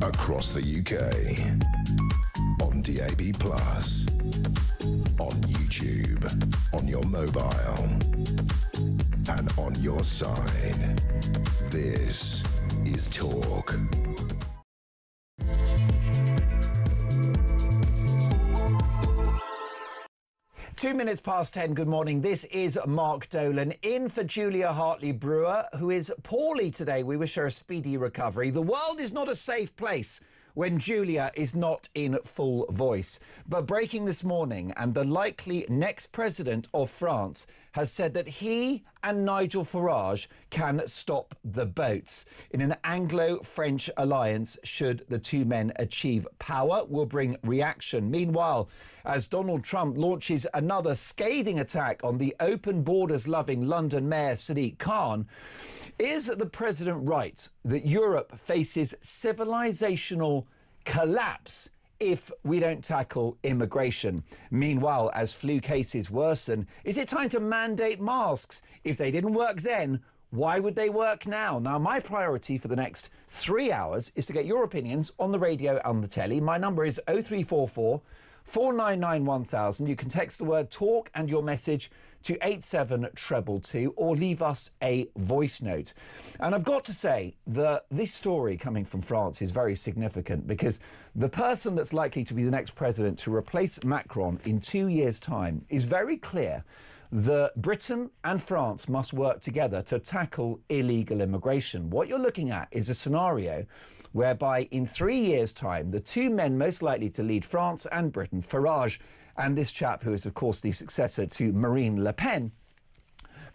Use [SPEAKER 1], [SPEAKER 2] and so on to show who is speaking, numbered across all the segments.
[SPEAKER 1] across the UK, on DAB+, on YouTube, on your mobile, and on your side. This is Talk.
[SPEAKER 2] Two minutes past 10, good morning. This is Mark Dolan, in for Julia Hartley-Brewer, who is poorly today. We wish her a speedy recovery. The world is not a safe place when Julia is not in full voice. But breaking this morning, and the likely next president of France has said that he and Nigel Farage can stop the boats in an Anglo-French alliance should the two men achieve power, will bring reaction. Meanwhile, as Donald Trump launches another scathing attack on the open borders-loving London Mayor Sadiq Khan, is the president right that Europe faces civilizational collapse if we don't tackle immigration? Meanwhile, as flu cases worsen, is it time to mandate masks? If they didn't work then, why would they work now? Now, my priority for the next 3 hours is to get your opinions on the radio and the telly. My number is 0344 499 1000. You can text the word talk and your message to 87222 or leave us a voice note. And I've got to say that this story coming from France is very significant, because the person that's likely to be the next president to replace Macron in 2 years' time is very clear that Britain and France must work together to tackle illegal immigration. What you're looking at is a scenario whereby in 3 years' time, the two men most likely to lead France and Britain, Farage and this chap who is, of course, the successor to Marine Le Pen,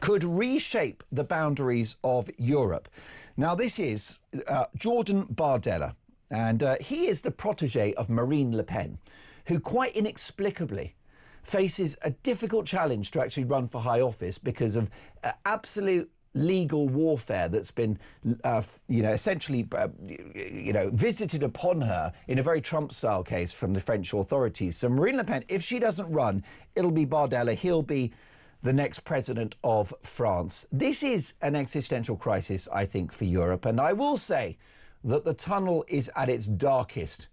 [SPEAKER 2] could reshape the boundaries of Europe. Now, this is Jordan Bardella, and he is the protege of Marine Le Pen, who quite inexplicably faces a difficult challenge to actually run for high office because of absolute legal warfare that's been, essentially, visited upon her in a very Trump-style case from the French authorities. So Marine Le Pen, if she doesn't run, it'll be Bardella. He'll be the next president of France. This is an existential crisis, I think, for Europe. And I will say that the tunnel is at its darkest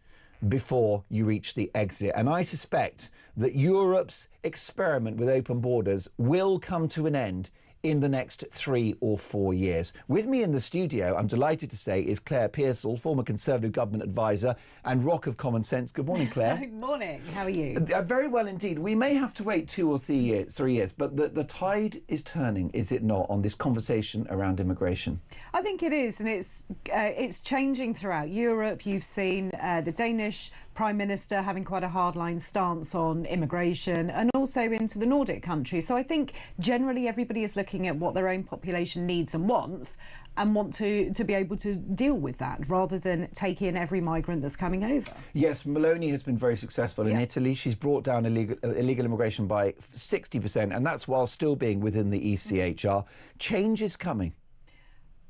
[SPEAKER 2] before you reach the exit. And I suspect that Europe's experiment with open borders will come to an end in the next 3 or 4 years. With me in the studio, I'm delighted to say, is Claire Pearsall, former Conservative government advisor and rock of common sense. Good morning, Claire.
[SPEAKER 3] Good morning. How are you?
[SPEAKER 2] Very well indeed. We may have to wait 2 or 3 years, but the tide is turning, is it not, on this conversation around immigration?
[SPEAKER 3] I think it is, and it's changing throughout Europe. You've seen the Danish Prime Minister having quite a hardline stance on immigration, and also into the Nordic countries. So I think generally everybody is looking at what their own population needs and wants, and want to be able to deal with that rather than take in every migrant that's coming over.
[SPEAKER 2] Yes, Meloni has been very successful in Italy. She's brought down illegal immigration by 60%, and that's while still being within the ECHR. Change is coming.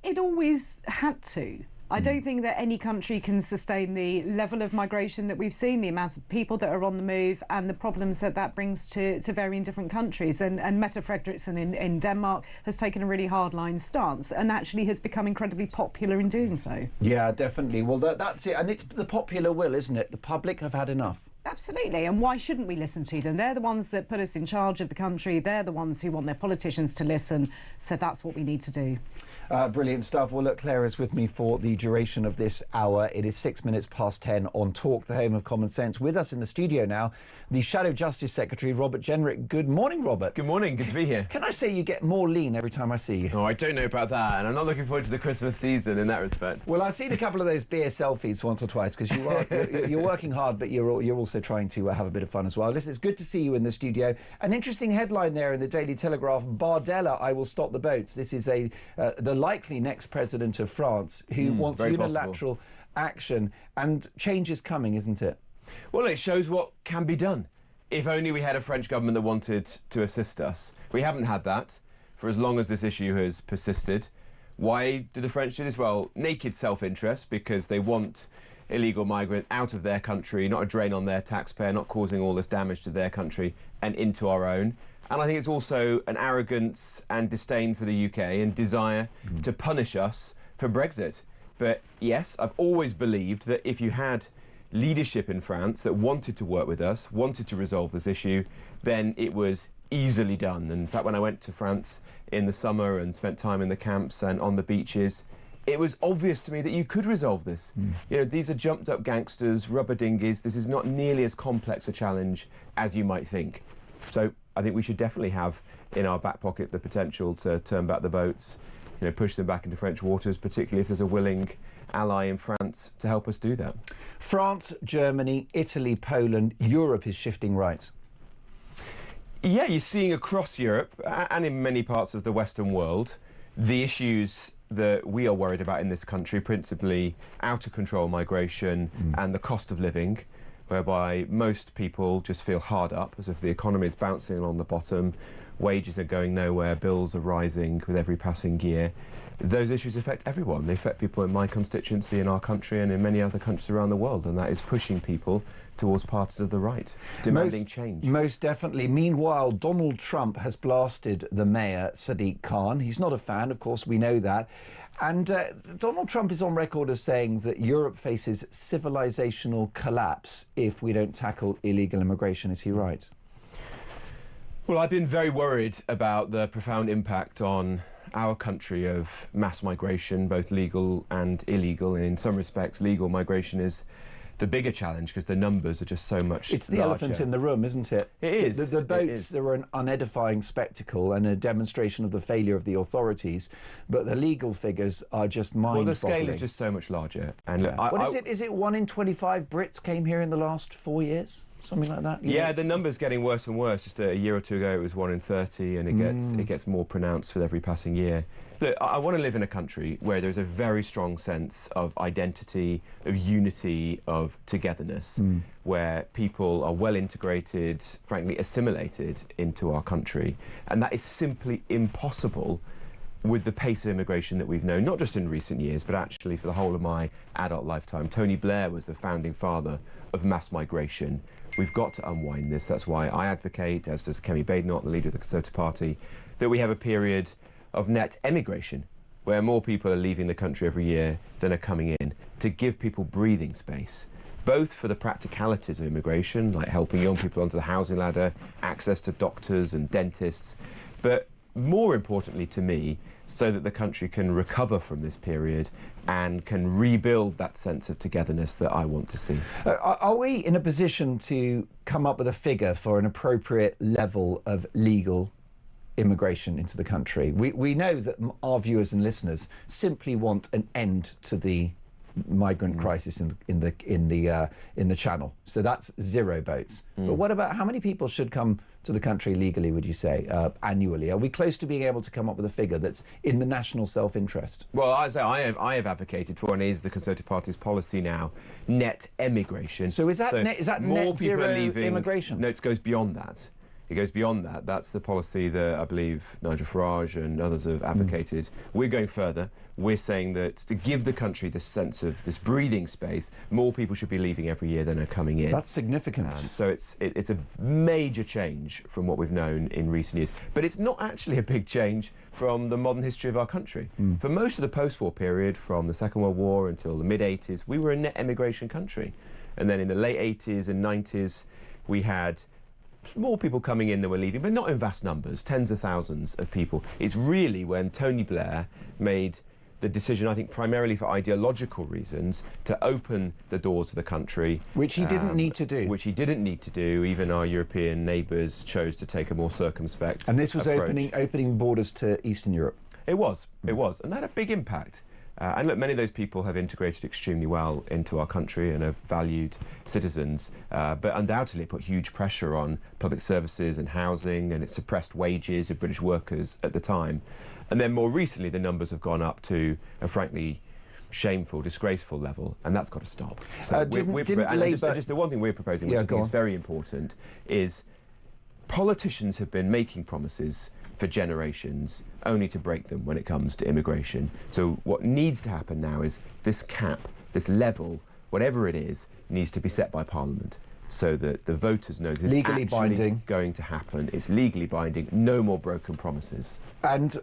[SPEAKER 3] It always had to. I don't think that any country can sustain the level of migration that we've seen, the amount of people that are on the move, and the problems that brings to varying different countries. And Mette Frederiksen in Denmark has taken a really hardline stance and actually has become incredibly popular in doing so.
[SPEAKER 2] Yeah, definitely. Well, that's it. And it's the popular will, isn't it? The public have had enough.
[SPEAKER 3] Absolutely. And why shouldn't we listen to them? They're the ones that put us in charge of the country. They're the ones who want their politicians to listen. So that's what we need to do.
[SPEAKER 2] Brilliant stuff. Well, look, Claire is with me for the duration of this hour. It is 6 minutes past 10 on Talk, the home of common sense. With us in the studio now, the Shadow Justice Secretary, Robert Jenrick. Good morning, Robert.
[SPEAKER 4] Good morning. Good to be here.
[SPEAKER 2] Can I say you get more lean every time I see you?
[SPEAKER 4] Oh, I don't know about that, and I'm not looking forward to the Christmas season in that respect.
[SPEAKER 2] Well, I've seen a couple of those beer selfies once or twice, because you're working hard, but you're also trying to have a bit of fun as well. Listen, it's good to see you in the studio. An interesting headline there in the Daily Telegraph: Bardella, I will stop the boats. This is the likely next president of France who wants unilateral action, and change is coming, isn't it?
[SPEAKER 4] Well, it shows what can be done. If only we had a French government that wanted to assist us. We haven't had that for as long as this issue has persisted. Why do the French do this? Well, naked self-interest, because they want illegal migrants out of their country, not a drain on their taxpayer, not causing all this damage to their country and into our own. And I think it's also an arrogance and disdain for the UK and desire to punish us for Brexit. But yes, I've always believed that if you had leadership in France that wanted to work with us, wanted to resolve this issue, then it was easily done. And in fact, when I went to France in the summer and spent time in the camps and on the beaches, it was obvious to me that you could resolve this. You know, these are jumped up gangsters, rubber dinghies. This is not nearly as complex a challenge as you might think. So I think we should definitely have in our back pocket the potential to turn back the boats, you know, push them back into French waters, particularly if there's a willing ally in France to help us do that.
[SPEAKER 2] France, Germany, Italy, Poland, Europe is shifting right.
[SPEAKER 4] Yeah, you're seeing across Europe and in many parts of the Western world the issues that we are worried about in this country, principally out of control migration and the cost of living, whereby most people just feel hard up, as if the economy is bouncing along the bottom, wages are going nowhere, bills are rising with every passing year. Those issues affect everyone. They affect people in my constituency, in our country, and in many other countries around the world, and that is pushing people towards parties of the right, demanding change.
[SPEAKER 2] Most definitely. Meanwhile, Donald Trump has blasted the mayor, Sadiq Khan. He's not a fan, of course, we know that. And Donald Trump is on record as saying that Europe faces civilizational collapse if we don't tackle illegal immigration. Is he right?
[SPEAKER 4] Well, I've been very worried about the profound impact on our country of mass migration, both legal and illegal. And in some respects, legal migration is the bigger challenge because the numbers are just so much
[SPEAKER 2] It's the
[SPEAKER 4] larger.
[SPEAKER 2] elephant in the room, isn't it?
[SPEAKER 4] It is.
[SPEAKER 2] The boats, they were an unedifying spectacle and a demonstration of the failure of the authorities, but the legal figures are just mind-boggling.
[SPEAKER 4] Well, the scale is just so much larger. And look,
[SPEAKER 2] What is it? Is it 1 in 25 Brits came here in the last 4 years? Something like that?
[SPEAKER 4] Yeah, the number's getting worse and worse. Just a year or two ago, it was 1 in 30, and it gets more pronounced with every passing year. Look, I want to live in a country where there's a very strong sense of identity, of unity, of togetherness, where people are well integrated, frankly assimilated into our country, and that is simply impossible with the pace of immigration that we've known, not just in recent years, but actually for the whole of my adult lifetime. Tony Blair was the founding father of mass migration. We've got to unwind this. That's why I advocate, as does Kemi Badenoch, the leader of the Conservative Party, that we have a period of net emigration, where more people are leaving the country every year than are coming in, to give people breathing space, both for the practicalities of immigration, like helping young people onto the housing ladder, access to doctors and dentists, but more importantly to me, so that the country can recover from this period and can rebuild that sense of togetherness that I want to see.
[SPEAKER 2] Are we in a position to come up with a figure for an appropriate level of legal immigration into the country? We know that our viewers and listeners simply want an end to the migrant crisis in the Channel. So that's zero boats. But what about how many people should come to the country legally, would you say, annually? Are we close to being able to come up with a figure that's in the national self-interest?
[SPEAKER 4] Well, I have advocated for, and is the Conservative Party's policy now, net emigration.
[SPEAKER 2] So is that net zero immigration?
[SPEAKER 4] No, it goes beyond that. It goes beyond that. That's the policy that I believe Nigel Farage and others have advocated. We're going further. We're saying that to give the country this sense of this breathing space, more people should be leaving every year than are coming in.
[SPEAKER 2] That's significant.
[SPEAKER 4] So it's a major change from what we've known in recent years. But it's not actually a big change from the modern history of our country. For most of the post-war period, from the Second World War until the mid-80s, we were a net emigration country. And then in the late 80s and 90s, we had more people coming in than were leaving, but not in vast numbers, tens of thousands of people. It's really when Tony Blair made the decision, I think primarily for ideological reasons, to open the doors of the country.
[SPEAKER 2] Which he didn't need to do.
[SPEAKER 4] Which he didn't need to do. Even our European neighbours chose to take a more circumspect
[SPEAKER 2] And this was
[SPEAKER 4] approach.
[SPEAKER 2] opening borders to Eastern Europe.
[SPEAKER 4] It was. And that had a big impact. And look, many of those people have integrated extremely well into our country and are valued citizens, but undoubtedly it put huge pressure on public services and housing, and it suppressed wages of British workers at the time. And then more recently, the numbers have gone up to a frankly shameful, disgraceful level, and that's got to stop. So just the one thing we're proposing, which I think is very important, is politicians have been making promises for generations, only to break them when it comes to immigration. So what needs to happen now is this cap, this level, whatever it is, needs to be set by Parliament, so that the voters know this
[SPEAKER 2] legally
[SPEAKER 4] is actually
[SPEAKER 2] binding,
[SPEAKER 4] going to happen. It's legally binding, no more broken promises.
[SPEAKER 2] And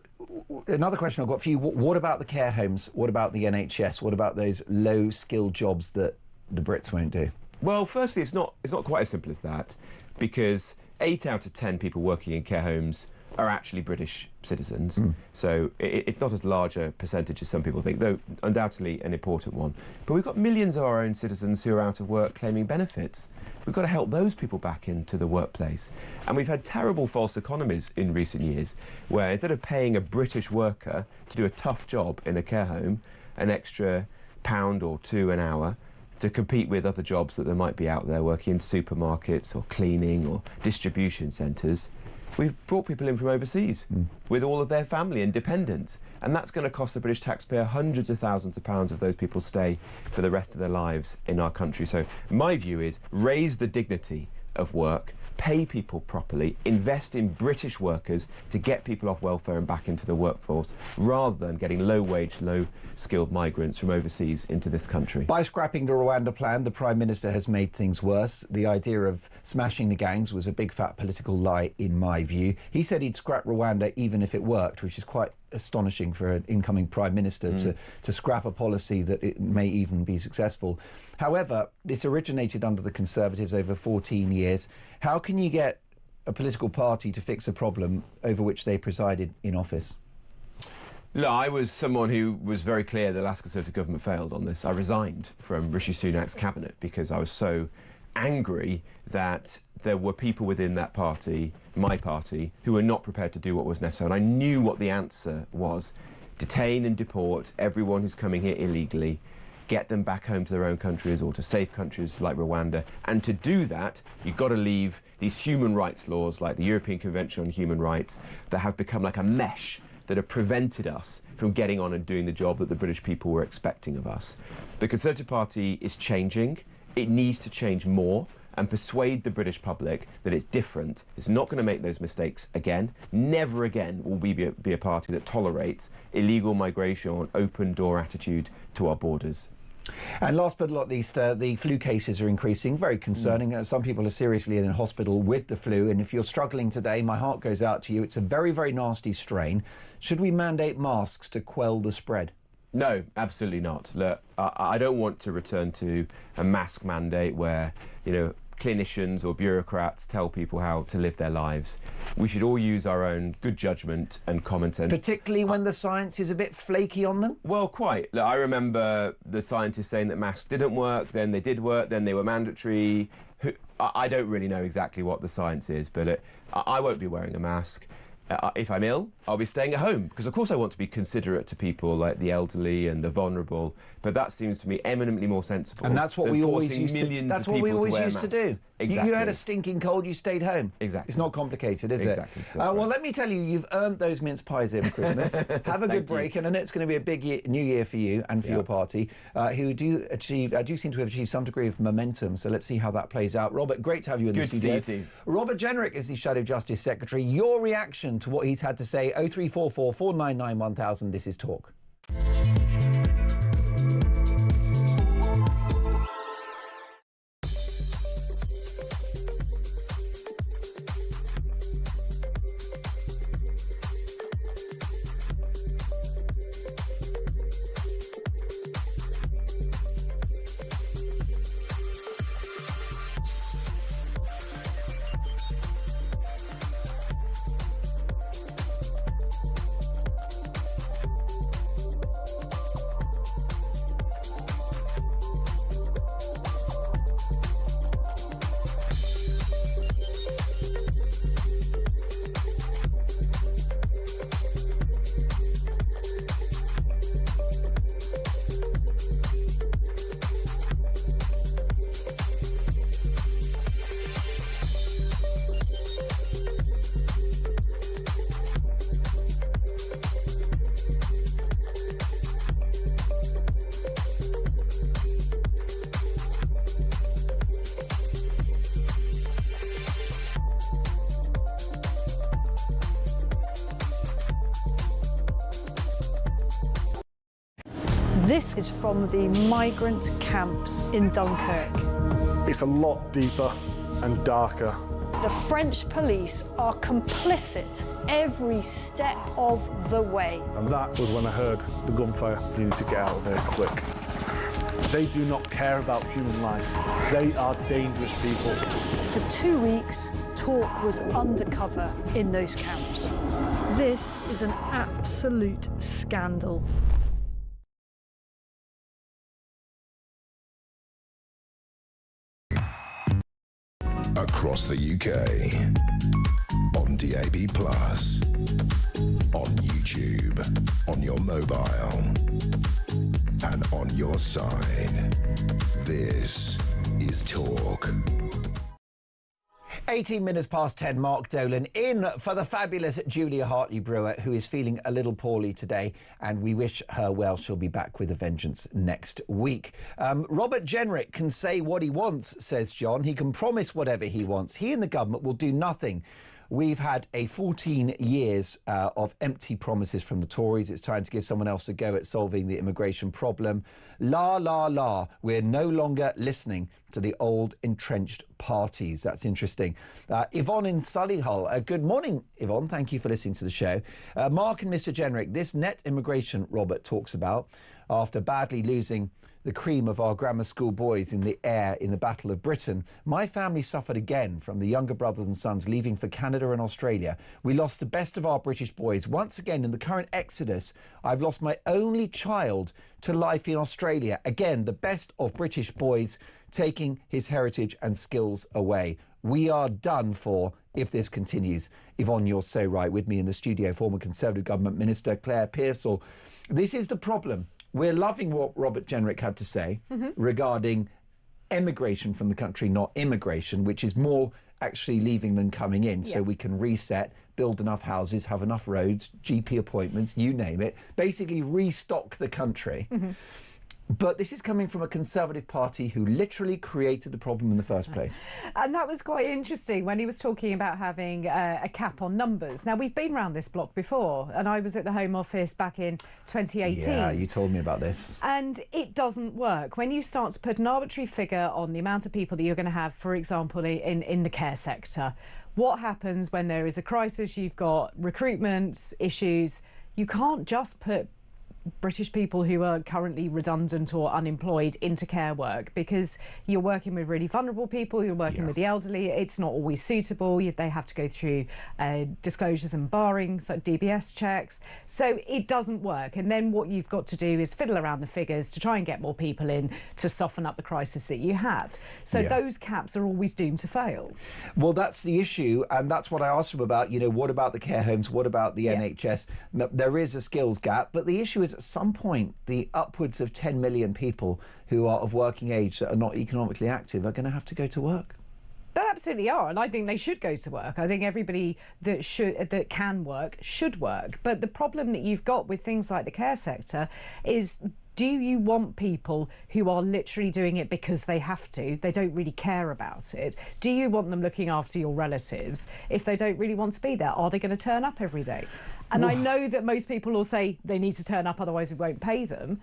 [SPEAKER 2] another question I've got for you. What about the care homes? What about the NHS? What about those low-skilled jobs that the Brits won't do?
[SPEAKER 4] Well, firstly, it's not quite as simple as that, because 8 out of 10 people working in care homes are actually British citizens. So it's not as large a percentage as some people think, though undoubtedly an important one. But we've got millions of our own citizens who are out of work claiming benefits. We've got to help those people back into the workplace. And we've had terrible false economies in recent years, where instead of paying a British worker to do a tough job in a care home, an extra £1 or £2 an hour, to compete with other jobs that there might be out there working in supermarkets or cleaning or distribution centres, we've brought people in from overseas with all of their family and dependents, and that's going to cost the British taxpayer hundreds of thousands of pounds if those people stay for the rest of their lives in our country. So my view is raise the dignity of work, pay people properly, invest in British workers to get people off welfare and back into the workforce, rather than getting low-wage, low-skilled migrants from overseas into this country.
[SPEAKER 2] By scrapping the Rwanda plan, the Prime Minister has made things worse. The idea of smashing the gangs was a big fat political lie, in my view. He said he'd scrap Rwanda even if it worked, which is quite astonishing for an incoming Prime Minister to scrap a policy that it may even be successful. However, this originated under the Conservatives over 14 years. How can you get a political party to fix a problem over which they presided in office?
[SPEAKER 4] Look, I was someone who was very clear the last Conservative government failed on this. I resigned from Rishi Sunak's cabinet because I was so angry that there were people within that party, my party, who were not prepared to do what was necessary. And I knew what the answer was: detain and deport everyone who's coming here illegally, get them back home to their own countries or to safe countries like Rwanda. And to do that, you've got to leave these human rights laws like the European Convention on Human Rights that have become like a mesh that have prevented us from getting on and doing the job that the British people were expecting of us. The Conservative Party is changing. It needs to change more and persuade the British public that it's different. It's not going to make those mistakes again. Never again will we be a party that tolerates illegal migration or an open-door attitude to our borders.
[SPEAKER 2] And last but not least, the flu cases are increasing, very concerning. Some people are seriously in hospital with the flu, and if you're struggling today, my heart goes out to you. It's a very, very nasty strain. Should we mandate masks to quell the spread?
[SPEAKER 4] No, absolutely not. Look, I don't want to return to a mask mandate where, you know, clinicians or bureaucrats tell people how to live their lives. We should all use our own good judgment and common sense.
[SPEAKER 2] Particularly when the science is a bit flaky on them?
[SPEAKER 4] Well, quite. Look, I remember the scientists saying that masks didn't work, then they did work, then they were mandatory. I don't really know exactly what the science is, but I won't be wearing a mask. If I'm ill, I'll be staying at home, because of course I want to be considerate to people like the elderly and the vulnerable, but that seems to me eminently more sensible.
[SPEAKER 2] And that's what we always used to. That's what we always used to do.
[SPEAKER 4] Exactly.
[SPEAKER 2] You had a stinking cold, you stayed home.
[SPEAKER 4] Exactly.
[SPEAKER 2] It's not complicated, is it?
[SPEAKER 4] Exactly.
[SPEAKER 2] Well, let me tell you, you've earned those mince pies over Christmas. Have a good break, and I know it's going to be a big new year for you and for your party, who do seem to have achieved some degree of momentum. So let's see how that plays out. Robert, great to have you in the studio.
[SPEAKER 4] Good to see you too.
[SPEAKER 2] Robert Jenrick is the Shadow Justice Secretary. Your reaction to what he's had to say: 0344 499 1000. This is Talk.
[SPEAKER 5] This is from the migrant camps in Dunkirk.
[SPEAKER 6] It's a lot deeper and darker
[SPEAKER 5] The French police are complicit every step of the way.
[SPEAKER 6] And that was when I heard the gunfire. You need to get out of here quick. They do not care about human life. They are dangerous people.
[SPEAKER 5] For 2 weeks, talk was undercover in those camps. This is an absolute scandal.
[SPEAKER 1] Across the UK, on DAB+, on YouTube, on your mobile, and on your side. This is Talk.
[SPEAKER 2] 18 minutes past 10, Mark Dolan in for the fabulous Julia Hartley-Brewer, who is feeling a little poorly today, and we wish her well. She'll be back with a vengeance next week. Robert Jenrick can say what he wants, says John. He can promise whatever he wants. He and the government will do nothing. We've had 14 years of empty promises from the Tories. It's time to give someone else a go at solving the immigration problem. La, la, la. We're no longer listening to the old entrenched parties. That's interesting. Yvonne in Solihull. Good morning, Yvonne. Thank you for listening to the show. Mark and Mr. Jenrick, this net immigration Robert talks about, after badly losing the cream of our grammar school boys in the air in the Battle of Britain, my family suffered again from the younger brothers and sons leaving for Canada and Australia. We lost the best of our British boys. Once again, in the current exodus, I've lost my only child to life in Australia. Again, the best of British boys taking his heritage and skills away. We are done for if this continues. Yvonne, you're so right. With me in the studio, former Conservative Government Minister Claire Pearsall. This is the problem. We're loving what Robert Jenrick had to say regarding emigration from the country, not immigration, which is more actually leaving than coming in, so we can reset, build enough houses, have enough roads, GP appointments, you name it, basically restock the country. But this is coming from a Conservative Party who literally created the problem in the first place.
[SPEAKER 3] And that was quite interesting when he was talking about having a cap on numbers. Now, we've been around this block before, and I was at the Home Office back in 2018.
[SPEAKER 2] Yeah, you told me about this.
[SPEAKER 3] And it doesn't work. When you start to put an arbitrary figure on the amount of people that you're going to have, for example, in the care sector, what happens when there is a crisis? You've got recruitment issues. You can't just put British people who are currently redundant or unemployed into care work, because you're working with really vulnerable people, you're working with the elderly. It's not always suitable. They have to go through disclosures and barring, so DBS checks. So it doesn't work. And then what you've got to do is fiddle around the figures to try and get more people in to soften up the crisis that you have. So those caps are always doomed to fail.
[SPEAKER 2] Well, that's the issue, and that's what I asked him about. You know, what about the care homes? What about the NHS? There is a skills gap, but the issue is at some point the upwards of 10 million people who are of working age that are not economically active are going to have to go to work.
[SPEAKER 3] They absolutely are, and I think they should go to work. I think everybody that can work should work. But the problem that you've got with things like the care sector is, do you want people who are literally doing it because they have to? They don't really care about it. Do you want them looking after your relatives if they don't really want to be there? Are they going to turn up every day? And I know that most people will say they need to turn up, otherwise we won't pay them.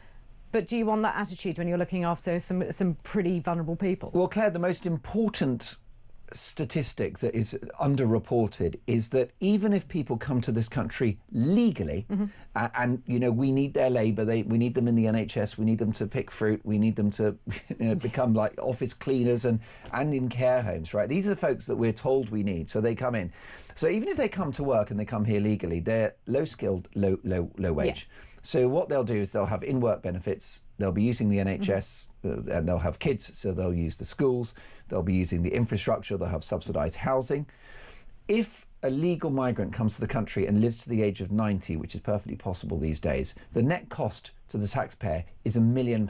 [SPEAKER 3] But do you want that attitude when you're looking after some pretty vulnerable people? Well,
[SPEAKER 2] Claire, the most important statistic that is underreported is that even if people come to this country legally, and you know, we need their labour, we need them in the NHS, we need them to pick fruit, we need them to become like office cleaners and in care homes, right? These are the folks that we're told we need, so they come in. So even if they come to work and they come here legally, they're low skilled, low wage. So what they'll do is they'll have in-work benefits, they'll be using the NHS, and they'll have kids, so they'll use the schools, they'll be using the infrastructure, they'll have subsidised housing. If a legal migrant comes to the country and lives to the age of 90, which is perfectly possible these days, the net cost to the taxpayer is £1 million.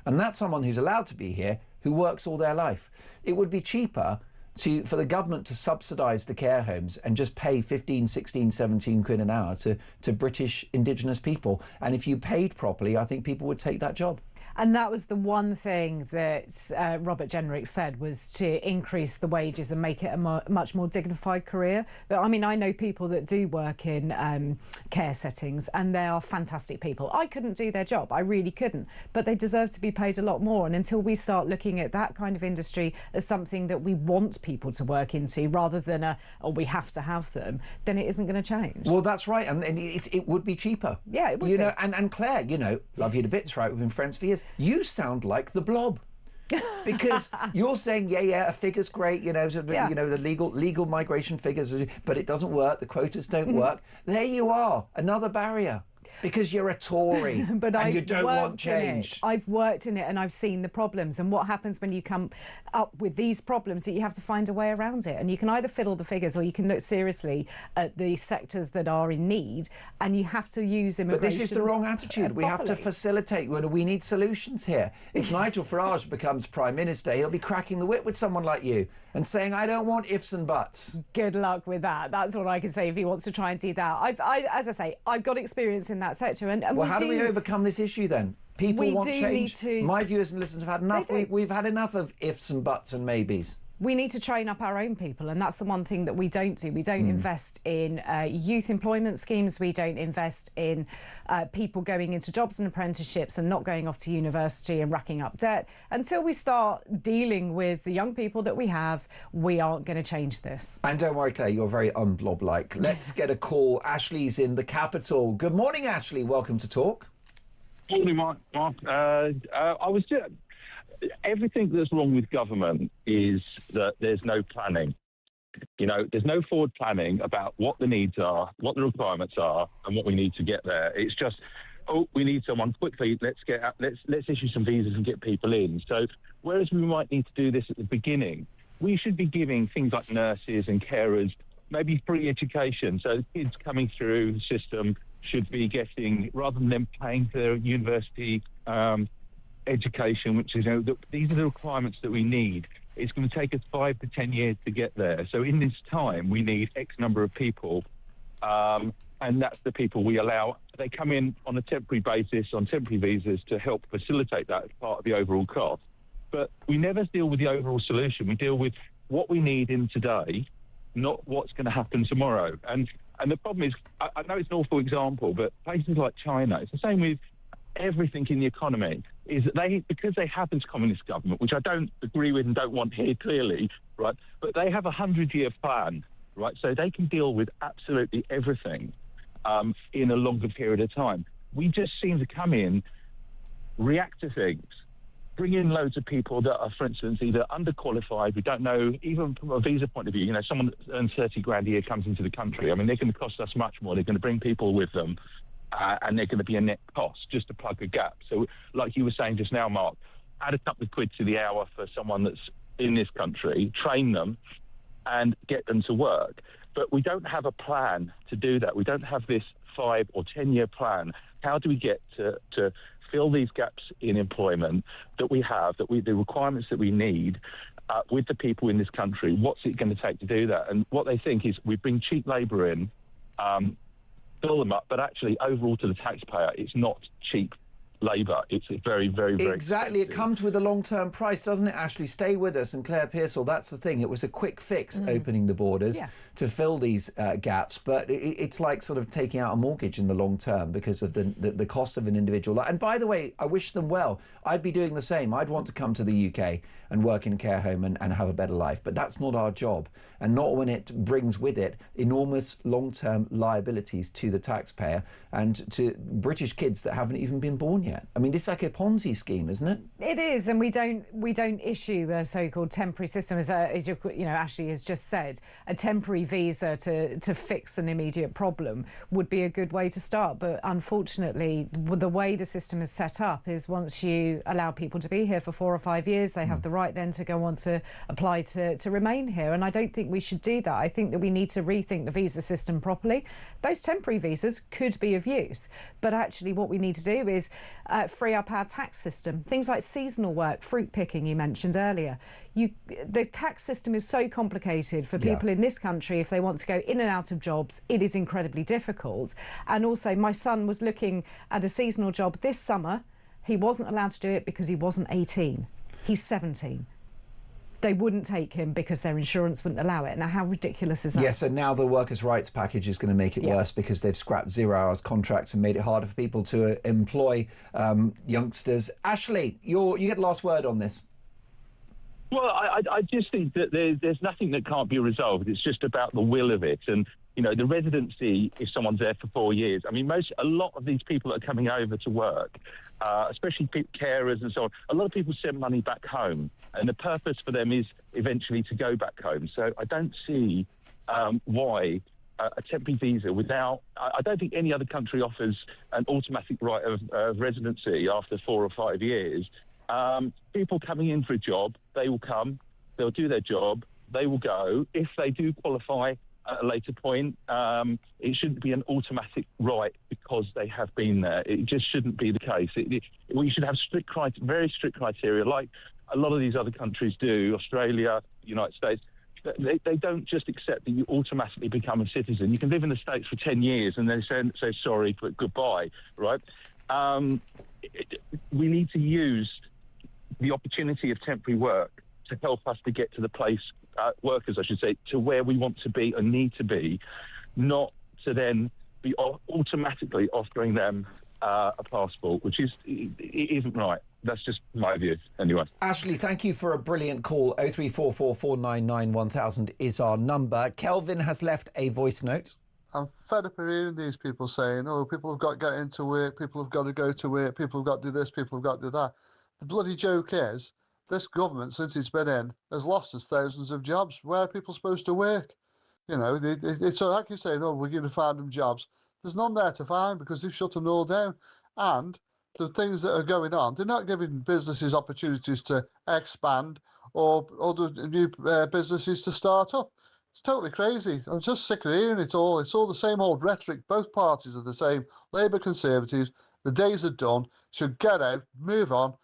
[SPEAKER 2] And that's someone who's allowed to be here, who works all their life. It would be cheaper for the government to subsidise the care homes and just pay 15, 16, 17 quid an hour to British indigenous people. And if you paid properly, I think people would take that job.
[SPEAKER 3] And that was the one thing that Robert Jenrick said, was to increase the wages and make it a much more dignified career. But I mean, I know people that do work in care settings, and they are fantastic people. I couldn't do their job, I really couldn't, but they deserve to be paid a lot more. And until we start looking at that kind of industry as something that we want people to work into, rather than we have to have them, then it isn't going to change.
[SPEAKER 2] Well, that's right, and it would be cheaper.
[SPEAKER 3] Yeah, it would
[SPEAKER 2] be. And Claire, love you to bits, right? We've been friends for years. You sound like the Blob. Because you're saying, a figure's great, the legal migration figures, but it doesn't work, the quotas don't work. There you are, another barrier. Because you're a Tory and you don't want change.
[SPEAKER 3] I've worked in it and I've seen the problems, and what happens when you come up with these problems, that you have to find a way around it. And you can either fiddle the figures, or you can look seriously at the sectors that are in need, and you have to use immigration.
[SPEAKER 2] But this is the wrong attitude. We have to facilitate. We need solutions here. If Nigel Farage becomes Prime Minister, he'll be cracking the whip with someone like you and saying, I don't want ifs and buts.
[SPEAKER 3] Good luck with that. That's what I can say if he wants to try and do that. As I say, I've got experience in that sector. And
[SPEAKER 2] well, how do we overcome this issue then? People want change.
[SPEAKER 3] Need to...
[SPEAKER 2] My viewers and listeners have had enough. We've had enough of ifs and buts and maybes.
[SPEAKER 3] We need to train up our own people, and that's the one thing that we don't do. We don't invest in youth employment schemes. We don't invest in people going into jobs and apprenticeships and not going off to university and racking up debt. Until we start dealing with the young people that we have, we aren't going to change this.
[SPEAKER 2] And don't worry, Claire, you're very unblob-like. Let's get a call. Ashley's in the capital. Good morning, Ashley. Welcome to Talk.
[SPEAKER 7] Morning, Mark. Everything that's wrong with government is that there's no planning. There's no forward planning about what the needs are, what the requirements are, and what we need to get there. It's just, we need someone quickly. Let's issue some visas and get people in. So, whereas we might need to do this at the beginning, we should be giving things like nurses and carers maybe free education. So kids coming through the system should be getting, rather than them paying for their university education, which is, these are the requirements that we need. It's going to take us 5 to 10 years to get there. So in this time, we need X number of people, and that's the people we allow. They come in on a temporary basis, on temporary visas, to help facilitate that as part of the overall cost. But we never deal with the overall solution. We deal with what we need in today, not what's going to happen tomorrow. And the problem is, I know it's an awful example, but places like China, it's the same with everything in the economy, is that because they have this communist government, which I don't agree with and don't want here clearly, right, but they have a 100-year plan, right, so they can deal with absolutely everything in a longer period of time. We just seem to come in, react to things, bring in loads of people that are, for instance, either underqualified, we don't know, even from a visa point of view, someone that earns 30 grand a year comes into the country. I mean, they're going to cost us much more. They're going to bring people with them. And they're going to be a net cost, just to plug a gap. So, like you were saying just now, Mark, add a couple of quid to the hour for someone that's in this country, train them and get them to work. But we don't have a plan to do that. We don't have this 5 or 10-year plan. How do we get to fill these gaps in employment that we have, the requirements that we need with the people in this country? What's it going to take to do that? And what they think is we bring cheap labour in, fill them up, but actually overall to the taxpayer, it's not cheap labour. It's very, very, very
[SPEAKER 2] exactly.
[SPEAKER 7] expensive.
[SPEAKER 2] It comes with a long-term price, doesn't it, Ashley? Stay with us. And Claire Pearsall, that's the thing. It was a quick fix, opening the borders to fill these gaps, but it's like sort of taking out a mortgage in the long term because of the cost of an individual. And by the way, I wish them well. I'd be doing the same. I'd want to come to the UK and work in a care home and have a better life, but that's not our job, and not when it brings with it enormous long-term liabilities to the taxpayer and to British kids that haven't even been born yet. I mean, it's like a Ponzi scheme, isn't it?
[SPEAKER 3] It is, and we don't issue a so-called temporary system, as Ashley has just said. A temporary visa to fix an immediate problem would be a good way to start, but unfortunately, the way the system is set up is once you allow people to be here for 4 or 5 years, they have the right then to go on to apply to remain here, and I don't think we should do that. I think that we need to rethink the visa system properly. Those temporary visas could be of use, but actually what we need to do is free up our tax system. Things like seasonal work, fruit picking you mentioned earlier. The tax system is so complicated for people in this country. If they want to go in and out of jobs, it is incredibly difficult. And also my son was looking at a seasonal job this summer. He wasn't allowed to do it because he wasn't 18. He's 17. They wouldn't take him because their insurance wouldn't allow it. Now, how ridiculous is that?
[SPEAKER 2] Yes, and now the workers' rights package is going to make it worse because they've scrapped 0 hours contracts and made it harder for people to employ youngsters. Ashley, you get the last word on this.
[SPEAKER 7] Well, I just think that there's nothing that can't be resolved. It's just about the will of it. And, you know, the residency, if someone's there for 4 years, I mean, a lot of these people that are coming over to work, especially carers and so on, a lot of people send money back home. And the purpose for them is eventually to go back home. So I don't see why a temporary visa without... I don't think any other country offers an automatic right of residency after 4 or 5 years. People coming in for a job, they will come, they'll do their job, they will go. If they do qualify at a later point, it shouldn't be an automatic right because they have been there. It just shouldn't be the case. We should have very strict criteria, like a lot of these other countries do, Australia, United States. They don't just accept that you automatically become a citizen. You can live in the States for 10 years and then say sorry, but goodbye, right? We need to use the opportunity of temporary work to help us to get to the place, workers, I should say, to where we want to be and need to be, not to then be automatically offering them a passport, which it isn't right. That's just my view, anyway.
[SPEAKER 2] Ashley, thank you for a brilliant call. 0344 499 1000 is our number. Kelvin has left a voice note.
[SPEAKER 8] I'm fed up of hearing these people saying, oh, people have got to get into work, people have got to go to work, people have got to do this, people have got to do that. The bloody joke is, this government, since it's been in, has lost us thousands of jobs. Where are people supposed to work? You know, it's like you saying, oh, we're going to find them jobs. There's none there to find because they've shut them all down. And the things that are going on, they're not giving businesses opportunities to expand or other new businesses to start up. It's totally crazy. I'm just sick of hearing it all. It's all the same old rhetoric. Both parties are the same. Labour, Conservatives, the days are done. Should get out, move on,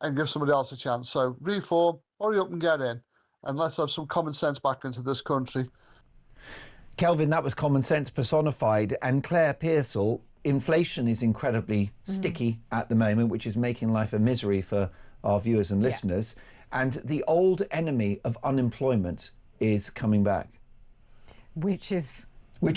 [SPEAKER 8] and give somebody else a chance. So reform, hurry up and get in, and let's have some common sense back into this country.
[SPEAKER 2] Kelvin, that was common sense personified. And Claire Pearsall, inflation is incredibly sticky at the moment, which is making life a misery for our viewers and listeners. And the old enemy of unemployment is coming back. Which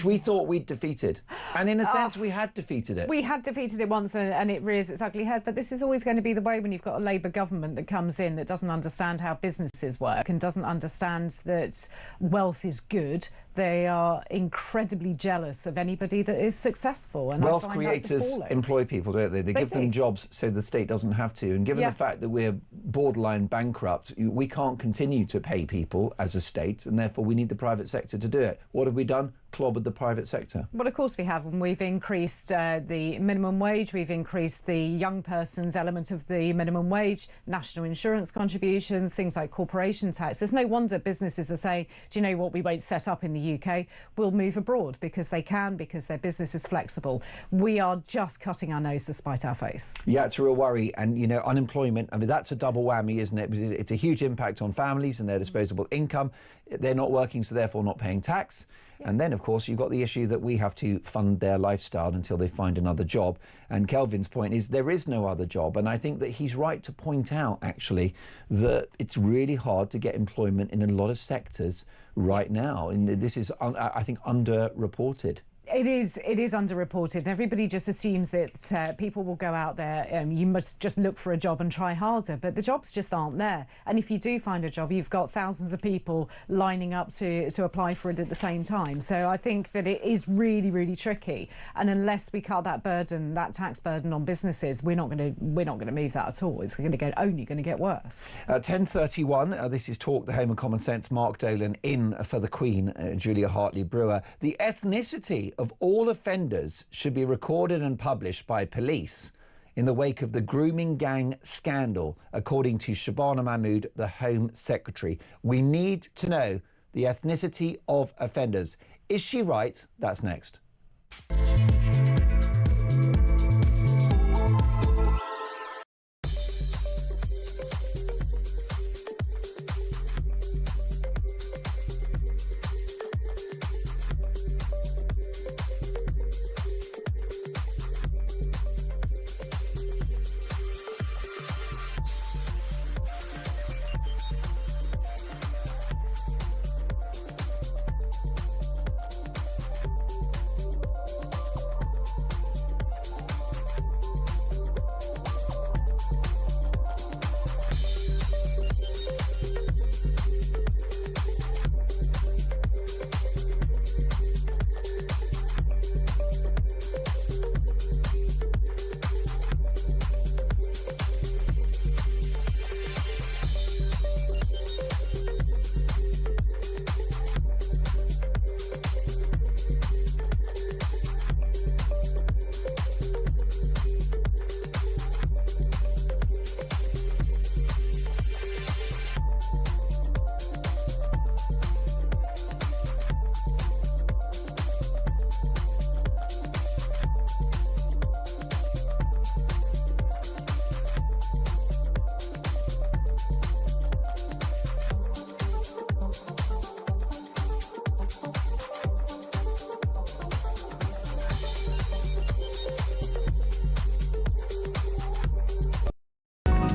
[SPEAKER 2] we thought we'd defeated. And in a sense, we had defeated it.
[SPEAKER 3] We had defeated it once and it rears its ugly head. But this is always going to be the way when you've got a Labour government that comes in that doesn't understand how businesses work and doesn't understand that wealth is good. They are incredibly jealous of anybody that is successful. And
[SPEAKER 2] wealth creators employ people, don't they? They give them jobs so the state doesn't have to. And given the fact that we're borderline bankrupt, we can't continue to pay people as a state, and therefore we need the private sector to do it. What have we done? Clobbered the private sector.
[SPEAKER 3] Well, of course we have, and we've increased the minimum wage, we've increased the young person's element of the minimum wage, national insurance contributions, things like corporation tax. There's no wonder businesses are saying, do you know what, we won't set up in the UK, we'll move abroad because they can, because their business is flexible. We are just cutting our nose to spite our face.
[SPEAKER 2] Yeah, it's a real worry. And, you know, unemployment, I mean, that's a double whammy, isn't it? Because it's a huge impact on families and their disposable income. They're not working, so therefore not paying tax. And then, of course, you've got the issue that we have to fund their lifestyle until they find another job. And Kelvin's point is there is no other job. And I think that he's right to point out, actually, that it's really hard to get employment in a lot of sectors right now. And this is, I think, underreported. It is
[SPEAKER 3] underreported. Everybody just assumes that people will go out there, you must just look for a job and try harder, but the jobs just aren't there. And if you do find a job, you've got thousands of people lining up to apply for it at the same time. So I think that it is really, really tricky. And unless we cut that burden, that tax burden on businesses, we're not going to move that at all. It's only going to get worse.
[SPEAKER 2] 10:31. This is Talk, the Home and Common Sense. Mark Dolan in for the Queen, Julia Hartley-Brewer. The ethnicity of all offenders should be recorded and published by police in the wake of the grooming gang scandal, according to Shabana Mahmood, the Home Secretary. We need to know the ethnicity of offenders. Is she right? That's next.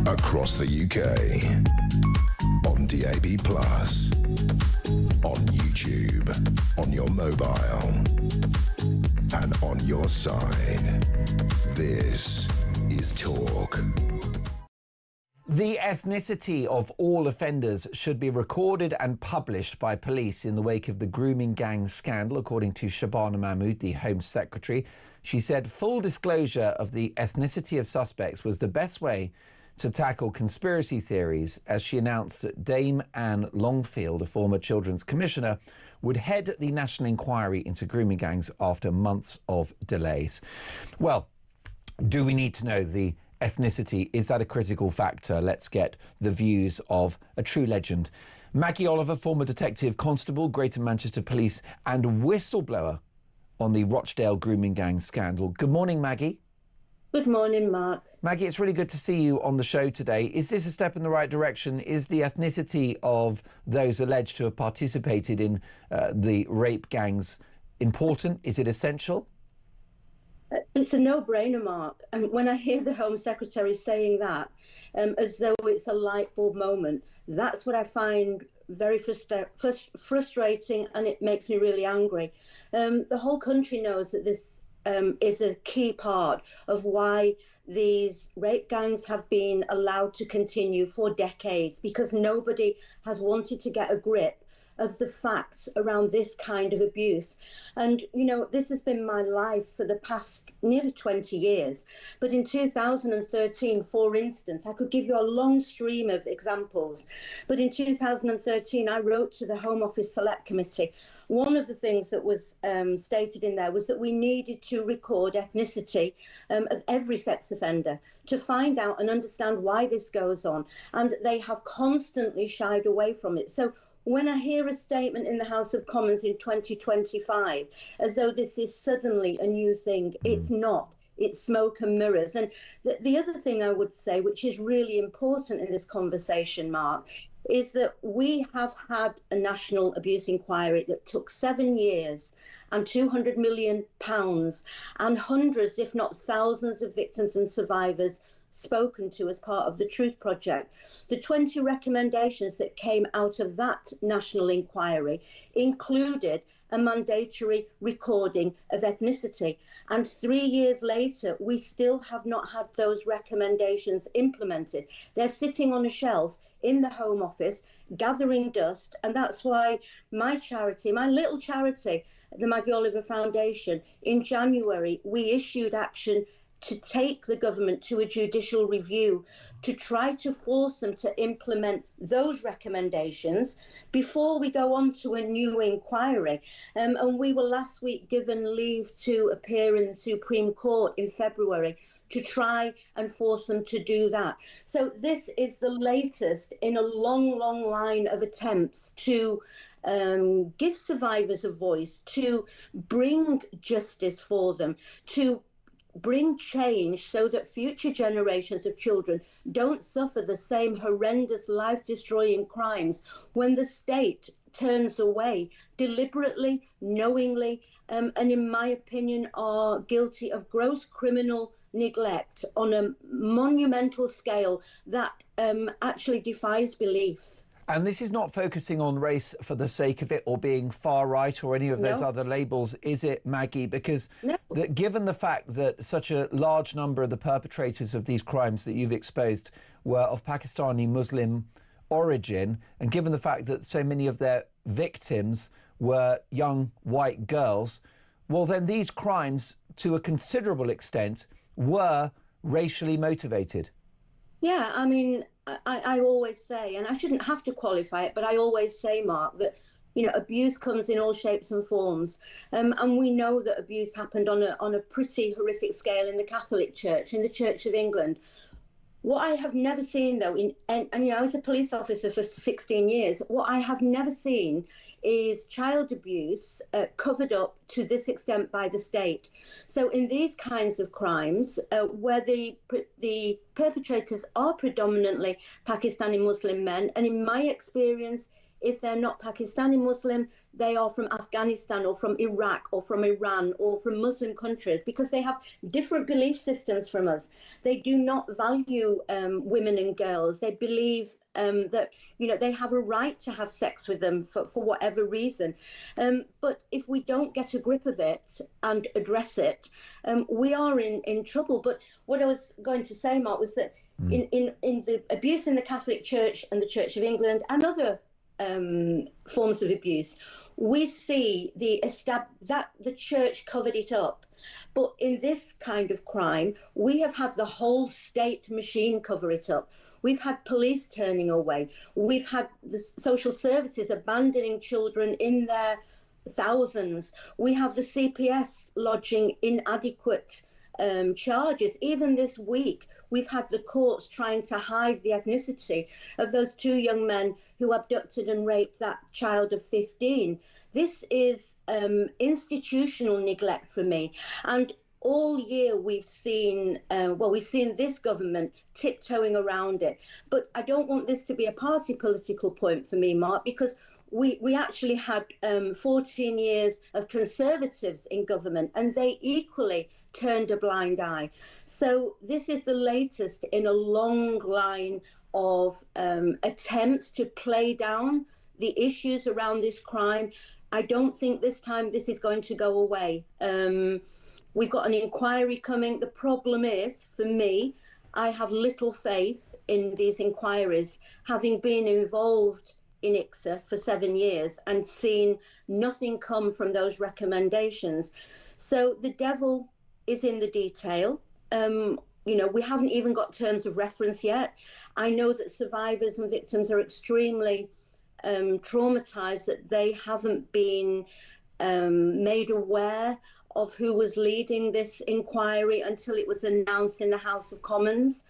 [SPEAKER 1] across the UK, on DAB+, on YouTube, on your mobile, and on your side. This is Talk.
[SPEAKER 2] The ethnicity of all offenders should be recorded and published by police in the wake of the grooming gang scandal, according to Shabana Mahmood, the Home Secretary. She said full disclosure of the ethnicity of suspects was the best way to tackle conspiracy theories, as she announced that Dame Anne Longfield, a former Children's Commissioner, would head the national inquiry into grooming gangs after months of delays. Well, do we need to know the ethnicity? Is that a critical factor? Let's get the views of a true legend. Maggie Oliver, former detective constable, Greater Manchester Police, and whistleblower on the Rochdale grooming gang scandal. Good morning, Maggie.
[SPEAKER 9] Good morning, Mark.
[SPEAKER 2] Maggie, it's really good to see you on the show today. Is this a step in the right direction? Is the ethnicity of those alleged to have participated in the rape gangs important? Is it essential?
[SPEAKER 9] It's a no-brainer, Mark. And when I hear the Home Secretary saying that, as though it's a light bulb moment, that's what I find very frustrating, and it makes me really angry. The whole country knows that this is a key part of why these rape gangs have been allowed to continue for decades, because nobody has wanted to get a grip of the facts around this kind of abuse. And, you know, this has been my life for the past nearly 20 years. But in 2013, for instance, I could give you a long stream of examples. But in 2013, I wrote to the Home Office Select Committee. One of the things that was stated in there was that we needed to record ethnicity of every sex offender to find out and understand why this goes on. And they have constantly shied away from it. So when I hear a statement in the House of Commons in 2025, as though this is suddenly a new thing, it's not. It's smoke and mirrors. And the other thing I would say, which is really important in this conversation, Mark, is that we have had a national abuse inquiry that took 7 years and £200 million and hundreds, if not thousands, of victims and survivors spoken to as part of the Truth Project. The 20 recommendations that came out of that national inquiry included a mandatory recording of ethnicity. And 3 years later, we still have not had those recommendations implemented. They're sitting on a shelf in the Home Office, gathering dust. And that's why my charity, my little charity, the Maggie Oliver Foundation, in January, we issued action to take the government to a judicial review to try to force them to implement those recommendations before we go on to a new inquiry. And we were last week given leave to appear in the Supreme Court in February to try and force them to do that. So this is the latest in a long, long line of attempts to give survivors a voice, to bring justice for them, to bring change so that future generations of children don't suffer the same horrendous life-destroying crimes when the state turns away deliberately, knowingly, and in my opinion are guilty of gross criminal neglect on a monumental scale that actually defies belief.
[SPEAKER 2] And this is not focusing on race for the sake of it, or being far right, or any of those other labels, is it, Maggie? Because given the fact that such a large number of the perpetrators of these crimes that you've exposed were of Pakistani Muslim origin, and given the fact that so many of their victims were young white girls, well, then these crimes, to a considerable extent, were racially motivated.
[SPEAKER 9] Yeah, I mean, I always say, and I shouldn't have to qualify it, but I always say, Mark, that, you know, abuse comes in all shapes and forms. And we know that abuse happened on a pretty horrific scale in the Catholic Church, in the Church of England. What I have never seen, though, and you know, I was a police officer for 16 years, what I have never seen is child abuse covered up to this extent by the state. So in these kinds of crimes, where the perpetrators are predominantly Pakistani Muslim men, and in my experience, if they're not Pakistani Muslim, they are from Afghanistan or from Iraq or from Iran or from Muslim countries, because they have different belief systems from us. They do not value women and girls. They believe that, they have a right to have sex with them for whatever reason. But if we don't get a grip of it and address it, we are in trouble. But what I was going to say, Mark, was that in the abuse in the Catholic Church and the Church of England and other forms of abuse, we see that the church covered it up. But in this kind of crime, we have had the whole state machine cover it up. We've had police turning away. We've had the social services abandoning children in their thousands. We have the CPS lodging inadequate charges. Even this week, we've had the courts trying to hide the ethnicity of those two young men who abducted and raped that child of 15. This is institutional neglect for me. And all year we've seen this government tiptoeing around it. But I don't want this to be a party political point for me, Mark, because we actually had 14 years of Conservatives in government, and they equally turned a blind eye. So this is the latest in a long line of attempts to play down the issues around this crime. I don't think this time this is going to go away. We've got an inquiry coming. The problem is, for me, I have little faith in these inquiries, having been involved in ICSA for 7 years and seen nothing come from those recommendations. So the devil is in the detail. We haven't even got terms of reference yet. I know that survivors and victims are extremely traumatized that they haven't been made aware of who was leading this inquiry until it was announced in the House of Commons.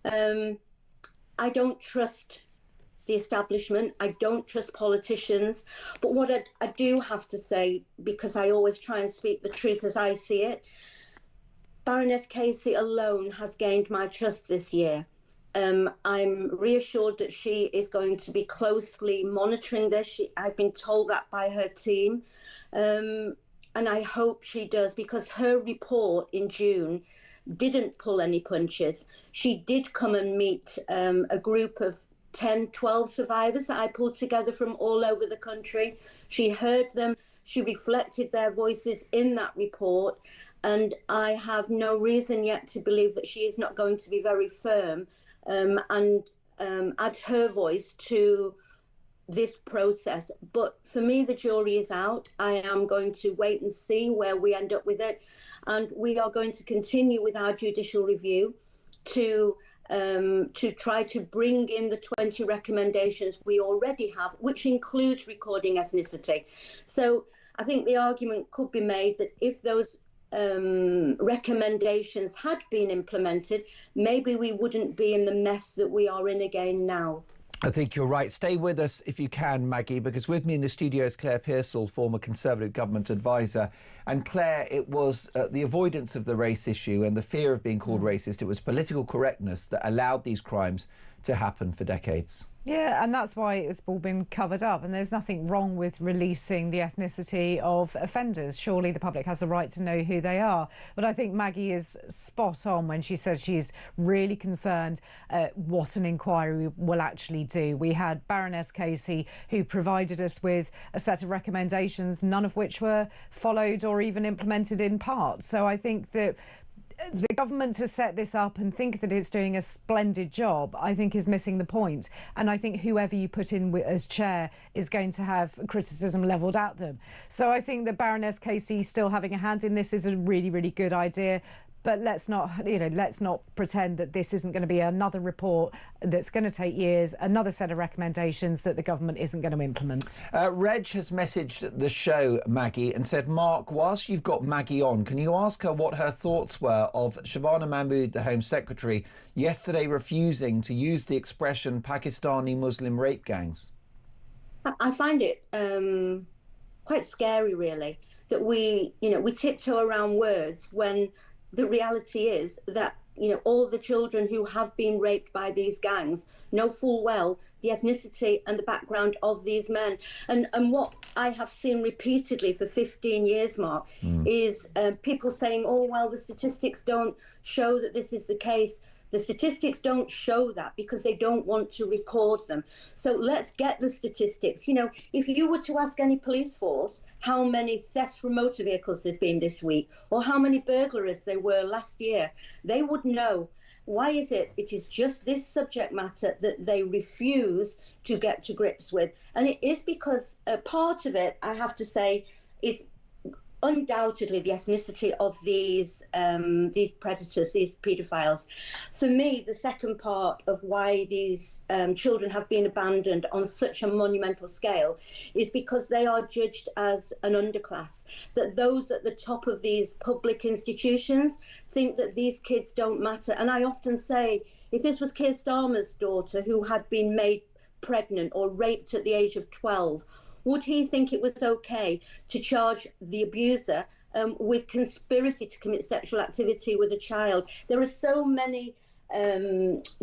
[SPEAKER 9] I don't trust the establishment. I don't trust politicians. But what I do have to say, because I always try and speak the truth as I see it, Baroness Casey alone has gained my trust this year. I'm reassured that she is going to be closely monitoring this. I've been told that by her team. And I hope she does, because her report in June didn't pull any punches. She did come and meet a group of 10, 12 survivors that I pulled together from all over the country. She heard them. She reflected their voices in that report. And I have no reason yet to believe that she is not going to be very firm and add her voice to this process. But for me, the jury is out. I am going to wait and see where we end up with it. And we are going to continue with our judicial review to try to bring in the 20 recommendations we already have, which includes recording ethnicity. So I think the argument could be made that if those recommendations had been implemented, maybe we wouldn't be in the mess that we are in again now.
[SPEAKER 2] I think you're right. Stay with us if you can, Maggie, because with me in the studio is Claire Pearsall, former Conservative government advisor. And Claire, it was the avoidance of the race issue and the fear of being called racist. It was political correctness that allowed these crimes to happen for decades.
[SPEAKER 3] Yeah, and that's why it's all been covered up, and there's nothing wrong with releasing the ethnicity of offenders. Surely the public has a right to know who they are. But I think Maggie is spot on when she said she's really concerned what an inquiry will actually do. We had Baroness Casey, who provided us with a set of recommendations, none of which were followed or even implemented in part. So I think that the government to set this up and think that it's doing a splendid job, I think is missing the point. And I think whoever you put in as chair is going to have criticism levelled at them. So I think that Baroness Casey still having a hand in this is a really, really good idea. But let's not pretend that this isn't going to be another report that's going to take years, another set of recommendations that the government isn't going to implement.
[SPEAKER 2] Reg has messaged the show, Maggie, and said, Mark, whilst you've got Maggie on, can you ask her what her thoughts were of Shabana Mahmood, the Home Secretary, yesterday refusing to use the expression Pakistani Muslim rape gangs?
[SPEAKER 9] I find it quite scary, really, that we tiptoe around words when the reality is that, all the children who have been raped by these gangs know full well the ethnicity and the background of these men. And what I have seen repeatedly for 15 years, Mark, is people saying, oh, well, the statistics don't show that this is the case. The statistics don't show that because they don't want to record them. So let's get the statistics. If you were to ask any police force how many thefts from motor vehicles there's been this week, or how many burglaries there were last year, they would know. Why is it? It is just this subject matter that they refuse to get to grips with. And it is because part of it, I have to say, is undoubtedly the ethnicity of these predators, these paedophiles. For me, the second part of why these children have been abandoned on such a monumental scale is because they are judged as an underclass, that those at the top of these public institutions think that these kids don't matter. And I often say, if this was Keir Starmer's daughter who had been made pregnant or raped at the age of 12, would he think it was okay to charge the abuser with conspiracy to commit sexual activity with a child? There are so many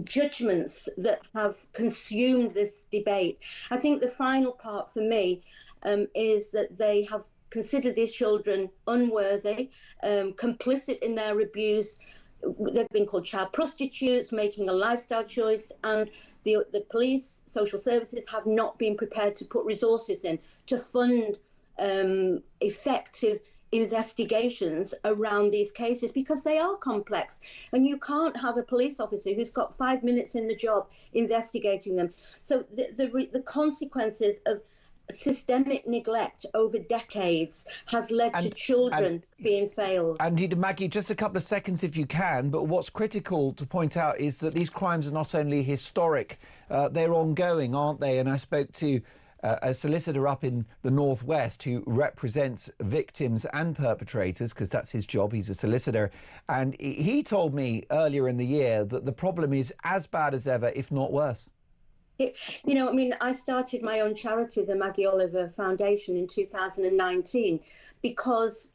[SPEAKER 9] judgments that have consumed this debate. I think the final part for me is that they have considered these children unworthy, complicit in their abuse. They've been called child prostitutes, making a lifestyle choice, and the police, social services have not been prepared to put resources in to fund effective investigations around these cases because they are complex. And you can't have a police officer who's got 5 minutes in the job investigating them. So the consequences of systemic neglect over decades has led to children being failed.
[SPEAKER 2] Indeed, Maggie, just a couple of seconds if you can, but what's critical to point out is that these crimes are not only historic, they're ongoing, aren't they? And I spoke to a solicitor up in the Northwest who represents victims and perpetrators, because that's his job, he's a solicitor, and he told me earlier in the year that the problem is as bad as ever, if not worse.
[SPEAKER 9] I started my own charity, the Maggie Oliver Foundation, in 2019 because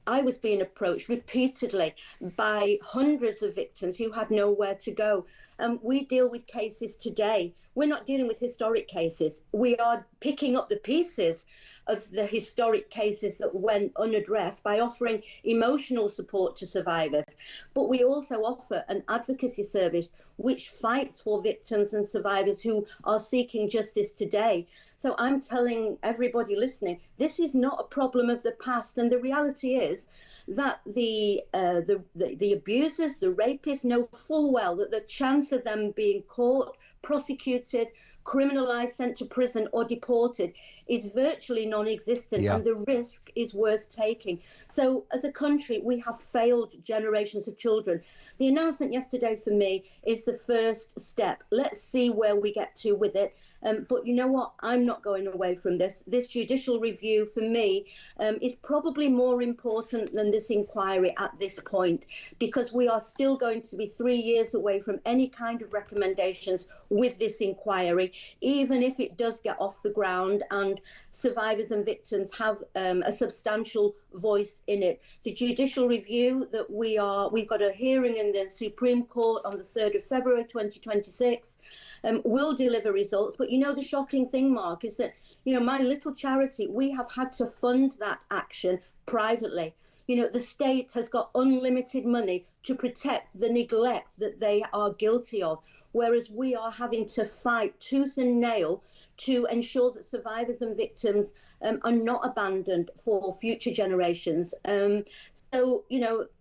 [SPEAKER 9] I was being approached repeatedly by hundreds of victims who had nowhere to go. We deal with cases today. We're not dealing with historic cases. We are picking up the pieces of the historic cases that went unaddressed by offering emotional support to survivors. But we also offer an advocacy service which fights for victims and survivors who are seeking justice today. So I'm telling everybody listening, this is not a problem of the past. And the reality is that the abusers, the rapists know full well that the chance of them being caught, prosecuted, criminalised, sent to prison or deported is virtually non-existent, and the risk is worth taking. So as a country, we have failed generations of children. The announcement yesterday for me is the first step. Let's see where we get to with it. But you know what? I'm not going away from this. This judicial review for me is probably more important than this inquiry at this point, because we are still going to be 3 years away from any kind of recommendations with this inquiry, even if it does get off the ground and survivors and victims have a substantial voice in it. The judicial review that we've got a hearing in the Supreme Court on the 3rd of February 2026 will deliver results. But the shocking thing, Mark, is that my little charity, we have had to fund that action privately. The state has got unlimited money to protect the neglect that they are guilty of, whereas we are having to fight tooth and nail to ensure that survivors and victims are not abandoned for future generations. So,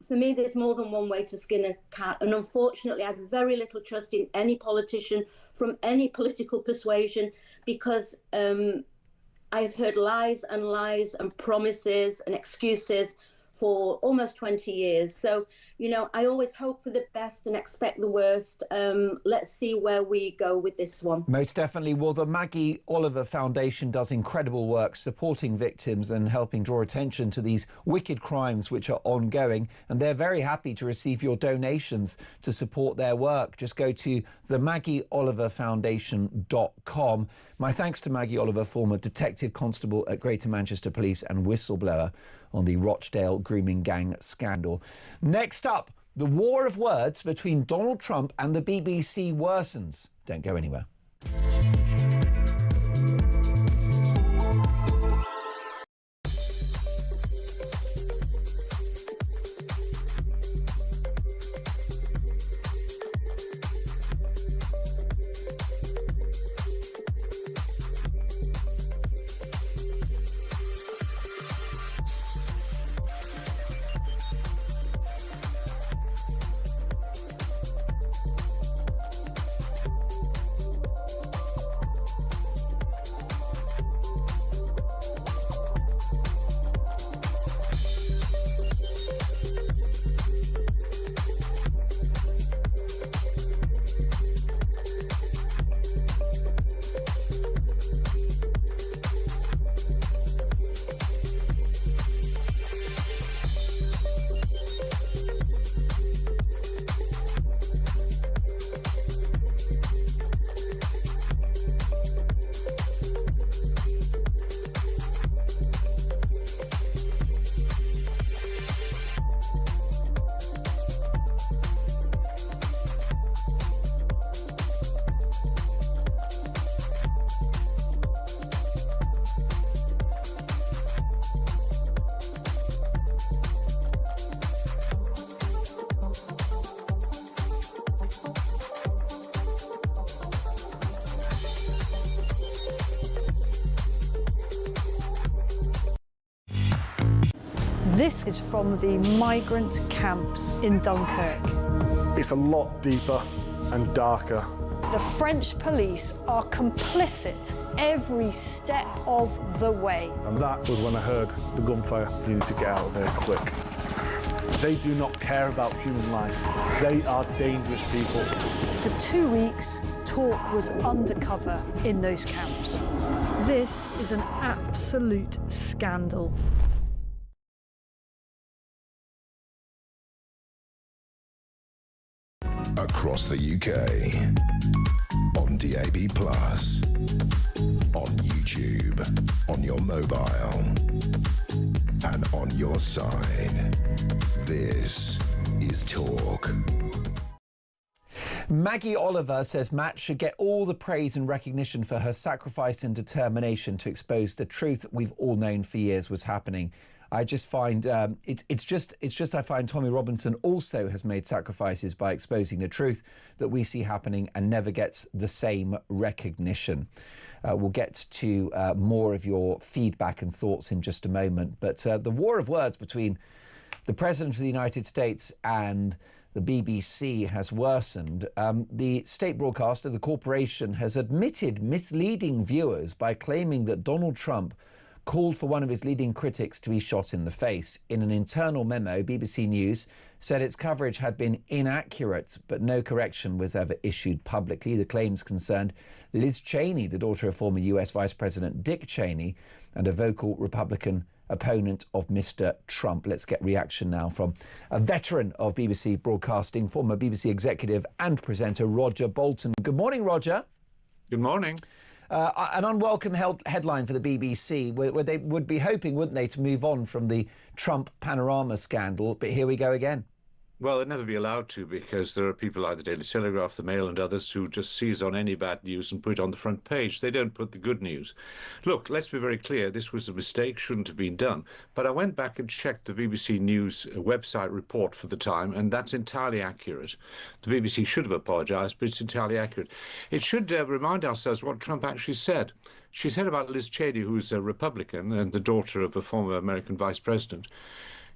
[SPEAKER 9] for me, there's more than one way to skin a cat. And unfortunately, I have very little trust in any politician from any political persuasion, because I've heard lies and promises and excuses for almost 20 years. So, I always hope for the best and expect the worst. Let's see where we go with this one.
[SPEAKER 2] Most definitely. Well, the Maggie Oliver Foundation does incredible work supporting victims and helping draw attention to these wicked crimes which are ongoing. And they're very happy to receive your donations to support their work. Just go to themaggieoliverfoundation.com. My thanks to Maggie Oliver, former Detective Constable at Greater Manchester Police and whistleblower on the Rochdale grooming gang scandal. Next up, The war of words between Donald Trump and the BBC worsens. Don't go anywhere.
[SPEAKER 5] This is from the migrant camps in Dunkirk.
[SPEAKER 6] It's a lot deeper and darker.
[SPEAKER 5] The French police are complicit every step of the way.
[SPEAKER 6] And that was when I heard the gunfire. You need to get out of there quick. They do not care about human life. They are dangerous people.
[SPEAKER 5] For 2 weeks, talk was undercover in those camps. This is an absolute scandal.
[SPEAKER 1] Across the UK, on DAB+, on YouTube, on your mobile, and on your side. This is Talk.
[SPEAKER 2] Maggie Oliver says Matt should get all the praise and recognition for her sacrifice and determination to expose the truth we've all known for years was happening. I just find it's just I find Tommy Robinson also has made sacrifices by exposing the truth that we see happening and never gets the same recognition. We'll get to more of your feedback and thoughts in just a moment. But the war of words between the President of the United States and the BBC has worsened. The state broadcaster, the corporation, has admitted misleading viewers by claiming that Donald Trump called for one of his leading critics to be shot in the face. In an internal memo, BBC News said its coverage had been inaccurate, but no correction was ever issued publicly. The claims concerned Liz Cheney, the daughter of former US Vice President Dick Cheney, and a vocal Republican opponent of Mr. Trump. Let's get reaction now from a veteran of BBC broadcasting, former BBC executive and presenter, Roger Bolton. Good morning, Roger.
[SPEAKER 10] Good morning.
[SPEAKER 2] An unwelcome headline for the BBC, where they would be hoping, wouldn't they, to move on from the Trump panorama scandal. But here we go again.
[SPEAKER 10] Well, they'd never be allowed to, because there are people like the Daily Telegraph, the Mail and others who just seize on any bad news and put it on the front page. They don't put the good news. Look, let's be very clear. This was a mistake, shouldn't have been done. But I went back and checked the BBC News website report for the time, and that's entirely accurate. The BBC should have apologised, but it's entirely accurate. It should remind ourselves what Trump actually said. She said about Liz Cheney, who's a Republican and the daughter of a former American vice president.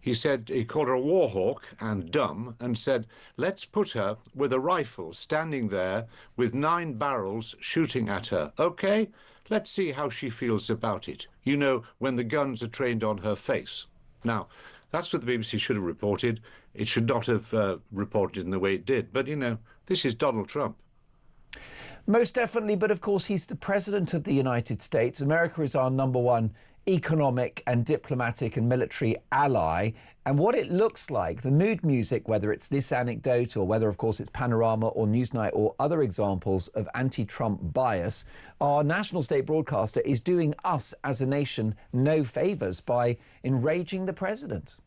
[SPEAKER 10] He said he called her a war hawk and dumb, and said, let's put her with a rifle standing there with 9 barrels shooting at her. OK, let's see how she feels about it. You know, when the guns are trained on her face. Now, that's what the BBC should have reported. It should not have reported in the way it did. But, you know, this is Donald Trump.
[SPEAKER 2] Most definitely. But of course, he's the president of the United States. America is our number one economic and diplomatic and military ally. And what it looks like, the mood music, whether it's this anecdote or whether, of course, it's Panorama or Newsnight or other examples of anti-Trump bias, our national state broadcaster is doing us as a nation no favours by enraging the president.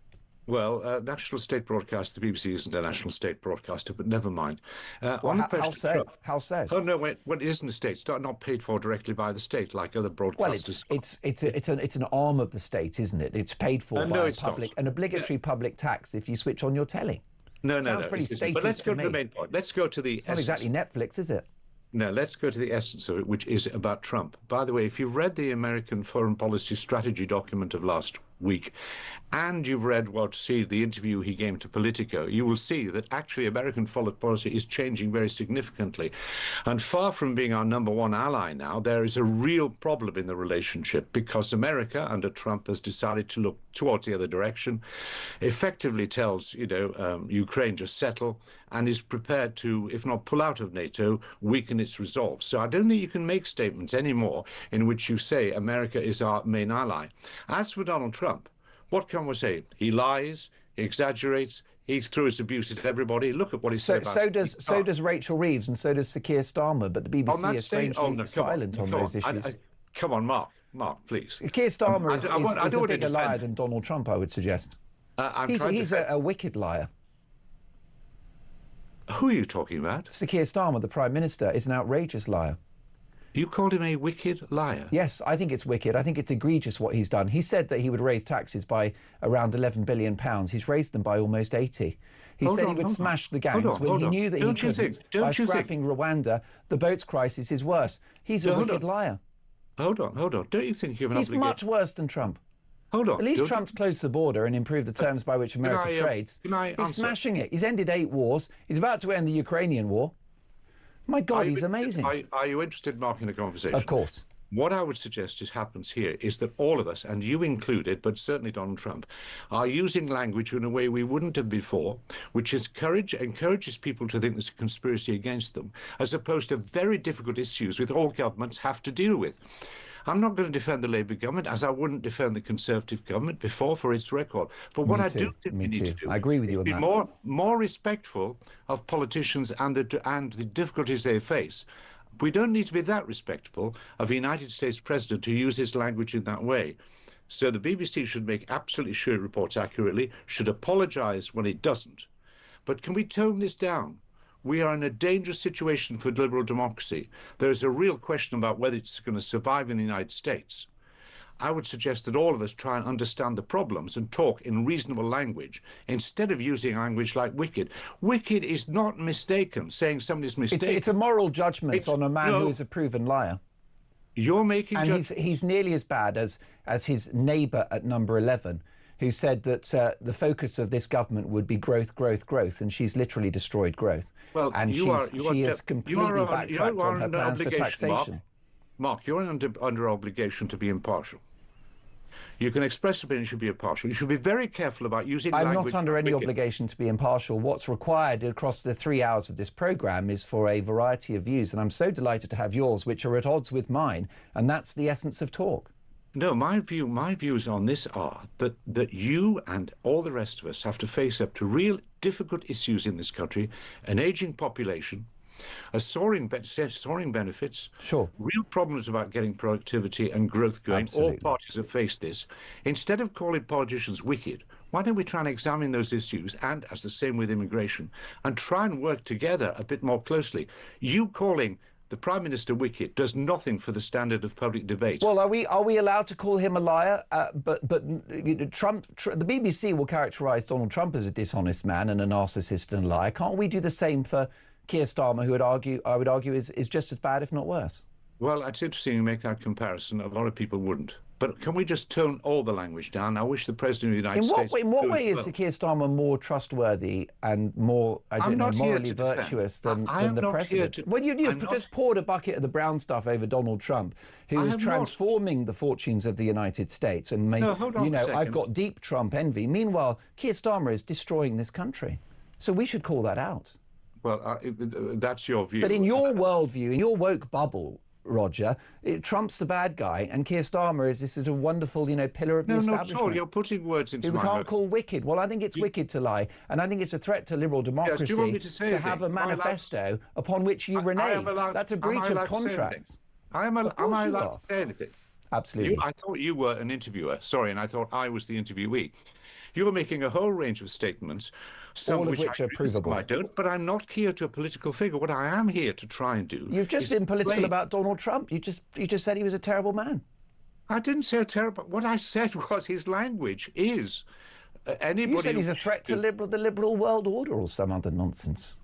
[SPEAKER 10] Well, national state broadcaster, the BBC isn't a national state broadcaster, but never mind.
[SPEAKER 2] Well, how so? How so?
[SPEAKER 10] Oh no, wait. Well, it isn't a state. It's not paid for directly by the state, like other broadcasters.
[SPEAKER 2] Well, it's an arm of the state, isn't it? It's paid for by an obligatory public tax if you switch on your telly.
[SPEAKER 10] No,
[SPEAKER 2] Sounds pretty statist.
[SPEAKER 10] But let's go
[SPEAKER 2] to
[SPEAKER 10] to the main point. Let's go to the.
[SPEAKER 2] It's not exactly Netflix, is it?
[SPEAKER 10] No, let's go to the essence of it, which is about Trump. By the way, if you've read the American foreign policy strategy document of last week, and you've read the interview he gave to Politico, you will see that actually American foreign policy is changing very significantly. And far from being our number one ally now, there is a real problem in the relationship because America, under Trump, has decided to look towards the other direction, effectively tells, Ukraine just settle, and is prepared to, if not pull out of NATO, weaken its resolve. So I don't think you can make statements anymore in which you say America is our main ally. As for Donald Trump, what can we say? He lies, he exaggerates, he throws abuse at everybody. Look at what he said about
[SPEAKER 2] So does Rachel Reeves and so does Sir Keir Starmer, but the BBC is strangely silent on those issues.
[SPEAKER 10] Come on, Mark, please.
[SPEAKER 2] Keir Starmer is a bigger liar than Donald Trump, I would suggest. He's a wicked liar.
[SPEAKER 10] Who are you talking about?
[SPEAKER 2] Sir Keir Starmer, the Prime Minister, is an outrageous liar.
[SPEAKER 10] You called him a wicked liar?
[SPEAKER 2] Yes, I think it's wicked. I think it's egregious what he's done. He said that he would raise taxes by around £11 billion. He's raised them by almost 80. He said he would smash the gangs when he knew that he couldn't. By scrapping Rwanda, the boats crisis is worse. He's a wicked liar.
[SPEAKER 10] Hold on. Don't you think you have an obligation?
[SPEAKER 2] He's much worse than Trump.
[SPEAKER 10] Hold on.
[SPEAKER 2] At least Trump's closed the border and improved the terms by which America trades. He's smashing it. He's ended 8 wars. He's about to end the Ukrainian war. My God, he's amazing.
[SPEAKER 10] Are you interested, Mark, in a conversation?
[SPEAKER 2] Of course.
[SPEAKER 10] What I would suggest happens here is that all of us, and you included, but certainly Donald Trump, are using language in a way we wouldn't have before, which encourages people to think there's a conspiracy against them, as opposed to very difficult issues which all governments have to deal with. I'm not going to defend the Labour government, as I wouldn't defend the Conservative government before for its record. But what I do think we need to do,
[SPEAKER 2] I agree with you on
[SPEAKER 10] be
[SPEAKER 2] that.
[SPEAKER 10] more respectful of politicians and the difficulties they face. We don't need to be that respectful of a United States president who uses language in that way. So the BBC should make absolutely sure it reports accurately, should apologise when it doesn't. But can we tone this down? We are in a dangerous situation for liberal democracy. There is a real question about whether it's going to survive in the United States. I would suggest that all of us try and understand the problems and talk in reasonable language instead of using language like wicked. Wicked is not mistaken, saying somebody's mistaken.
[SPEAKER 2] It's a moral judgment on a man who is a proven liar.
[SPEAKER 10] You're making
[SPEAKER 2] and he's nearly as bad as his neighbour at number 11, who said that the focus of this government would be growth, growth, growth, and she's literally destroyed growth.
[SPEAKER 10] Well,
[SPEAKER 2] and she has completely backtracked on her plans for taxation.
[SPEAKER 10] Mark, you're under obligation to be impartial. You can express opinion, you should be impartial. You should be very careful about using language.
[SPEAKER 2] I'm not under any obligation to be impartial. What's required across the 3 hours of this programme is for a variety of views, and I'm so delighted to have yours, which are at odds with mine, and that's the essence of talk.
[SPEAKER 10] No, my views on this are that you and all the rest of us have to face up to real difficult issues in this country, an ageing population, a soaring benefits, real problems about getting productivity and growth going.
[SPEAKER 2] Absolutely.
[SPEAKER 10] All parties have faced this. Instead of calling politicians wicked, why don't we try and examine those issues, and as the same with immigration, and try and work together a bit more closely? You calling the Prime Minister wicked does nothing for the standard of public debate.
[SPEAKER 2] Well, are we allowed to call him a liar? But Trump, the BBC will characterise Donald Trump as a dishonest man and a narcissist and a liar. Can't we do the same for Keir Starmer, who I would argue is just as bad, if not worse?
[SPEAKER 10] Well, it's interesting you make that comparison. A lot of people wouldn't. But can we just tone all the language down? I wish the President of the United States...
[SPEAKER 2] In what way is Keir Starmer more trustworthy and more, morally virtuous than the President? Well, you just poured a bucket of the brown stuff over Donald Trump, who is transforming the fortunes of the United States. And I've got deep Trump envy. Meanwhile, Keir Starmer is destroying this country. So we should call that out.
[SPEAKER 10] Well, that's your view.
[SPEAKER 2] But in your worldview, in your woke bubble, Roger, Trump's the bad guy, and Keir Starmer is this sort of wonderful, pillar of the establishment.
[SPEAKER 10] No, not at all. You're putting words into my mouth.
[SPEAKER 2] We can't call wicked. Well, I think it's wicked to lie, and I think it's a threat to liberal democracy to have a manifesto upon which you renege. That's a breach of contract.
[SPEAKER 10] Am I allowed to say anything?
[SPEAKER 2] Absolutely.
[SPEAKER 10] I thought you were an interviewer. Sorry, and I thought I was the interviewee. You're making a whole range of statements, some
[SPEAKER 2] all of
[SPEAKER 10] which
[SPEAKER 2] which
[SPEAKER 10] I
[SPEAKER 2] are
[SPEAKER 10] agree,
[SPEAKER 2] provable.
[SPEAKER 10] some I don't, but I'm not here to a political figure. What I am here to try and do.
[SPEAKER 2] You've just been political about Donald Trump. You just said he was a terrible man.
[SPEAKER 10] I didn't say terrible. What I said was his language is anybody.
[SPEAKER 2] You said he's a threat to the liberal world order or some other nonsense.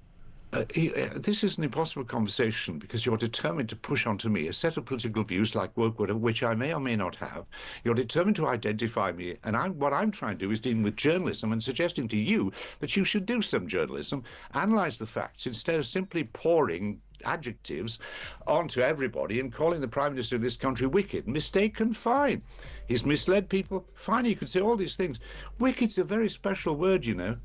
[SPEAKER 10] This is an impossible conversation because you're determined to push onto me a set of political views like woke, which I may or may not have. You're determined to identify me, and what I'm trying to do is dealing with journalism and suggesting to you that you should do some journalism, analyse the facts instead of simply pouring adjectives onto everybody and calling the Prime Minister of this country wicked. Mistaken, fine. He's misled people, fine. You could say all these things. Wicked's a very special word, you know.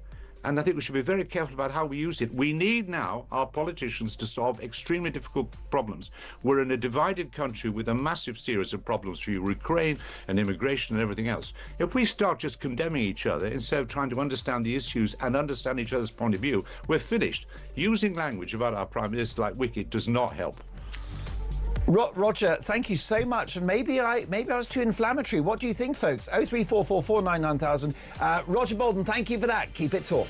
[SPEAKER 10] And I think we should be very careful about how we use it. We need now our politicians to solve extremely difficult problems. We're in a divided country with a massive series of problems for Ukraine and immigration and everything else. If we start just condemning each other instead of trying to understand the issues and understand each other's point of view, we're finished. Using language about our Prime Minister like wicked does not help.
[SPEAKER 2] Roger, thank you so much. And maybe I was too inflammatory. What do you think, folks? 0344 499 Roger Bolden, thank you for that. Keep it talk.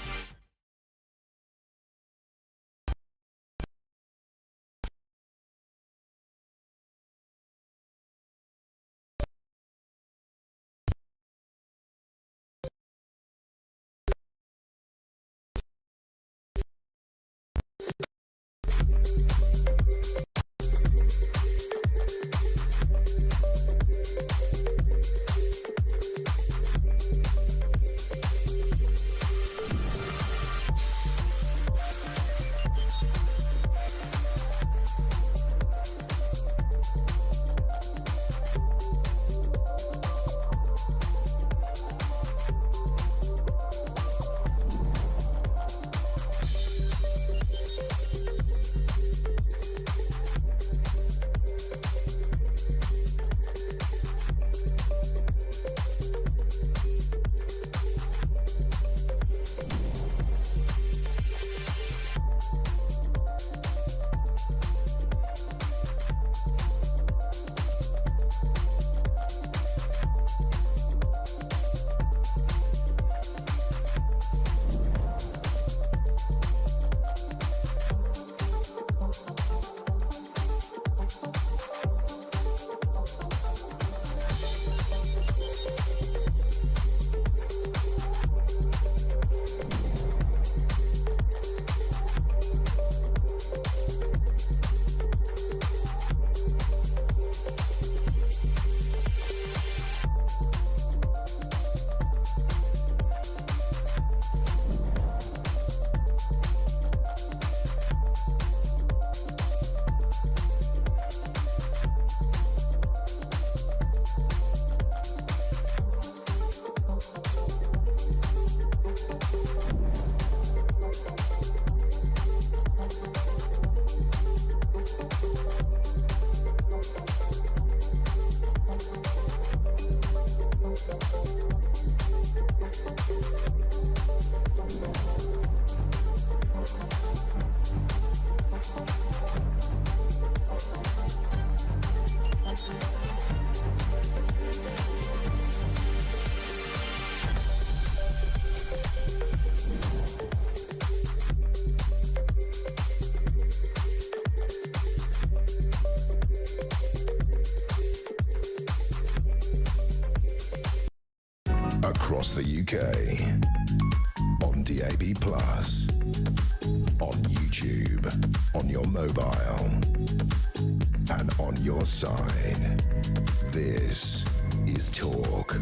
[SPEAKER 1] Across the UK, on DAB+, on YouTube, on your mobile, and on your side. This is Talk.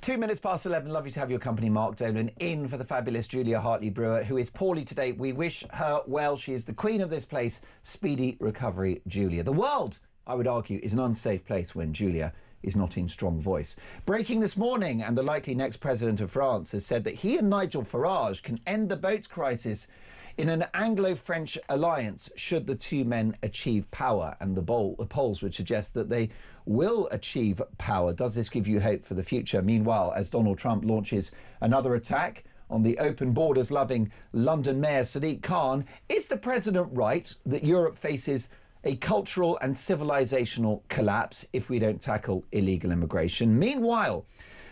[SPEAKER 2] Two minutes past 11. Lovely to have your company, Mark Dolan, in for the fabulous Julia Hartley-Brewer, who is poorly today. We wish her well. She is the queen of this place. Speedy recovery, Julia. The world, I would argue, is an unsafe place when Julia is not in strong voice. Breaking this morning, and the likely next president of France has said that he and Nigel Farage can end the boats crisis in an Anglo-French alliance should the two men achieve power, and the polls would suggest that they will achieve power. Does this give you hope for the future? Meanwhile, as Donald Trump launches another attack on the open borders loving London Mayor Sadiq Khan, is the president right that Europe faces a cultural and civilizational collapse if we don't tackle illegal immigration. Meanwhile,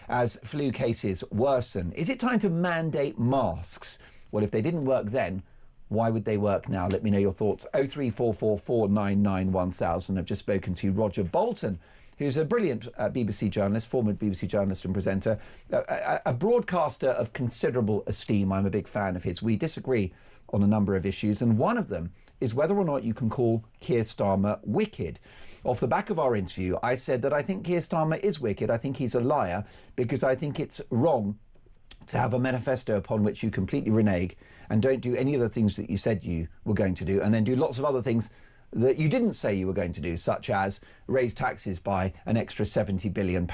[SPEAKER 2] as flu cases worsen, is it time to mandate masks? Well, if they didn't work then, why would they work now? Let me know your thoughts. 03444991000. I've just spoken to Roger Bolton, who's a brilliant BBC journalist, former BBC journalist and presenter, a broadcaster of considerable esteem. I'm a big fan of his. We disagree on a number of issues, and one of them is whether or not you can call Keir Starmer wicked. Off the back of our interview, I said that I think Keir Starmer is wicked. I think he's a liar because I think it's wrong to have a manifesto upon which you completely renege and don't do any of the things that you said you were going to do, and then do lots of other things that you didn't say you were going to do, such as raise taxes by an extra £70 billion,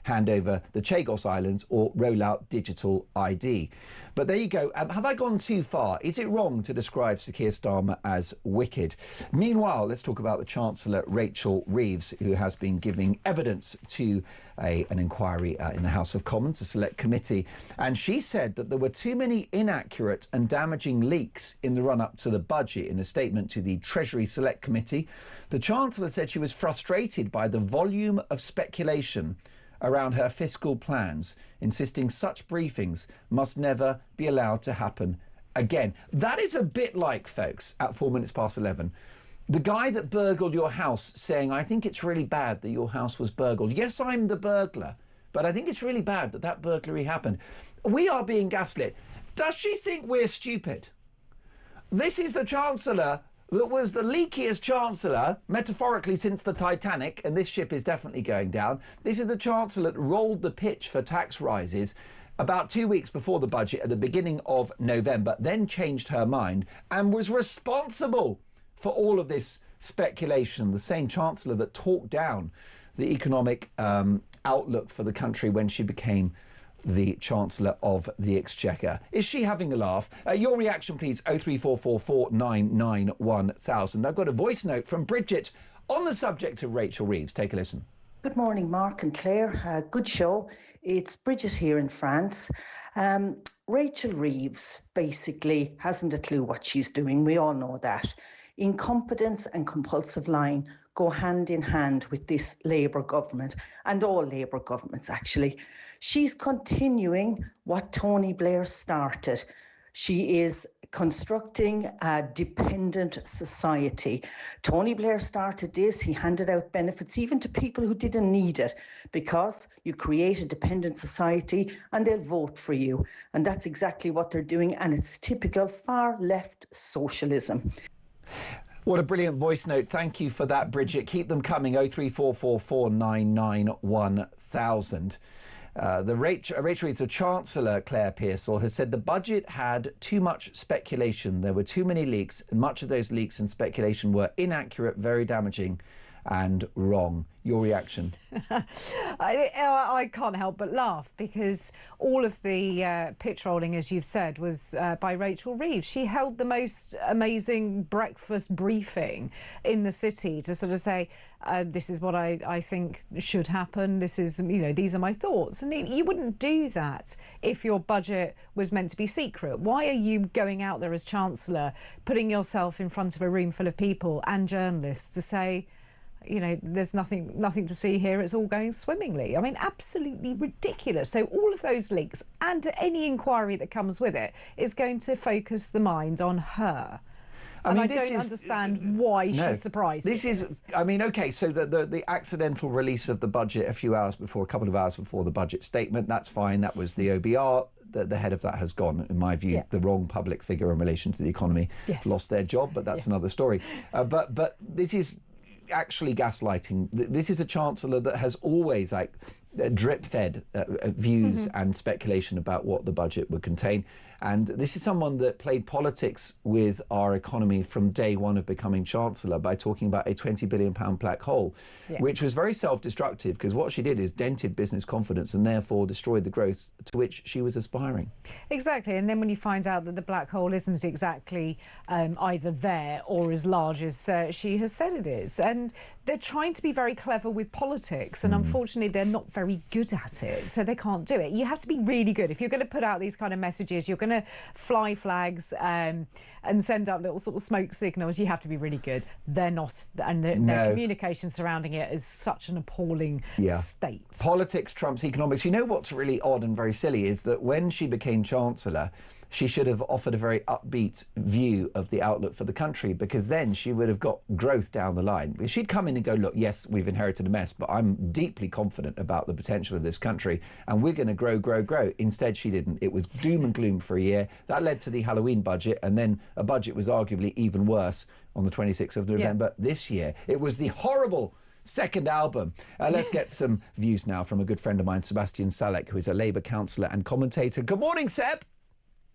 [SPEAKER 2] hand over the Chagos Islands, or roll out digital ID. But there you go. Have I gone too far? Is it wrong to describe Sir Keir Starmer as wicked? Meanwhile, let's talk about the Chancellor, Rachel Reeves, who has been giving evidence to an inquiry in the House of Commons, a select committee. And she said that there were too many inaccurate and damaging leaks in the run-up to the budget. In a statement to the Treasury Select Committee, the Chancellor said she was frustrated by the volume of speculation around her fiscal plans, insisting such briefings must never be allowed to happen again. That is a bit like, folks, at 11:04, the guy that burgled your house saying, I think it's really bad that your house was burgled. Yes, I'm the burglar, but I think it's really bad that that burglary happened. We are being gaslit. Does she think we're stupid? This is the Chancellor that was the leakiest Chancellor, metaphorically, since the Titanic, and this ship is definitely going down. This is the Chancellor that rolled the pitch for tax rises about 2 weeks before the budget at the beginning of November, then changed her mind and was responsible for all of this speculation. The same Chancellor that talked down the economic outlook for the country when she became the Chancellor of the Exchequer. Is she having a laugh? Your reaction, please, 03444991000. I've got a voice note from Bridget on the subject of Rachel Reeves. Take a listen.
[SPEAKER 11] Good morning, Mark and Claire. Good show. It's Bridget here in France. Rachel Reeves basically hasn't a clue what she's doing. We all know that. Incompetence and compulsive lying go hand in hand with this Labour government, and all Labour governments actually. She's continuing what Tony Blair started. She is constructing a dependent society. Tony Blair started this. He handed out benefits even to people who didn't need it, because you create a dependent society and they'll vote for you. And that's exactly what they're doing. And it's typical far left socialism.
[SPEAKER 2] What a brilliant voice note. Thank you for that, Bridget. Keep them coming. 03444991000. Rachel Reeves, the Chancellor, Claire Pearsall, has said the budget had too much speculation. There were too many leaks, and much of those leaks and speculation were inaccurate, very damaging and wrong. Your reaction?
[SPEAKER 3] I can't help but laugh, because all of the pitch rolling, as you've said, was by Rachel Reeves. She held the most amazing breakfast briefing in the city to sort of say, this is what I think should happen. This is, these are my thoughts. And you wouldn't do that if your budget was meant to be secret. Why are you going out there as Chancellor, putting yourself in front of a room full of people and journalists to say, there's nothing to see here, it's all going swimmingly? I mean, absolutely ridiculous. So all of those leaks and any inquiry that comes with it is going to focus the mind on her. I don't understand why she's surprised.
[SPEAKER 2] This is, OK, so the accidental release of the budget a couple of hours before the budget statement, that's fine. That was the OBR. The head of that has gone, in my view. The wrong public figure in relation to the economy lost their job, but that's another story. But this is actually gaslighting. This is a Chancellor that has always drip-fed views and speculation about what the budget would contain. And this is someone that played politics with our economy from day one of becoming Chancellor by talking about a £20 billion black hole, which was very self-destructive, because what she did is dented business confidence and therefore destroyed the growth to which she was aspiring.
[SPEAKER 3] Exactly. And then when you find out that the black hole isn't exactly either there or as large as she has said it is. And they're trying to be very clever with politics, and unfortunately they're not very good at it, so they can't do it. You have to be really good. If you're going to put out these kind of messages, you're going to fly flags and send up little sort of smoke signals, you have to be really good. They're not, and their communication surrounding it is such an appalling state.
[SPEAKER 2] Politics trumps economics. You know what's really odd and very silly is that when she became Chancellor, she should have offered a very upbeat view of the outlook for the country, because then she would have got growth down the line. She'd come in and go, look, yes, we've inherited a mess, but I'm deeply confident about the potential of this country and we're going to grow, grow, grow. Instead, she didn't. It was doom and gloom for a year. That led to the Halloween budget, and then a budget was arguably even worse on the 26th of November this year. It was the horrible second album. Let's get some views now from a good friend of mine, Sebastian Salek, who is a Labour councillor and commentator. Good morning, Seb.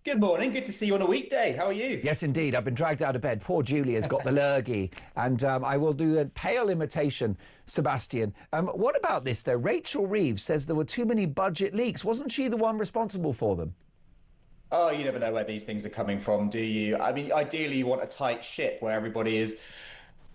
[SPEAKER 12] Good morning. Good to see you on a weekday. How are you?
[SPEAKER 2] Yes, indeed. I've been dragged out of bed. Poor Julia's got the lurgy. And I will do a pale imitation, Sebastian. What about this, though? Rachel Reeves says there were too many budget leaks. Wasn't she the one responsible for them?
[SPEAKER 12] Oh, you never know where these things are coming from, do you? I mean, ideally, you want a tight ship where everybody is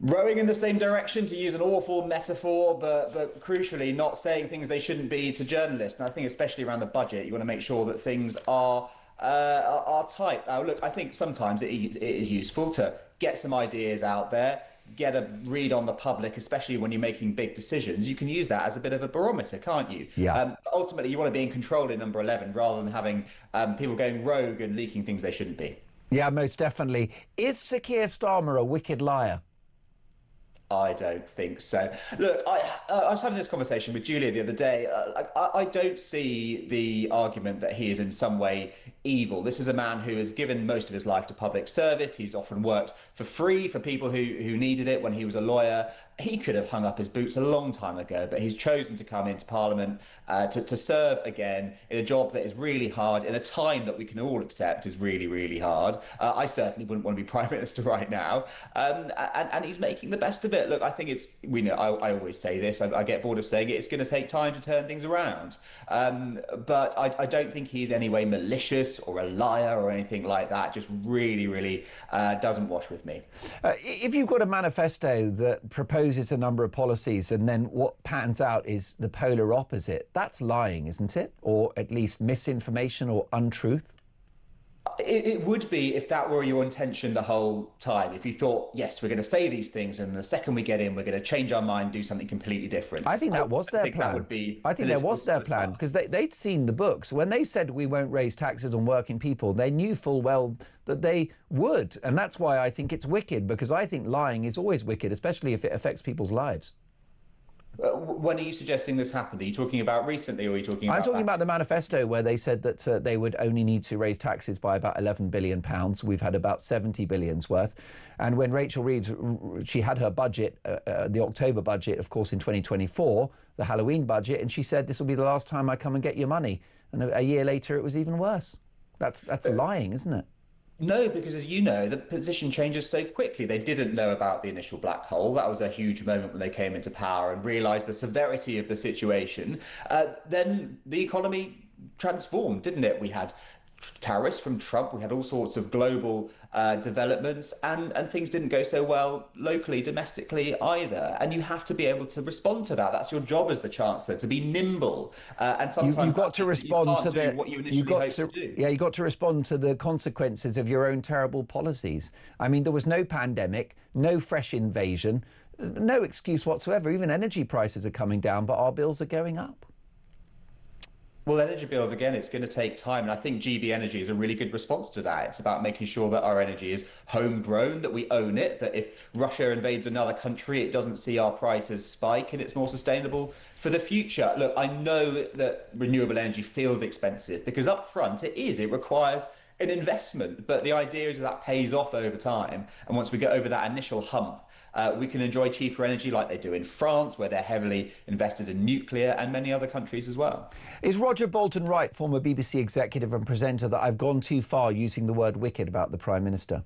[SPEAKER 12] rowing in the same direction, to use an awful metaphor, but crucially not saying things they shouldn't be to journalists. And I think especially around the budget, you want to make sure that things are tight. Now, look, I think sometimes it is useful to get some ideas out there, get a read on the public, especially when you're making big decisions. You can use that as a bit of a barometer, can't you?
[SPEAKER 2] Yeah.
[SPEAKER 12] Ultimately, you want to be in control in number 11 rather than having people going rogue and leaking things they shouldn't be.
[SPEAKER 2] Yeah, most definitely. Is Sir Keir Starmer a wicked liar?
[SPEAKER 12] I don't think so. Look, I was having this conversation with Julia the other day. I don't see the argument that he is in some way evil. This is a man who has given most of his life to public service. He's often worked for free for people who needed it when he was a lawyer. He could have hung up his boots a long time ago, but he's chosen to come into Parliament to serve again in a job that is really hard, in a time that we can all accept is really, really hard. I certainly wouldn't want to be Prime Minister right now. And he's making the best of it. Look, I think I always say this, I get bored of saying it, it's going to take time to turn things around. But I don't think he's any way malicious or a liar or anything like that. Just really, really doesn't wash with me.
[SPEAKER 2] If you've got a manifesto that proposes a number of policies and then what pans out is the polar opposite, that's lying, isn't it? Or at least misinformation or untruth?
[SPEAKER 12] It would be if that were your intention the whole time. If you thought, yes, we're going to say these things, and the second we get in, we're going to change our mind, do something completely different.
[SPEAKER 2] I think that was their plan. I think there was their plan, because they'd seen the books. When they said we won't raise taxes on working people, they knew full well that they would. And that's why I think it's wicked, because I think lying is always wicked, especially if it affects people's lives.
[SPEAKER 12] When are you suggesting this happened? Are you talking about recently, or are you talking about...
[SPEAKER 2] I'm talking about the manifesto where they said that they would only need to raise taxes by about £11 billion. We've had about 70 billion's worth. And when Rachel Reeves, she had her budget, the October budget, of course, in 2024, the Halloween budget, and she said, this will be the last time I come and get your money. And a year later, it was even worse. That's lying, isn't it?
[SPEAKER 12] No, because as you know, the position changes so quickly. They didn't know about the initial black hole. That was a huge moment when they came into power and realised the severity of the situation. Then the economy transformed, didn't it? We had tariffs from Trump. We had all sorts of global developments, and things didn't go so well locally, domestically either. And you have to be able to respond to that. That's your job as the Chancellor, to be nimble. And sometimes
[SPEAKER 2] you've got to respond to
[SPEAKER 12] what you initially hoped to do.
[SPEAKER 2] Yeah, you've got to respond to the consequences of your own terrible policies. I mean, there was no pandemic, no fresh invasion, no excuse whatsoever. Even energy prices are coming down, but our bills are going up.
[SPEAKER 12] Well, energy bills, again, it's going to take time. And I think GB Energy is a really good response to that. It's about making sure that our energy is homegrown, that we own it, that if Russia invades another country, it doesn't see our prices spike, and it's more sustainable for the future. Look, I know that renewable energy feels expensive because up front it requires an investment. But the idea is that pays off over time. And once we get over that initial hump, we can enjoy cheaper energy like they do in France, where they're heavily invested in nuclear, and many other countries as well.
[SPEAKER 2] Is Roger Bolton right, former BBC executive and presenter, that I've gone too far using the word wicked about the Prime Minister?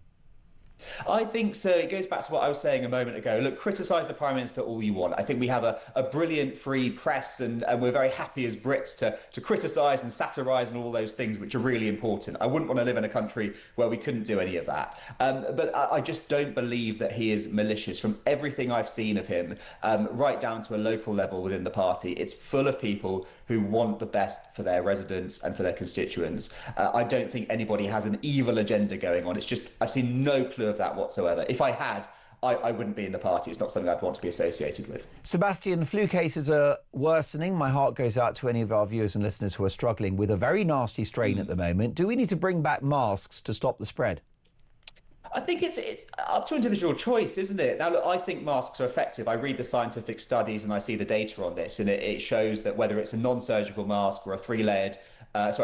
[SPEAKER 12] I think so. It goes back to what I was saying a moment ago. Look, criticise the Prime Minister all you want. I think we have a brilliant free press and we're very happy as Brits to criticise and satirise and all those things which are really important. I wouldn't want to live in a country where we couldn't do any of that. But I just don't believe that he is malicious. From everything I've seen of him, right down to a local level within the party, it's full of people who want the best for their residents and for their constituents. I don't think anybody has an evil agenda going on. It's just, I've seen no clue of that whatsoever. If I had, I wouldn't be in the party. It's not something I'd want to be associated with.
[SPEAKER 2] Sebastian, flu cases are worsening. My heart goes out to any of our viewers and listeners who are struggling with a very nasty strain at the moment. Do we need to bring back masks to stop the spread?
[SPEAKER 12] I think it's up to individual choice, isn't it? Now, look, I think masks are effective. I read the scientific studies and I see the data on this, and it shows that whether it's a non-surgical mask or a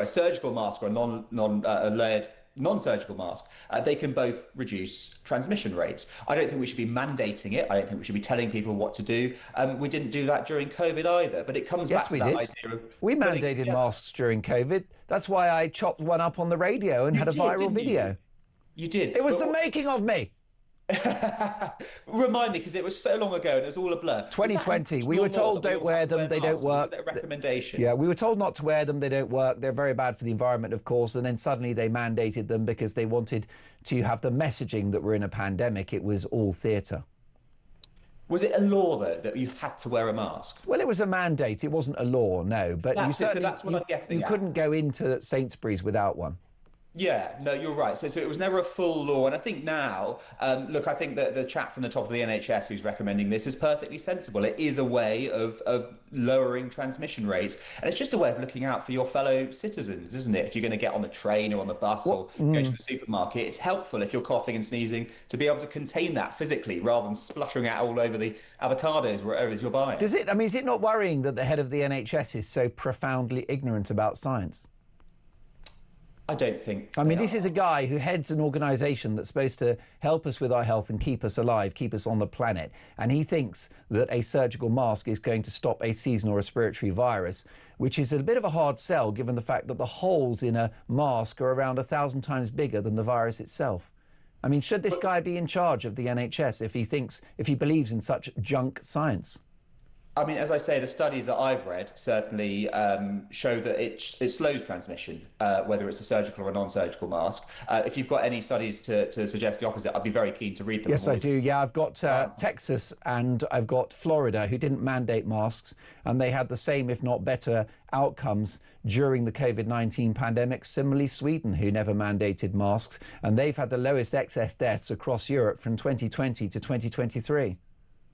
[SPEAKER 12] surgical mask or a layered non-surgical mask, they can both reduce transmission rates. I don't think we should be mandating it. I don't think we should be telling people what to do. We didn't do that during COVID either, but it comes back to that idea of...
[SPEAKER 2] We mandated masks during COVID. That's why I chopped one up on the radio and had a viral video.
[SPEAKER 12] You did.
[SPEAKER 2] It was the making of me.
[SPEAKER 12] Remind me, because it was so long ago and it was all a blur.
[SPEAKER 2] 2020. We were told don't wear them, they don't work.
[SPEAKER 12] Was that a recommendation?
[SPEAKER 2] Yeah, we were told not to wear them, they don't work. They're very bad for the environment, of course. And then suddenly they mandated them because they wanted to have the messaging that we're in a pandemic. It was all theatre.
[SPEAKER 12] Was it a law, though, that you had to wear a mask?
[SPEAKER 2] Well, it was a mandate. It wasn't a law, no. But
[SPEAKER 12] that's what I'm getting
[SPEAKER 2] you
[SPEAKER 12] at.
[SPEAKER 2] couldn't go into Sainsbury's without one.
[SPEAKER 12] Yeah, no, you're right. So it was never a full law. And I think now, look, I think that the chap from the top of the NHS who's recommending this is perfectly sensible. It is a way of lowering transmission rates. And it's just a way of looking out for your fellow citizens, isn't it? If you're going to get on the train or on the bus or go to the supermarket, it's helpful if you're coughing and sneezing to be able to contain that physically rather than spluttering out all over the avocados, wherever it is you're buying.
[SPEAKER 2] Is it not worrying that the head of the NHS is so profoundly ignorant about science?
[SPEAKER 12] I don't think.
[SPEAKER 2] I mean, this is a guy who heads an organisation that's supposed to help us with our health and keep us alive, keep us on the planet. And he thinks that a surgical mask is going to stop a seasonal respiratory virus, which is a bit of a hard sell given the fact that the holes in a mask are around 1,000 times bigger than the virus itself. I mean, should this guy be in charge of the NHS if he believes in such junk science?
[SPEAKER 12] I mean, as I say, the studies that I've read certainly show that it slows transmission, whether it's a surgical or a non-surgical mask. If you've got any studies to suggest the opposite, I'd be very keen to read them.
[SPEAKER 2] Yes, I do. Yeah, I've got Texas and I've got Florida who didn't mandate masks, and they had the same, if not better, outcomes during the COVID-19 pandemic. Similarly, Sweden, who never mandated masks, and they've had the lowest excess deaths across Europe from 2020 to 2023.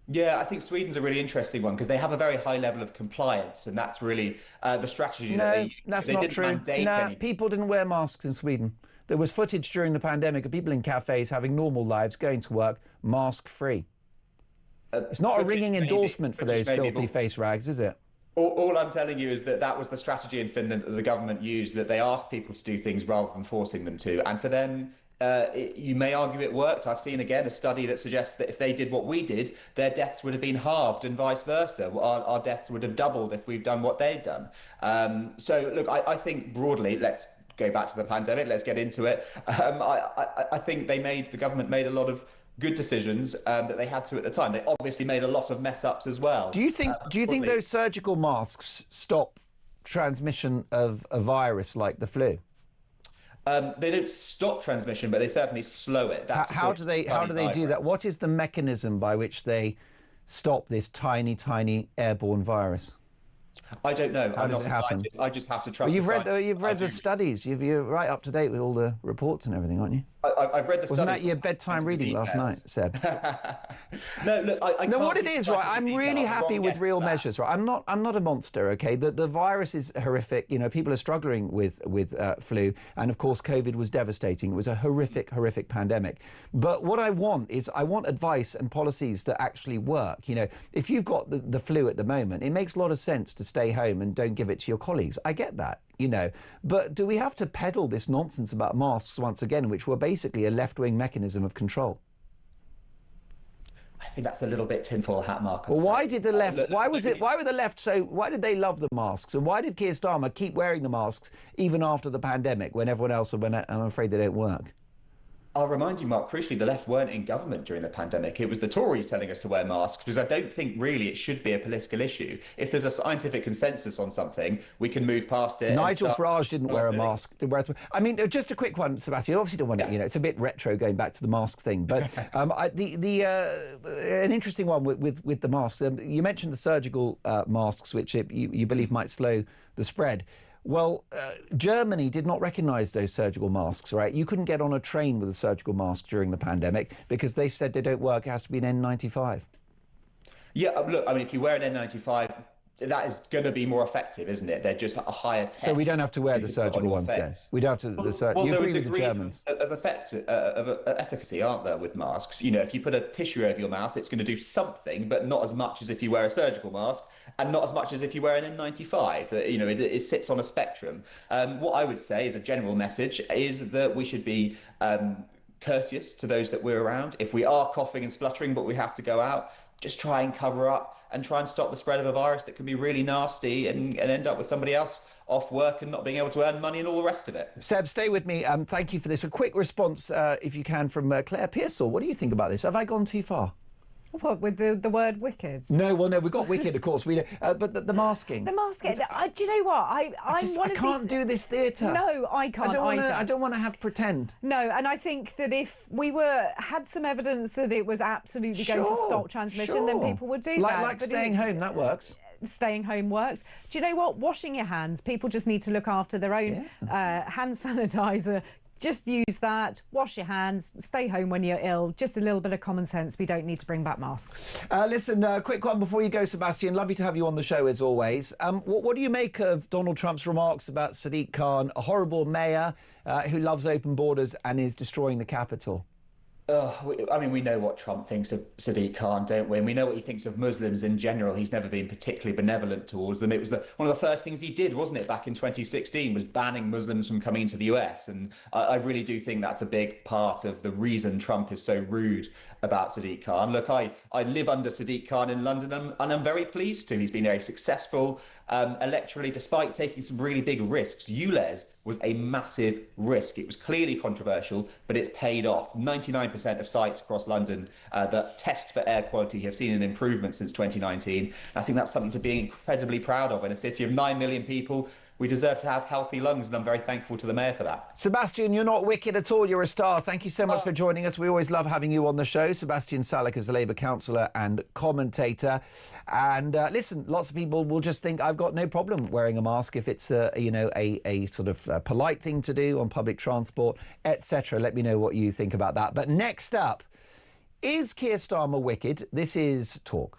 [SPEAKER 12] Yeah, I think Sweden's a really interesting one because they have a very high level of compliance, and that's really the strategy that they use.
[SPEAKER 2] That's not true. No, people didn't wear masks in Sweden. There was footage during the pandemic of people in cafes having normal lives, going to work, mask-free. It's not a ringing endorsement for those filthy face rags, is it?
[SPEAKER 12] All I'm telling you is that was the strategy in Finland that the government used, that they asked people to do things rather than forcing them to. And for them, you may argue it worked. I've seen, again, a study that suggests that if they did what we did, their deaths would have been halved and vice versa. Our deaths would have doubled if we've done what they'd done. So, look, I think broadly, let's go back to the pandemic. Let's get into it. I think the government made a lot of good decisions that they had to at the time. They obviously made a lot of mess ups as well.
[SPEAKER 2] Do you think those surgical masks stop transmission of a virus like the flu?
[SPEAKER 12] They don't stop transmission, but they certainly slow it.
[SPEAKER 2] How do they do that? What is the mechanism by which they stop this tiny, tiny airborne virus?
[SPEAKER 12] I don't know.
[SPEAKER 2] How does it happen?
[SPEAKER 12] I just have to trust.
[SPEAKER 2] Well, you've read the studies. You're right up to date with all the reports and everything, aren't you?
[SPEAKER 12] I've read the studies.
[SPEAKER 2] Wasn't that your bedtime reading last night, Seb?
[SPEAKER 12] No, look,
[SPEAKER 2] what it is, right? I'm really happy with real measures, right? I'm not a monster, okay? The virus is horrific. You know, people are struggling with flu, and of course, COVID was devastating. It was a horrific pandemic. But what I want advice and policies that actually work. You know, if you've got the flu at the moment, it makes a lot of sense to stay home and don't give it to your colleagues. I get that. You know, but do we have to peddle this nonsense about masks once again, which were basically a left-wing mechanism of control?
[SPEAKER 12] I think that's a little bit tinfoil hat, Mark.
[SPEAKER 2] Well, why did the left? Why were the left so? Why did they love the masks, and why did Keir Starmer keep wearing the masks even after the pandemic when everyone else went, I'm afraid they don't work?
[SPEAKER 12] I'll remind you, Mark, crucially, the left weren't in government during the pandemic. It was the Tories telling us to wear masks, because I don't think really it should be a political issue. If there's a scientific consensus on something, we can move past it.
[SPEAKER 2] Nigel Farage didn't wear a mask. I mean, just a quick one, Sebastian. Obviously, don't want to, it's a bit retro going back to the masks thing, but an interesting one with the masks. You mentioned the surgical masks, which you believe might slow the spread. Well, Germany did not recognise those surgical masks, right? You couldn't get on a train with a surgical mask during the pandemic because they said they don't work. It has to be an N95.
[SPEAKER 12] Yeah, look, I mean, if you wear an N95, that is going to be more effective, isn't it? They're just a higher tech.
[SPEAKER 2] So we don't have to wear the surgical ones then? We don't have to... you agree with the Germans?
[SPEAKER 12] Of efficacy, aren't there, with masks? You know, if you put a tissue over your mouth, it's going to do something, but not as much as if you wear a surgical mask, and not as much as if you wear an N95. You know, it sits on a spectrum. What I would say as a general message is that we should be courteous to those that we're around. If we are coughing and spluttering, but we have to go out, just try and cover up and try and stop the spread of a virus that can be really nasty and end up with somebody else off work and not being able to earn money and all the rest of it.
[SPEAKER 2] Seb, stay with me. Thank you for this. A quick response, if you can, from Claire Pearsall. What do you think about this? Have I gone too far?
[SPEAKER 3] What, with the word wicked?
[SPEAKER 2] No, well, no, we've got wicked, of course. But the masking.
[SPEAKER 3] The masking. Do you know what? I
[SPEAKER 2] can't do this theatre.
[SPEAKER 3] No, I can't.
[SPEAKER 2] I don't want to have pretend.
[SPEAKER 3] No, and I think that if we had some evidence that it was absolutely going to stop transmission, then people would do that.
[SPEAKER 2] Like staying home, that works.
[SPEAKER 3] Staying home works. Do you know what? Washing your hands. People just need to look after their own hand sanitizer. Just use that, wash your hands, stay home when you're ill. Just a little bit of common sense. We don't need to bring back masks.
[SPEAKER 2] Listen, quick one before you go, Sebastian. Lovely to have you on the show, as always. What do you make of Donald Trump's remarks about Sadiq Khan, a horrible mayor who loves open borders and is destroying the capital?
[SPEAKER 12] I mean, we know what Trump thinks of Sadiq Khan, don't we? And we know what he thinks of Muslims in general. He's never been particularly benevolent towards them. It was one of the first things he did, wasn't it, back in 2016, was banning Muslims from coming into the US. And I really do think that's a big part of the reason Trump is so rude about Sadiq Khan. Look, I live under Sadiq Khan in London, and I'm very pleased to. He's been very successful electorally, despite taking some really big risks. ULEZ was a massive risk. It was clearly controversial, but it's paid off. 99% of sites across London that test for air quality have seen an improvement since 2019. I think that's something to be incredibly proud of. In a city of 9 million people, we deserve to have healthy lungs, and I'm very thankful to the mayor for that.
[SPEAKER 2] Sebastian, you're not wicked at all. You're a star. Thank you so much for joining us. We always love having you on the show. Sebastian Salek is a Labour councillor and commentator. And listen, lots of people will just think I've got no problem wearing a mask if it's a sort of polite thing to do on public transport, etc. Let me know what you think about that. But next up, is Keir Starmer wicked? This is Talk.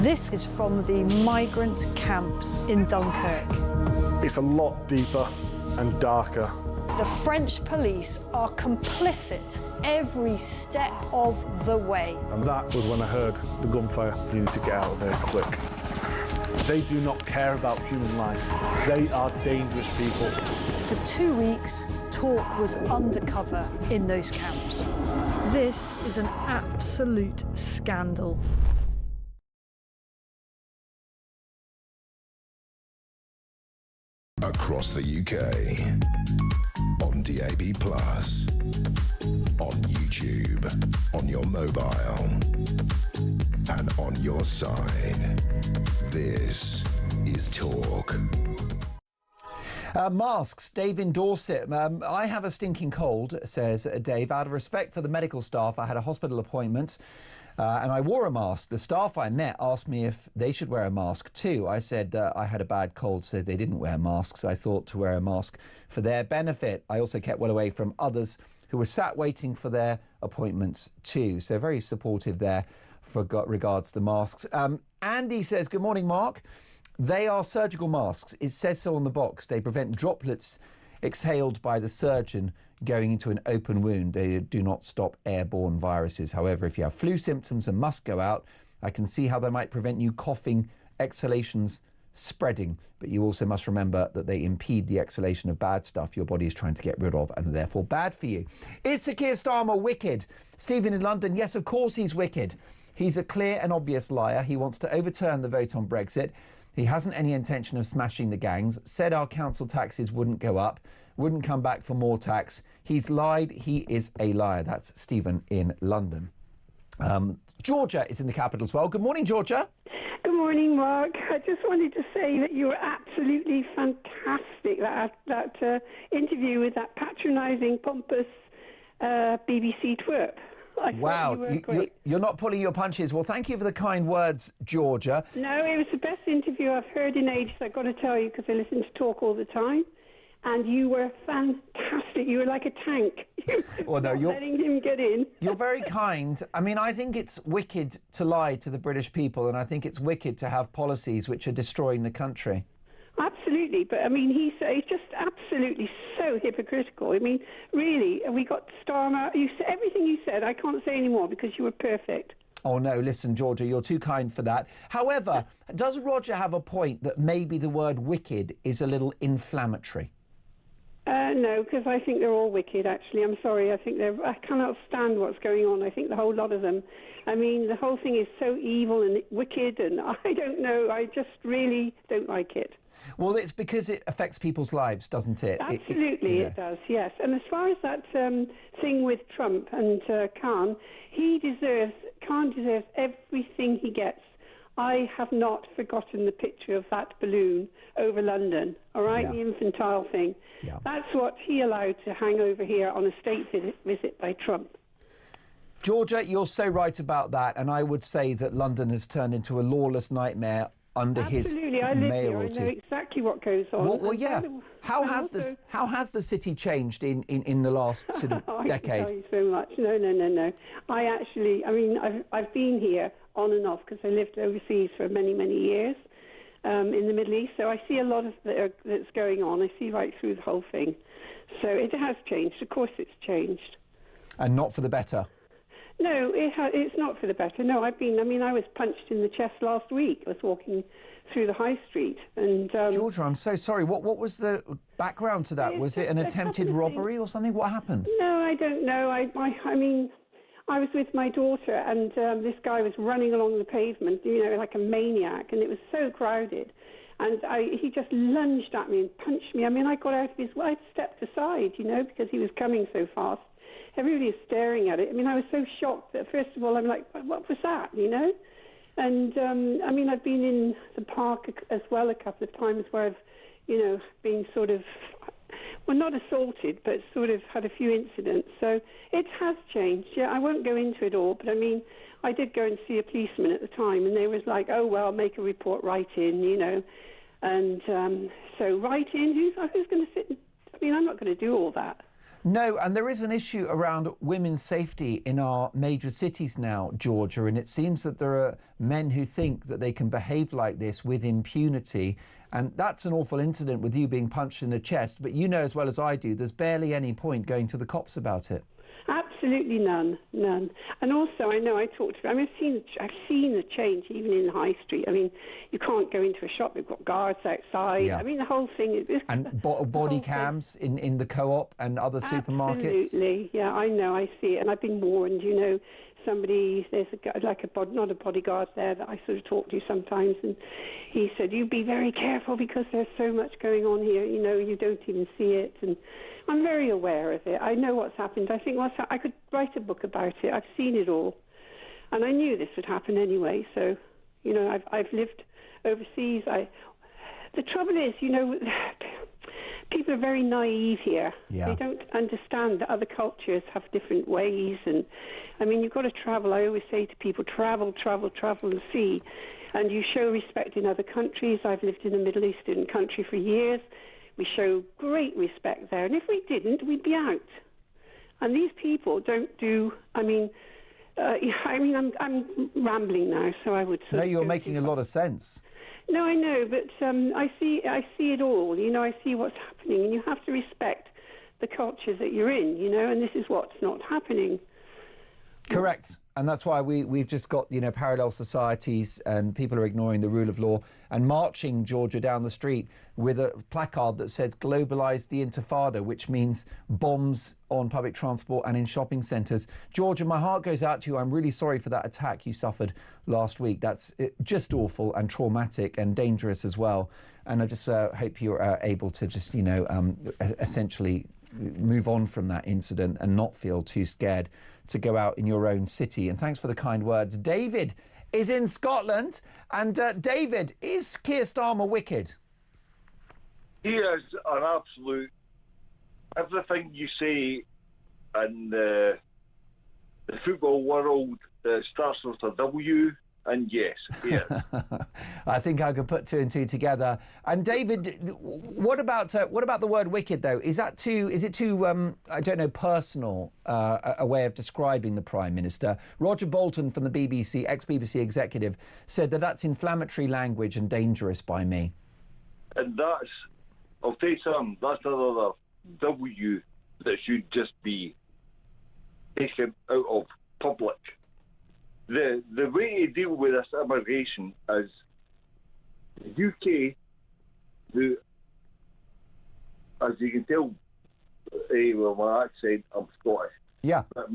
[SPEAKER 5] This is from the migrant camps in Dunkirk.
[SPEAKER 6] It's a lot deeper and darker.
[SPEAKER 5] The French police are complicit every step of the way.
[SPEAKER 6] And that was when I heard the gunfire. You need to get out of there quick. They do not care about human life. They are dangerous people.
[SPEAKER 5] For 2 weeks, talk was undercover in those camps. This is an absolute scandal.
[SPEAKER 1] Across the UK, on DAB. DAB+, on YouTube, on your mobile, and on your side. This is Talk.
[SPEAKER 2] Masks, Dave in Dorset. I have a stinking cold, says Dave. Out of respect for the medical staff, I had a hospital appointment and I wore a mask. The staff I met asked me if they should wear a mask too. I said I had a bad cold, so they didn't wear masks. I thought to wear a mask for their benefit. I also kept well away from others who were sat waiting for their appointments too. So very supportive there for regards to masks. Andy says, good morning, Mark. They are surgical masks. It says so on the box. They prevent droplets exhaled by the surgeon going into an open wound. They do not stop airborne viruses. However, if you have flu symptoms and must go out, I can see how they might prevent you coughing, exhalations spreading. But you also must remember that they impede the exhalation of bad stuff your body is trying to get rid of and are therefore bad for you. Is Sir Keir Starmer wicked? Stephen in London, yes, of course he's wicked. He's a clear and obvious liar. He wants to overturn the vote on Brexit. He hasn't any intention of smashing the gangs, said our council taxes wouldn't go up, wouldn't come back for more tax. He's lied. He is a liar. That's Stephen in London. Georgia is in the capital as well. Good morning, Georgia.
[SPEAKER 13] Good morning, Mark. I just wanted to say that you were absolutely fantastic, that interview with that patronising, pompous BBC twerp.
[SPEAKER 2] Wow, you're not pulling your punches. Well, thank you for the kind words, Georgia.
[SPEAKER 13] No, it was the best interview I've heard in ages, I've got to tell you, because I listen to Talk all the time. And you were fantastic. You were like a tank.
[SPEAKER 2] Well, no, you're
[SPEAKER 13] letting him get in.
[SPEAKER 2] You're very kind. I mean, I think it's wicked to lie to the British people, and I think it's wicked to have policies which are destroying the country.
[SPEAKER 13] Absolutely, but I mean, he's just absolutely so hypocritical. I mean, really, we got Starmer. Everything you said, I can't say any more because you were perfect.
[SPEAKER 2] Oh, no, listen, Georgia, you're too kind for that. However, does Roger have a point that maybe the word wicked is a little inflammatory?
[SPEAKER 13] No, because I think they're all wicked, actually. I'm sorry. I cannot stand what's going on. I think the whole lot of them. I mean, the whole thing is so evil and wicked, and I don't know. I just really don't like it.
[SPEAKER 2] Well, it's because it affects people's lives, doesn't it?
[SPEAKER 13] Absolutely, it does, yes. And as far as that thing with Trump and Khan, Khan deserves everything he gets. I have not forgotten the picture of that balloon over London, all right, yeah. The infantile thing. Yeah. That's what he allowed to hang over here on a state visit by Trump.
[SPEAKER 2] Georgia, you're so right about that, and I would say that London has turned into a lawless nightmare under his mayoralty.
[SPEAKER 13] I live here. I know exactly what goes on.
[SPEAKER 2] Well, yeah. How has the city changed in the last sort of decade?
[SPEAKER 13] I can tell you so much. No. I've been here on and off because I lived overseas for many, many years in the Middle East. So I see a lot of that's going on. I see right through the whole thing. So it has changed. Of course, it's changed. And
[SPEAKER 2] not for the better.
[SPEAKER 13] No, it's not for the better. No, I was punched in the chest last week. I was walking through the high street. And
[SPEAKER 2] Georgia, I'm so sorry. What was the background to that? Was it an attempted robbery or something? What happened?
[SPEAKER 13] No, I don't know. I was with my daughter, and this guy was running along the pavement, like a maniac, and it was so crowded. And he just lunged at me and punched me. I mean, I got out of his way. I stepped aside, because he was coming so fast. Everybody was staring at it. I mean, I was so shocked that, first of all, I'm like, what was that, And, I've been in the park as well a couple of times where I've, been sort of, well, not assaulted, but sort of had a few incidents. So it has changed. Yeah, I won't go into it all, but I did go and see a policeman at the time, and they was like, oh, well, make a report, write in, And so write in, who's going to sit? I'm not going to do all that.
[SPEAKER 2] No, and there is an issue around women's safety in our major cities now, Georgia, and it seems that there are men who think that they can behave like this with impunity, and that's an awful incident with you being punched in the chest, but you know as well as I do, there's barely any point going to the cops about it.
[SPEAKER 13] Absolutely none. And also, I know I talked to. I've seen the change even in the high street. You can't go into a shop; they've got guards outside. Yeah. The whole thing is. And
[SPEAKER 2] body cams in the co-op and other supermarkets.
[SPEAKER 13] Absolutely, yeah, I know, I see it, and I've been warned. There's a guy, not a bodyguard there that I sort of talk to sometimes, and he said, "You be very careful because there's so much going on here. You don't even see it." And I'm very very aware of it. I know what's happened. I think I could write a book about it. I've seen it all. And I knew this would happen anyway. So, you know, I've lived overseas. The trouble is, you know, people are very naive here.
[SPEAKER 2] Yeah.
[SPEAKER 13] They don't understand that other cultures have different ways. And, I mean, you've got to travel. I always say to people, travel and see. And you show respect in other countries. I've lived in a Middle Eastern country for years. We show great respect there. And if we didn't, we'd be out. And these people don't do, I'm rambling now, so I would...
[SPEAKER 2] No, you're making a lot of sense.
[SPEAKER 13] No, I know, but I see it all. You know, I see what's happening, and you have to respect the cultures that you're in, you know, and this is what's not happening.
[SPEAKER 2] Correct. And that's why we've just got, you know, parallel societies and people are ignoring the rule of law and marching Georgia down the street with a placard that says globalise the intifada, which means bombs on public transport and in shopping centres. Georgia, my heart goes out to you. I'm really sorry for that attack you suffered last week. That's just awful and traumatic and dangerous as well. And I just hope you're able to just, you know, essentially move on from that incident and not feel too scared to go out in your own city. And thanks for the kind words. David is in Scotland. And David, is Keir Starmer wicked?
[SPEAKER 14] He is an absolute... Everything you say in the football world starts with a W. And yes, yeah.
[SPEAKER 2] I think I could put two and two together. And David, what about the word wicked though? Is it too I don't know, personal a way of describing the Prime Minister? Roger Bolton from the BBC, ex-BBC executive, said that that's inflammatory language and dangerous by me.
[SPEAKER 14] And I'll tell you something, that's another W that should just be taken out of public. The way to deal with this immigration is the UK, who, as you can tell, with my accent, I'm Scottish.
[SPEAKER 2] Yeah.
[SPEAKER 14] But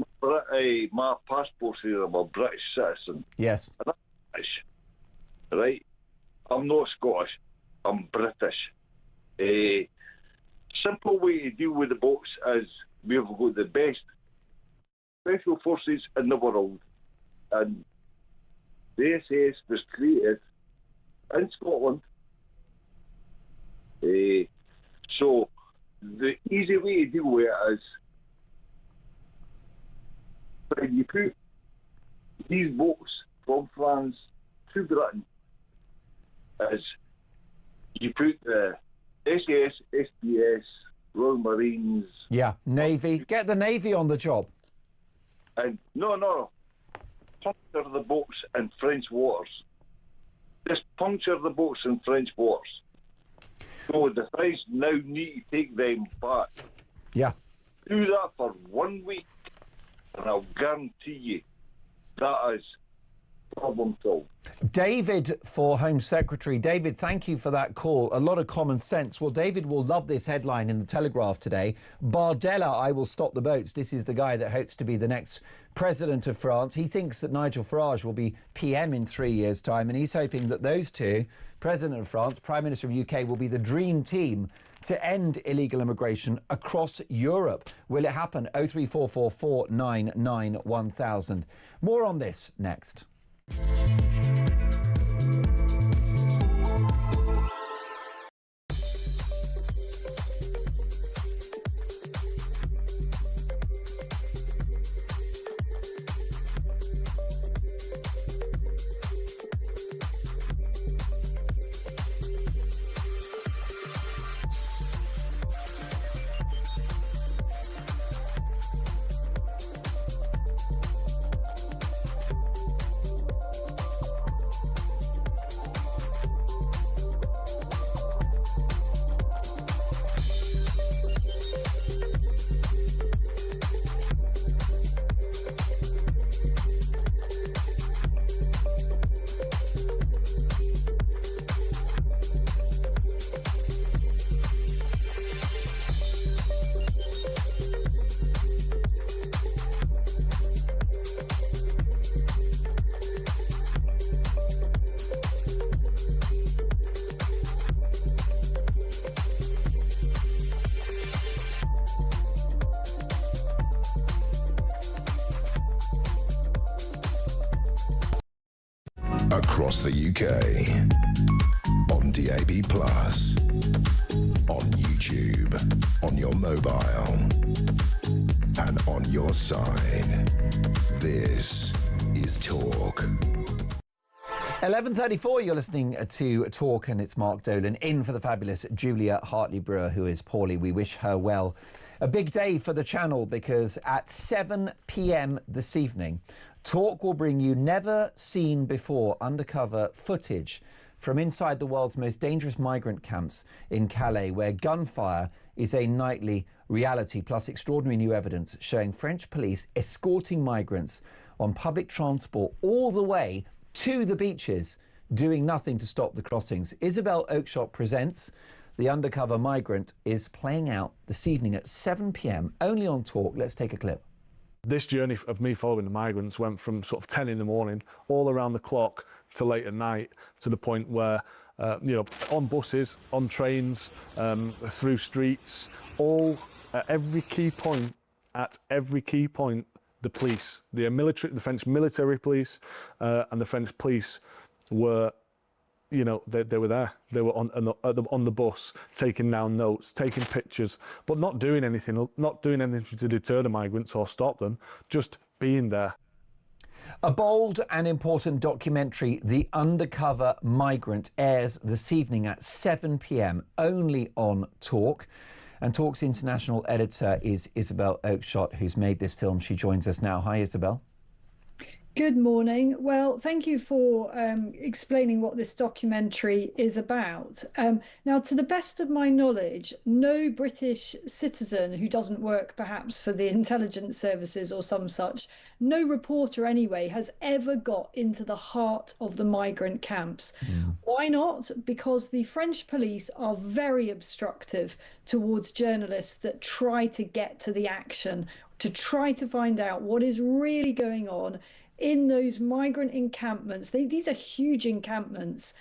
[SPEAKER 14] my passport says I'm a British citizen.
[SPEAKER 2] Yes.
[SPEAKER 14] And I'm British, right? I'm not Scottish. I'm British. Simple way to deal with the box is we've got the best special forces in the world. And the SAS was created in Scotland. So the easy way to deal with it is when you put these boats from France to Britain, is you put the SAS, SBS, Royal Marines...
[SPEAKER 2] Yeah, Navy. Get the Navy on the job.
[SPEAKER 14] And no. Puncture the boats in French waters. Just puncture the boats in French waters. So the French now need to take them back.
[SPEAKER 2] Yeah.
[SPEAKER 14] Do that for 1 week, and I'll guarantee you that is problem solved.
[SPEAKER 2] David for Home Secretary. David, thank you for that call. A lot of common sense. Well, David will love this headline in the Telegraph today. Bardella, I will stop the boats. This is the guy that hopes to be the next president of France. He thinks that Nigel Farage will be PM in 3 years' time, and he's hoping that those two, President of France, Prime Minister of UK, will be the dream team to end illegal immigration across Europe. Will it happen? 03444 999 1000. More on this next.
[SPEAKER 1] across the UK, on DAB+, on YouTube, on your mobile, and on your side. This is Talk.
[SPEAKER 2] 11:34, you're listening to Talk, and it's Mark Dolan in for the fabulous Julia Hartley-Brewer, who is poorly. We wish her well. A big day for the channel, because at 7 p.m. this evening, Talk will bring you never-seen-before undercover footage from inside the world's most dangerous migrant camps in Calais, where gunfire is a nightly reality, plus extraordinary new evidence showing French police escorting migrants on public transport all the way to the beaches, doing nothing to stop the crossings. Isabel Oakeshott presents The Undercover Migrant is playing out this evening at 7 p.m, only on Talk. Let's take a clip.
[SPEAKER 6] This journey of me following the migrants went from sort of 10 in the morning, all around the clock, to late at night, to the point where, on buses, on trains, through streets, all at every key point, the police, the French military police and the French police were, they were there. They were on the bus, taking down notes, taking pictures, but not doing anything to deter the migrants or stop them, just being there.
[SPEAKER 2] A bold and important documentary, The Undercover Migrant, airs this evening at 7 p.m, only on Talk. And Talk's international editor is Isabel Oakeshott, who's made this film. She joins us now. Hi, Isabel.
[SPEAKER 5] Good morning. Well, thank you for explaining what this documentary is about. Now, to the best of my knowledge, no British citizen who doesn't work perhaps for the intelligence services or some such, no reporter anyway, has ever got into the heart of the migrant camps. Why not? Because the French police are very obstructive towards journalists that try to get to the action, to try to find out what is really going on in those migrant encampments. These are huge encampments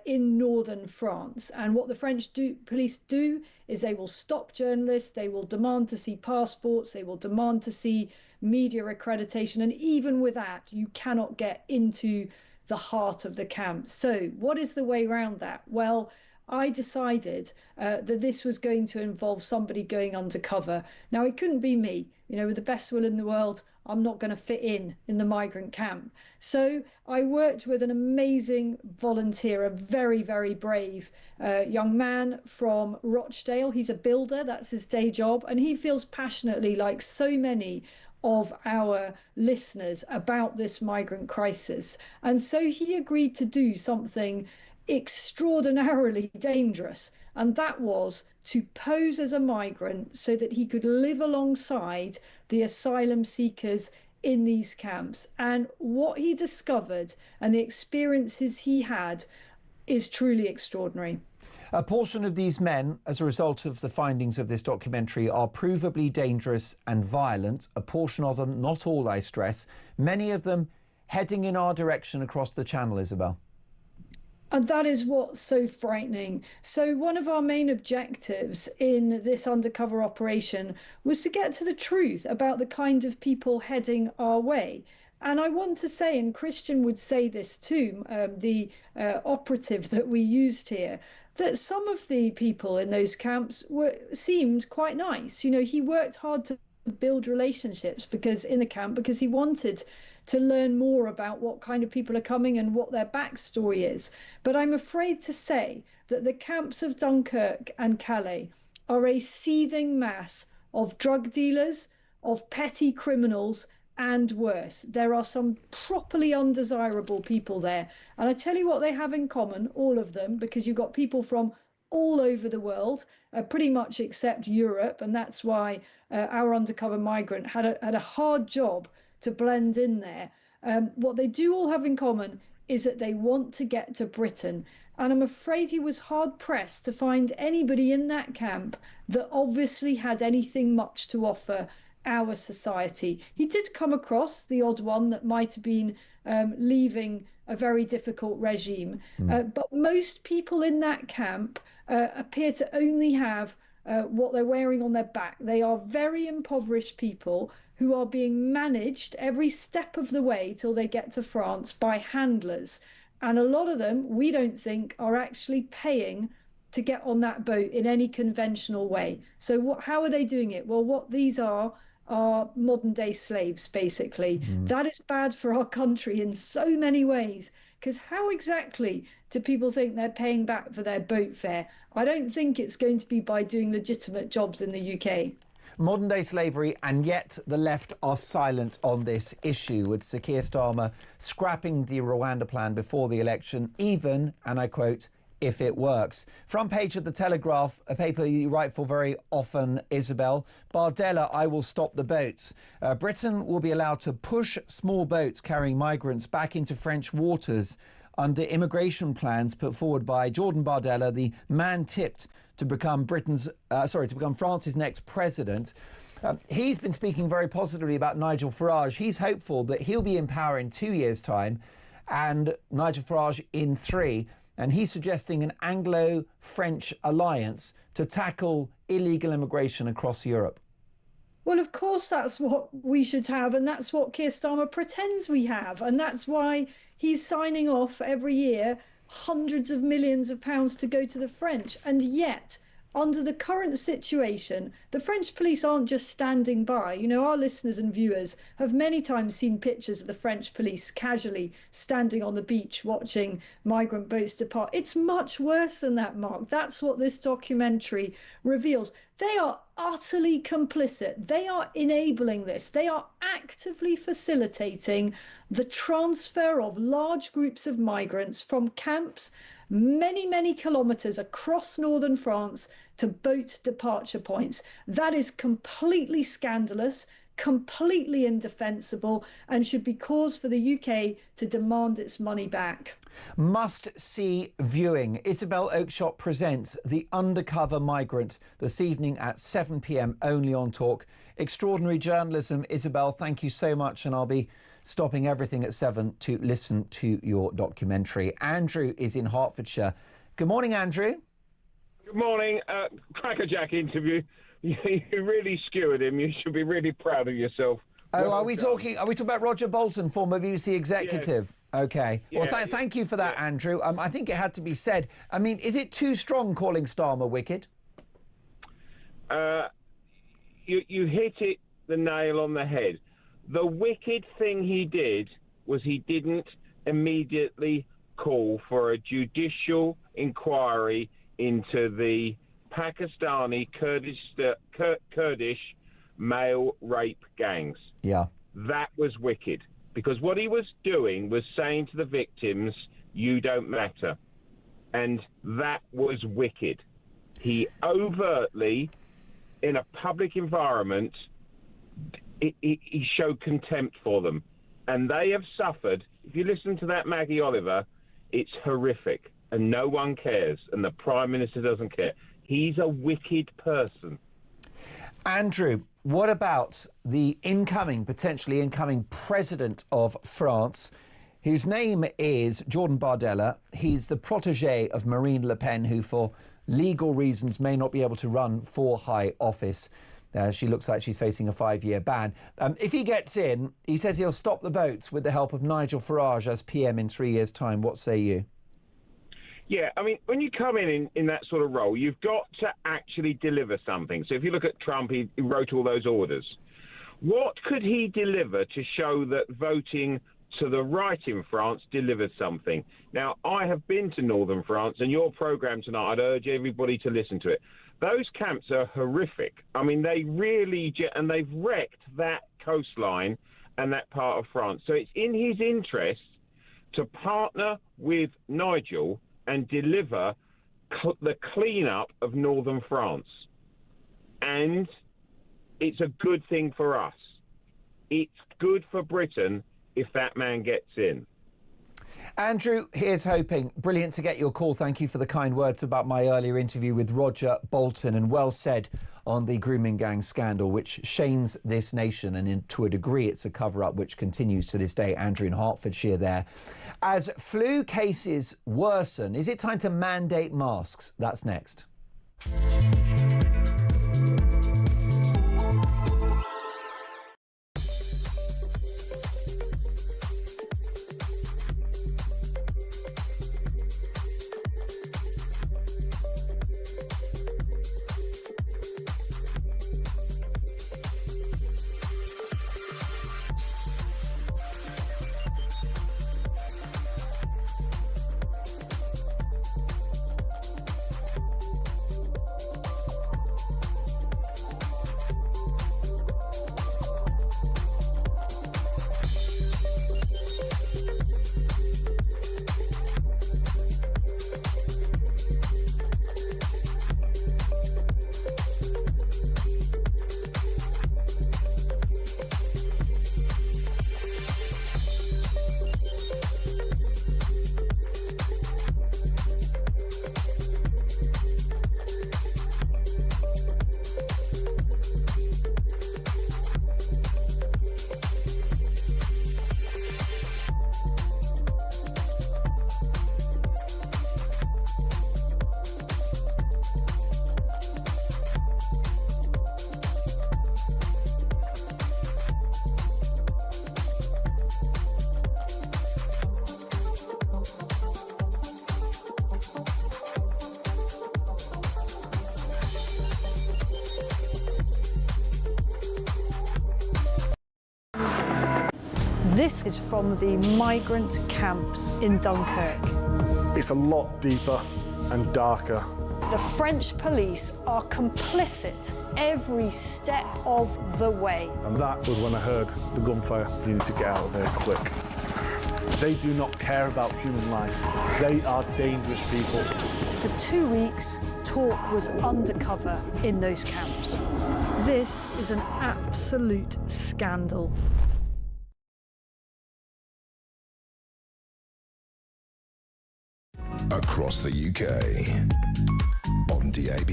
[SPEAKER 5] in northern France. And what the French police do is they will stop journalists, they will demand to see passports, they will demand to see media accreditation. And even with that, you cannot get into the heart of the camp. So what is the way around that? Well, I decided that this was going to involve somebody going undercover. Now, it couldn't be me. With the best will in the world, I'm not going to fit in the migrant camp. So I worked with an amazing volunteer, a very, very brave young man from Rochdale. He's a builder, that's his day job. And he feels passionately, like so many of our listeners, about this migrant crisis. And so he agreed to do something extraordinarily dangerous, and that was to pose as a migrant so that he could live alongside the asylum seekers in these camps. And what he discovered and the experiences he had is truly extraordinary.
[SPEAKER 2] A portion of these men, as a result of the findings of this documentary, are provably dangerous and violent. A portion of them, not all, I stress, many of them heading in our direction across the Channel, Isabel.
[SPEAKER 5] And that is what's so frightening. So one of our main objectives in this undercover operation was to get to the truth about the kind of people heading our way. And I want to say, and Christian would say this too, the operative that we used here, that some of the people in those camps seemed quite nice. He worked hard to build relationships because he wanted to learn more about what kind of people are coming and what their backstory is. But I'm afraid to say that the camps of Dunkirk and Calais are a seething mass of drug dealers, of petty criminals, and worse. There are some properly undesirable people there. And I tell you what they have in common, all of them, because you've got people from all over the world, pretty much except Europe. And that's why our undercover migrant had a hard job to blend in there. What they do all have in common is that they want to get to Britain. And I'm afraid he was hard pressed to find anybody in that camp that obviously had anything much to offer our society. He did come across the odd one that might have been leaving a very difficult regime. But most people in that camp appear to only have what they're wearing on their back. They are very impoverished people who are being managed every step of the way till they get to France by handlers. And a lot of them, we don't think, are actually paying to get on that boat in any conventional way. So how are they doing it? Well, what these are modern day slaves, basically. That is bad for our country in so many ways, because how exactly do people think they're paying back for their boat fare? I don't think it's going to be by doing legitimate jobs in the UK.
[SPEAKER 2] Modern day slavery, and yet the left are silent on this issue, with Sir Keir Starmer scrapping the Rwanda plan before the election, even, and I quote, if it works. Front page of The Telegraph, a paper you write for very often, Isabel. Bardella, I will stop the boats. Britain will be allowed to push small boats carrying migrants back into French waters under immigration plans put forward by Jordan Bardella, the man tipped to become France's next president. He's been speaking very positively about Nigel Farage. He's hopeful that he'll be in power in 2 years' time and Nigel Farage in 3. And he's suggesting an Anglo-French alliance to tackle illegal immigration across Europe.
[SPEAKER 5] Well, of course, that's what we should have. And that's what Keir Starmer pretends we have. And that's why he's signing off every year hundreds of millions of pounds to go to the French. And yet, under the current situation, the French police aren't just standing by. You know, our listeners and viewers have many times seen pictures of the French police casually standing on the beach watching migrant boats depart. It's much worse than that, Mark. That's what this documentary reveals. They are utterly complicit. They are enabling this. They are actively facilitating the transfer of large groups of migrants from camps many, many kilometres across northern France to boat departure points. That is completely scandalous, completely indefensible, and should be cause for the UK to demand its money back.
[SPEAKER 2] Must-see viewing. Isabel Oakeshott presents The Undercover Migrant this evening at 7 p.m. only on Talk. Extraordinary journalism. Isabel, thank you so much, and I'll be stopping everything at 7 to listen to your documentary. Andrew is in Hertfordshire. Good morning, Andrew.
[SPEAKER 15] Good morning. Crackerjack interview. You really skewered him. You should be really proud of yourself.
[SPEAKER 2] Oh, are we talking about Roger Bolton, former BBC executive? Yes. Okay. Well, thank you for that, Andrew. I think it had to be said. I mean, is it too strong calling Starmer wicked?
[SPEAKER 15] You hit the nail on the head. The wicked thing he did was he didn't immediately call for a judicial inquiry into the Pakistani Kurdish male rape gangs.
[SPEAKER 2] Yeah.
[SPEAKER 15] That was wicked, because what he was doing was saying to the victims, you don't matter. And that was wicked. He overtly, in a public environment, he showed contempt for them, and they have suffered. If you listen to that Maggie Oliver, it's horrific, and no one cares, and the Prime Minister doesn't care. He's a wicked person.
[SPEAKER 2] Andrew, what about the potentially incoming president of France, whose name is Jordan Bardella? He's the protege of Marine Le Pen, who for legal reasons may not be able to run for high office. She looks like she's facing a 5-year ban. If he gets in, he says he'll stop the boats with the help of Nigel Farage as PM in 3 years' time. What say you?
[SPEAKER 15] Yeah, I mean, when you come in that sort of role, you've got to actually deliver something. So if you look at Trump, he wrote all those orders. What could he deliver to show that voting to the right in France delivered something? Now, I have been to northern France, and your programme tonight, I'd urge everybody to listen to it. Those camps are horrific. I mean, they really, and they've wrecked that coastline and that part of France. So it's in his interest to partner with Nigel and deliver the clean-up of northern France. And it's a good thing for us. It's good for Britain if that man gets in.
[SPEAKER 2] Andrew, here's hoping. Brilliant to get your call. Thank you for the kind words about my earlier interview with Roger Bolton, and well said on the grooming gang scandal, which shames this nation, and to a degree it's a cover-up which continues to this day. Andrew in Hertfordshire there. As flu cases worsen, is it time to mandate masks? That's next.
[SPEAKER 5] This is from the migrant camps in Dunkirk.
[SPEAKER 6] It's a lot deeper and darker.
[SPEAKER 5] The French police are complicit every step of the way.
[SPEAKER 6] And that was when I heard the gunfire. You need to get out of here quick. They do not care about human life. They are dangerous people.
[SPEAKER 5] For 2 weeks, talk was undercover in those camps. This is an absolute scandal.
[SPEAKER 1] Across the UK, on DAB+,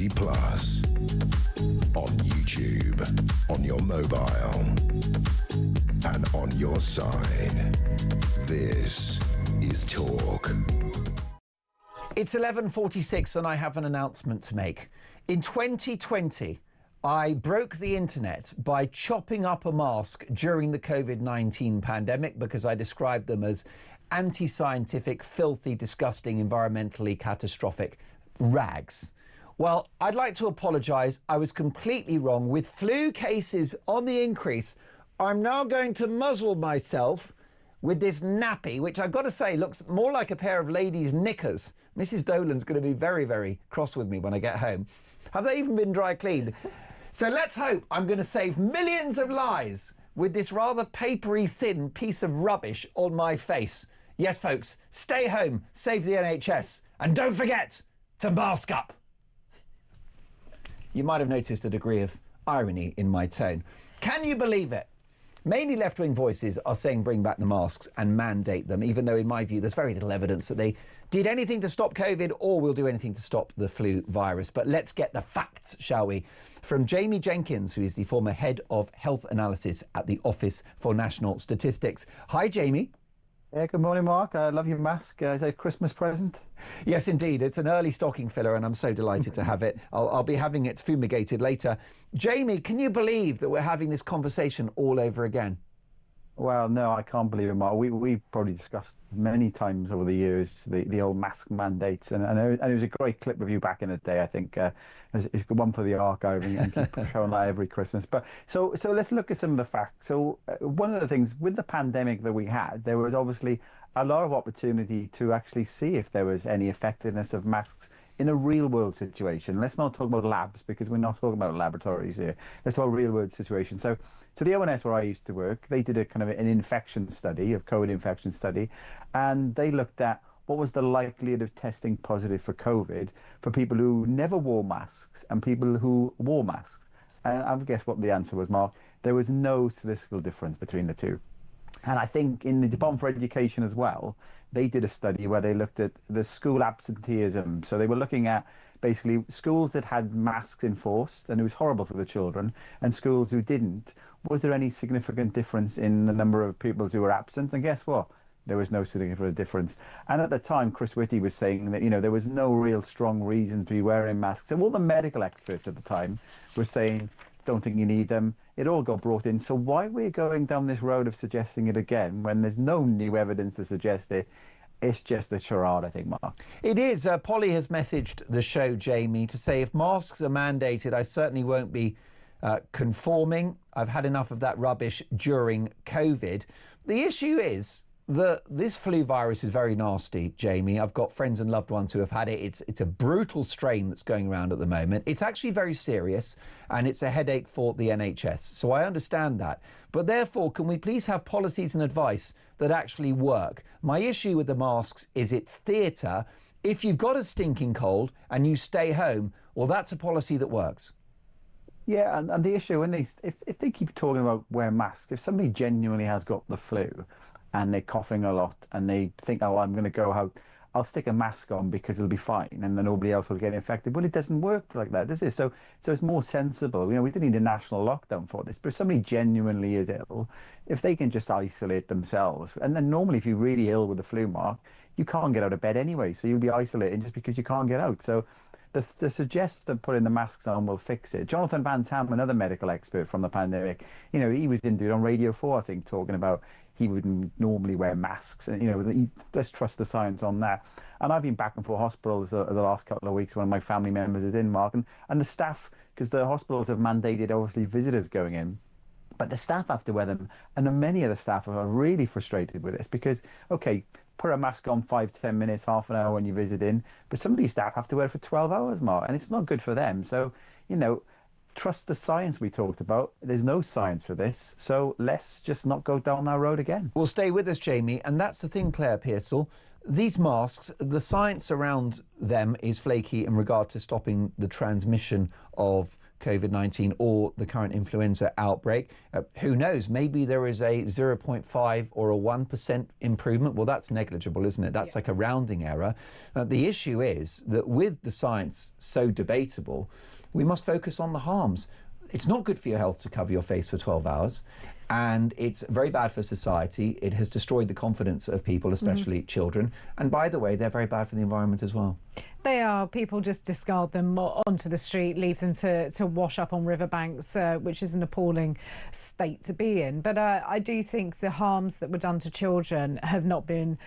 [SPEAKER 1] on YouTube, on your mobile, and on your side. This is Talk.
[SPEAKER 2] It's 11:46 and I have an announcement to make. In 2020, I broke the internet by chopping up a mask during the COVID-19 pandemic because I described them as anti-scientific, filthy, disgusting, environmentally catastrophic rags. Well, I'd like to apologise. I was completely wrong. With flu cases on the increase, I'm now going to muzzle myself with this nappy, which I've got to say looks more like a pair of ladies' knickers. Mrs. Dolan's going to be very, very cross with me when I get home. Have they even been dry cleaned? So let's hope I'm going to save millions of lives with this rather papery thin piece of rubbish on my face. Yes, folks, stay home, save the NHS, and don't forget to mask up. You might have noticed a degree of irony in my tone. Can you believe it? Mainly left-wing voices are saying bring back the masks and mandate them, even though in my view there's very little evidence that they did anything to stop COVID or will do anything to stop the flu virus. But let's get the facts, shall we? From Jamie Jenkins, who is the former head of health analysis at the Office for National Statistics. Hi, Jamie.
[SPEAKER 16] Yeah, good morning, Mark. I love your mask. Is it a Christmas present?
[SPEAKER 2] Yes, indeed. It's an early stocking filler and I'm so delighted to have it. I'll be having it fumigated later. Jamie, can you believe that we're having this conversation all over again?
[SPEAKER 16] Well, no, I can't believe it, Mark. We've probably discussed many times over the years the old mask mandates, and it was a great clip of you back in the day. I think it's one for the archive and keep showing that every Christmas. But so let's look at some of the facts. So one of the things with the pandemic that we had, there was obviously a lot of opportunity to actually see if there was any effectiveness of masks in a real world situation. Let's not talk about labs because we're not talking about laboratories here. Let's talk real world situation. So the ONS where I used to work, they did a kind of an infection study, of COVID infection study, and they looked at what was the likelihood of testing positive for COVID for people who never wore masks and people who wore masks. And I guess what the answer was, Mark, there was no statistical difference between the two. And I think in the Department for Education as well, they did a study where they looked at the school absenteeism. So they were looking at basically schools that had masks enforced, and it was horrible for the children, and schools who didn't. Was there any significant difference in the number of pupils who were absent? And guess what? There was no significant difference. And at the time, Chris Whitty was saying that, there was no real strong reason to be wearing masks. And all the medical experts at the time were saying, don't think you need them. It all got brought in. So why are we going down this road of suggesting it again when there's no new evidence to suggest it? It's just a charade, I think, Mark.
[SPEAKER 2] It is. Polly has messaged the show, Jamie, to say if masks are mandated, I certainly won't be conforming. I've had enough of that rubbish during COVID. The issue is that this flu virus is very nasty, Jamie. I've got friends and loved ones who have had it. It's a brutal strain that's going around at the moment. It's actually very serious and it's a headache for the NHS. So I understand that. But therefore, can we please have policies and advice that actually work? My issue with the masks is it's theatre. If you've got a stinking cold and you stay home, well, that's a policy that works.
[SPEAKER 16] Yeah, and the issue, if they keep talking about wear masks, if somebody genuinely has got the flu and they're coughing a lot and they think, oh, I'm going to go out, I'll stick a mask on because it'll be fine and then nobody else will get infected. Well, it doesn't work like that, does it? So it's more sensible. We don't need a national lockdown for this, but if somebody genuinely is ill, if they can just isolate themselves, and then normally if you're really ill with the flu, Mark, you can't get out of bed anyway, so you'll be isolated just because you can't get out. So to suggest that putting the masks on will fix it. Jonathan Van Tam, another medical expert from the pandemic, he was into it on Radio 4, I think, talking about he wouldn't normally wear masks. And, let's trust the science on that. And I've been back and forth hospitals the last couple of weeks when my family members is in, Mark, and the staff, because the hospitals have mandated, obviously, visitors going in. But the staff have to wear them, and many of the staff are really frustrated with this because, okay, put a mask on 5-10 minutes, half an hour when you visit in, but some of these staff have to wear it for 12 hours, Mark, and it's not good for them. So, trust the science we talked about. There's no science for this, so let's just not go down that road again.
[SPEAKER 2] Well, stay with us, Jamie, and that's the thing, Claire Pearsall. These masks, the science around them is flaky in regard to stopping the transmission of COVID-19 or the current influenza outbreak. Who knows? Maybe there is a 0.5 or a 1% improvement. Well, that's negligible, isn't it? That's like a rounding error. The issue is that with the science so debatable, we must focus on the harms. It's not good for your health to cover your face for 12 hours. And it's very bad for society. It has destroyed the confidence of people, especially children. And by the way, they're very bad for the environment as well.
[SPEAKER 3] They are. People just discard them onto the street, leave them to wash up on riverbanks, which is an appalling state to be in. But I do think the harms that were done to children have not been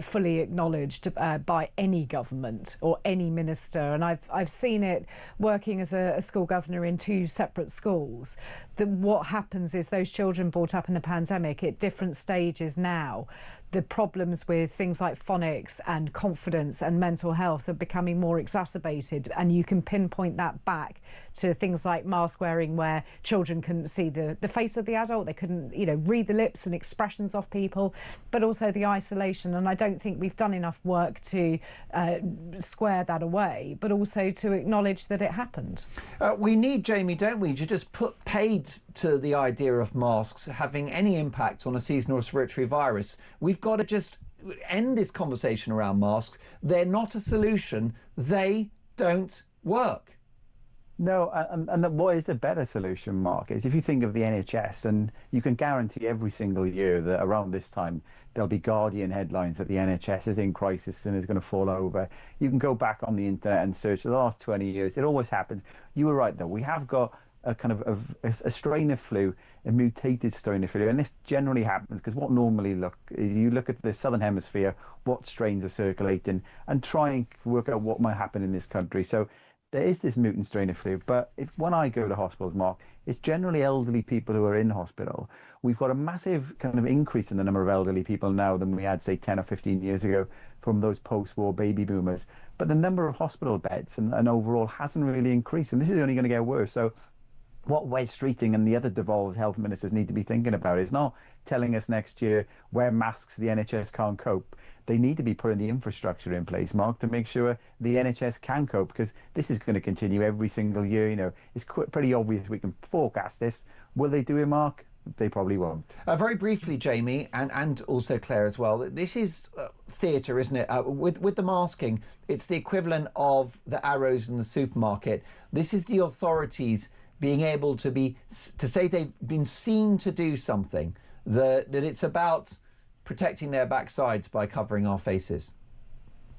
[SPEAKER 3] fully acknowledged by any government or any minister. And I've seen it working as a school governor in 2 separate schools. That what happens is those children brought up in the pandemic at different stages now, the problems with things like phonics and confidence and mental health are becoming more exacerbated, and you can pinpoint that back to things like mask wearing, where children couldn't see the face of the adult, they couldn't read the lips and expressions of people, but also the isolation. And I don't think we've done enough work to square that away, but also to acknowledge that it happened.
[SPEAKER 2] We need, Jamie, don't we, to just put paid to the idea of masks having any impact on a seasonal respiratory virus. We've got to just end this conversation around masks. They're not a solution. They don't work.
[SPEAKER 16] No, and what is a better solution, Mark, is if you think of the NHS, and you can guarantee every single year that around this time there'll be Guardian headlines that the NHS is in crisis and is going to fall over. You can go back on the internet and search the last 20 years. It always happens. You were right, though. We have got a kind of a strain of flu, a mutated strain of flu, and this generally happens because what normally you look at the southern hemisphere, what strains are circulating, and try and work out what might happen in this country. So there is this mutant strain of flu, but when I go to hospitals, Mark, it's generally elderly people who are in hospital. We've got a massive kind of increase in the number of elderly people now than we had, say, 10 or 15 years ago from those post-war baby boomers. But the number of hospital beds and overall hasn't really increased, and this is only going to get worse. So what Wes Streeting and the other devolved health ministers need to be thinking about is not telling us next year wear masks, the NHS can't cope. They need to be putting the infrastructure in place, Mark, to make sure the NHS can cope, because this is going to continue every single year. It's pretty obvious we can forecast this. Will they do it, Mark? They probably won't.
[SPEAKER 2] Very briefly, Jamie, and also Claire as well, this is theatre, isn't it? With the masking, it's the equivalent of the arrows in the supermarket. This is the authorities being able to say they've been seen to do something, that it's about protecting their backsides by covering our faces.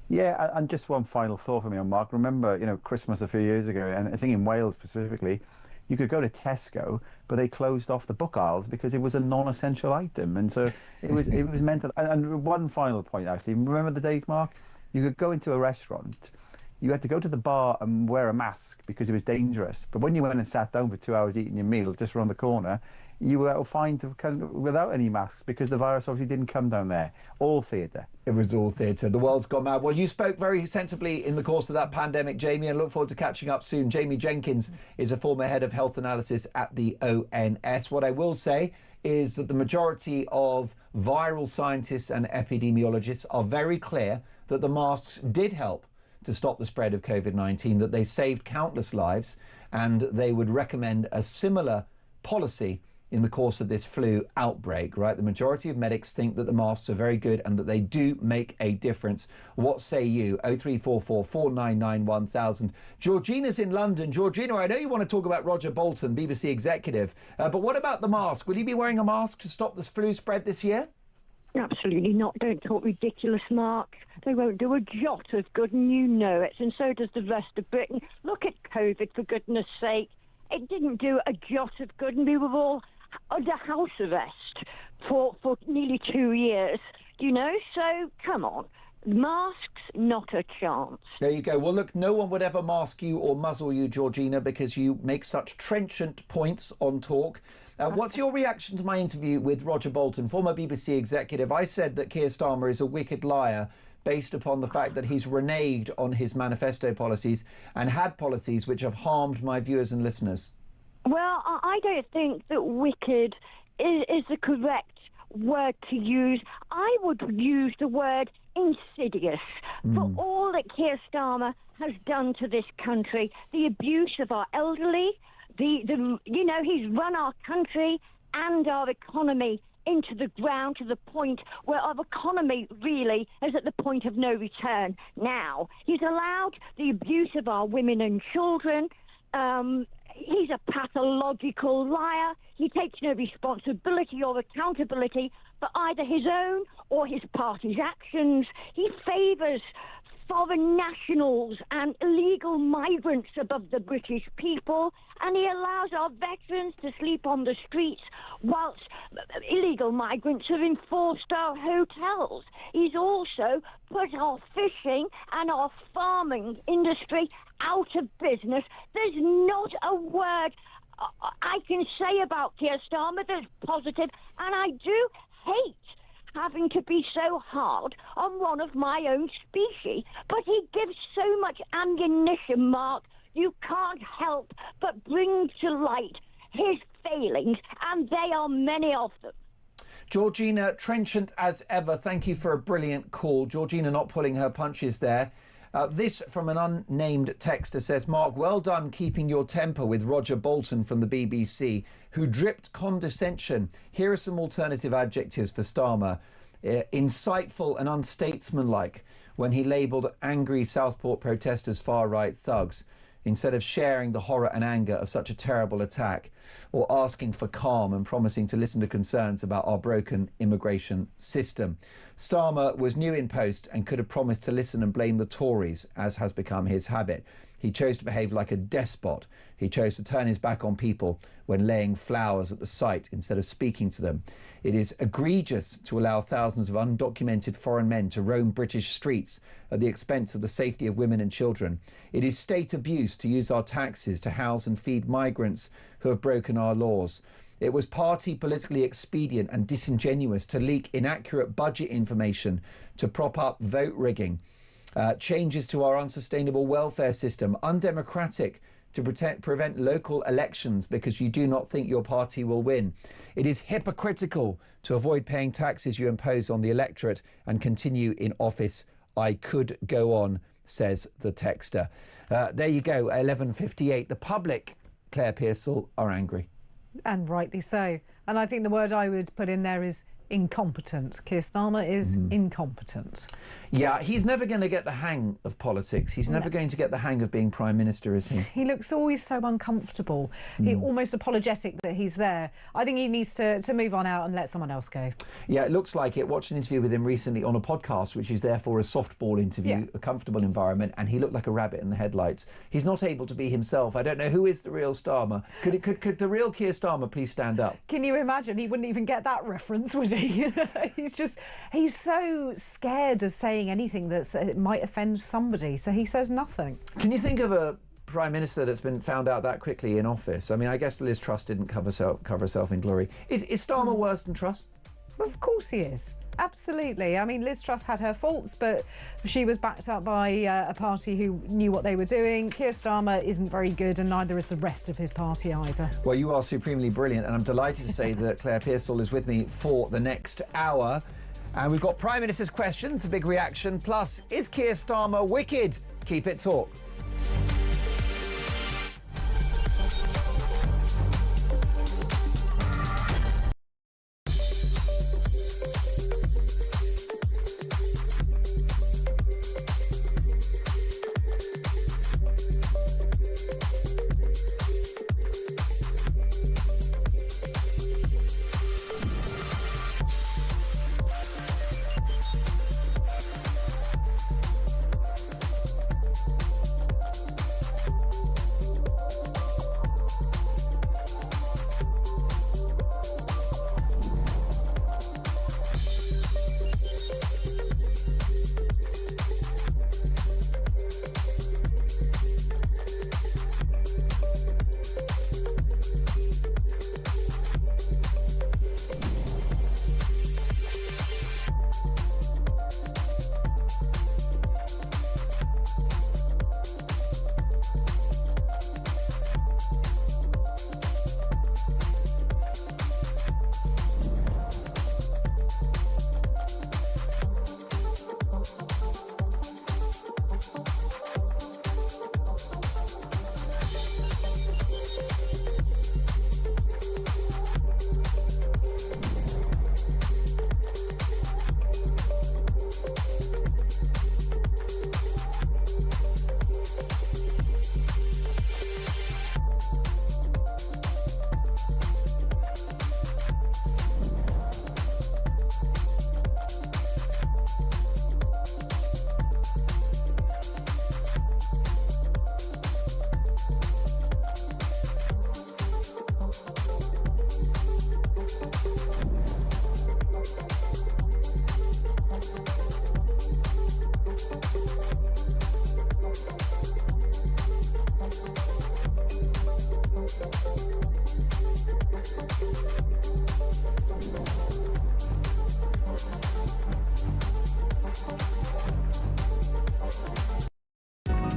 [SPEAKER 16] Yeah, and just one final thought for me on Mark. Remember, Christmas a few years ago, and I think in Wales specifically, you could go to Tesco, but they closed off the book aisles because it was a non-essential item, and so it was meant to. And one final point, actually, remember the days, Mark? You could go into a restaurant. You had to go to the bar and wear a mask because it was dangerous. But when you went and sat down for 2 hours eating your meal just around the corner, you were fine without any masks because the virus obviously didn't come down there. All theatre.
[SPEAKER 2] It was all theatre. The world's gone mad. Well, you spoke very sensibly in the course of that pandemic, Jamie, and look forward to catching up soon. Jamie Jenkins is a former head of health analysis at the ONS. What I will say is that the majority of viral scientists and epidemiologists are very clear that the masks did help to stop the spread of COVID-19, that they saved countless lives, and they would recommend a similar policy in the course of this flu outbreak, right? The majority of medics think that the masks are very good and that they do make a difference. What say you? 0344 499 1000. Georgina's in London. Georgina, I know you want to talk about Roger Bolton, BBC executive, but what about the mask? Will you be wearing a mask to stop this flu spread this year?
[SPEAKER 17] Absolutely not. Don't talk ridiculous, Mark. They won't do a jot of good, and you know it, and so does the rest of Britain. Look at COVID, for goodness sake. It didn't do a jot of good, and we were all under house arrest for nearly 2 years, So, come on. Masks not a chance.
[SPEAKER 2] There you go. Well, look, no one would ever mask you or muzzle you, Georgina, because you make such trenchant points on talk. What's your reaction to my interview with Roger Bolton, former BBC executive? I said that Keir Starmer is a wicked liar based upon the fact that he's reneged on his manifesto policies and had policies which have harmed my viewers and listeners.
[SPEAKER 17] Well, I don't think that wicked is the correct word to use. I would use the word insidious for all that Keir Starmer has done to this country, the abuse of our elderly, he's run our country and our economy into the ground to the point where our economy really is at the point of no return now. He's allowed the abuse of our women and children. He's a pathological liar. He takes no responsibility or accountability for either his own or his party's actions. He favours foreign nationals and illegal migrants above the British people, and he allows our veterans to sleep on the streets whilst illegal migrants are in four-star hotels. He's also put our fishing and our farming industry out of business. There's not a word I can say about Keir Starmer that's positive, and I do hate having to be so hard on one of my own species. But he gives so much ammunition, Mark, you can't help but bring to light his failings, and they are many of them.
[SPEAKER 2] Georgina, trenchant as ever, thank you for a brilliant call. Georgina not pulling her punches there. This from an unnamed texter says, Mark, well done keeping your temper with Roger Bolton from the BBC, who dripped condescension. Here are some alternative adjectives for Starmer. Insightful and unstatesmanlike when he labelled angry Southport protesters far-right thugs, instead of sharing the horror and anger of such a terrible attack, or asking for calm and promising to listen to concerns about our broken immigration system. Starmer was new in post and could have promised to listen and blame the Tories, as has become his habit. He chose to behave like a despot. He chose to turn his back on people when laying flowers at the site instead of speaking to them. It is egregious to allow thousands of undocumented foreign men to roam British streets at the expense of the safety of women and children. It is state abuse to use our taxes to house and feed migrants who have broken our laws. It was party politically expedient and disingenuous to leak inaccurate budget information to prop up vote rigging. Changes to our unsustainable welfare system, undemocratic to prevent local elections because you do not think your party will win. It is hypocritical to avoid paying taxes you impose on the electorate and continue in office. I could go on, says the texter. There you go, 11:58. The public, Claire Pearsall, are angry.
[SPEAKER 3] And rightly so. And I think the word I would put in there is incompetent. Keir Starmer is incompetent.
[SPEAKER 2] Yeah, he's never going to get the hang of politics. He's never going to get the hang of being Prime Minister, is he?
[SPEAKER 3] He looks always so uncomfortable. He almost apologetic that he's there. I think he needs to move on out and let someone else go.
[SPEAKER 2] Yeah, it looks like it. Watched an interview with him recently on a podcast, which is therefore a softball interview, a comfortable environment, and he looked like a rabbit in the headlights. He's not able to be himself. I don't know who is the real Starmer. Could the real Keir Starmer please stand up?
[SPEAKER 3] Can you imagine? He wouldn't even get that reference, would he? he's so scared of saying anything that might offend somebody, so he says nothing.
[SPEAKER 2] Can you think of a Prime Minister that's been found out that quickly in office? I mean, I guess Liz Truss didn't cover herself in glory. Is Starmer worse than Truss?
[SPEAKER 3] Of course he is. Absolutely. I mean, Liz Truss had her faults, but she was backed up by a party who knew what they were doing. Keir Starmer isn't very good, and neither is the rest of his party either.
[SPEAKER 2] Well, you are supremely brilliant, and I'm delighted to say that Claire Pearsall is with me for the next hour. And we've got Prime Minister's questions, a big reaction, plus, is Keir Starmer wicked? Keep it talk.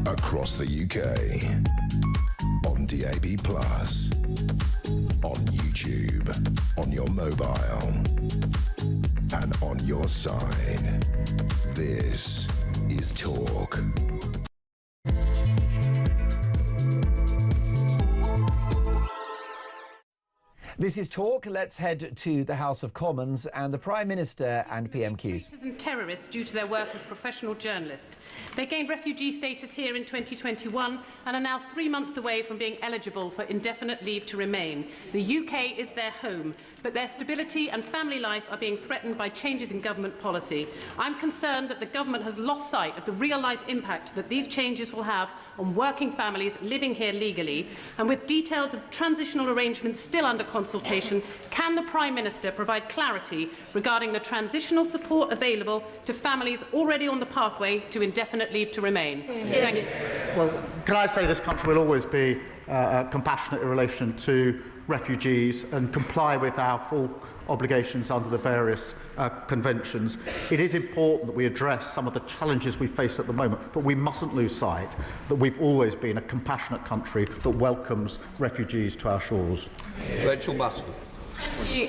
[SPEAKER 1] Across the UK. On DAB+. On YouTube. On your mobile. And on your side. This is Talk.
[SPEAKER 2] This is Talk. Let's head to the House of Commons and the Prime Minister and PMQs.
[SPEAKER 18] And terrorists due to their work as professional journalists. They gained refugee status here in 2021 and are now 3 months away from being eligible for indefinite leave to remain. The UK is their home, but their stability and family life are being threatened by changes in government policy. I'm concerned that the government has lost sight of the real-life impact that these changes will have on working families living here legally, and with details of transitional arrangements still under consultation, can the Prime Minister provide clarity regarding the transitional support available to families already on the pathway to indefinite leave to remain? Thank you.
[SPEAKER 19] Well, can I say this country will always be compassionate in relation to refugees and comply with our full obligations under the various conventions. It is important that we address some of the challenges we face at the moment, but we mustn't lose sight that we've always been a compassionate country that welcomes refugees to our shores.
[SPEAKER 20] Rachel Maskell.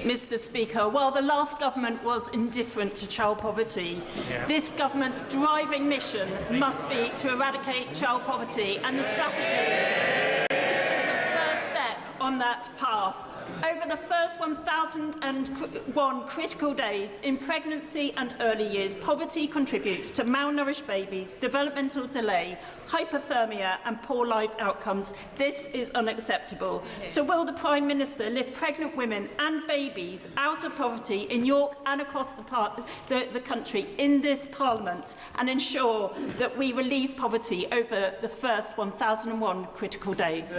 [SPEAKER 21] Mr. Speaker, while the last government was indifferent to child poverty, this government's driving mission must be to eradicate child poverty, and the strategy is a first step on that path. Over the first 1,001 critical days in pregnancy and early years, poverty contributes to malnourished babies, developmental delay, hypothermia and poor life outcomes. This is unacceptable. So will the Prime Minister lift pregnant women and babies out of poverty in York and across the country in this Parliament and ensure that we relieve poverty over the first 1,001 critical days?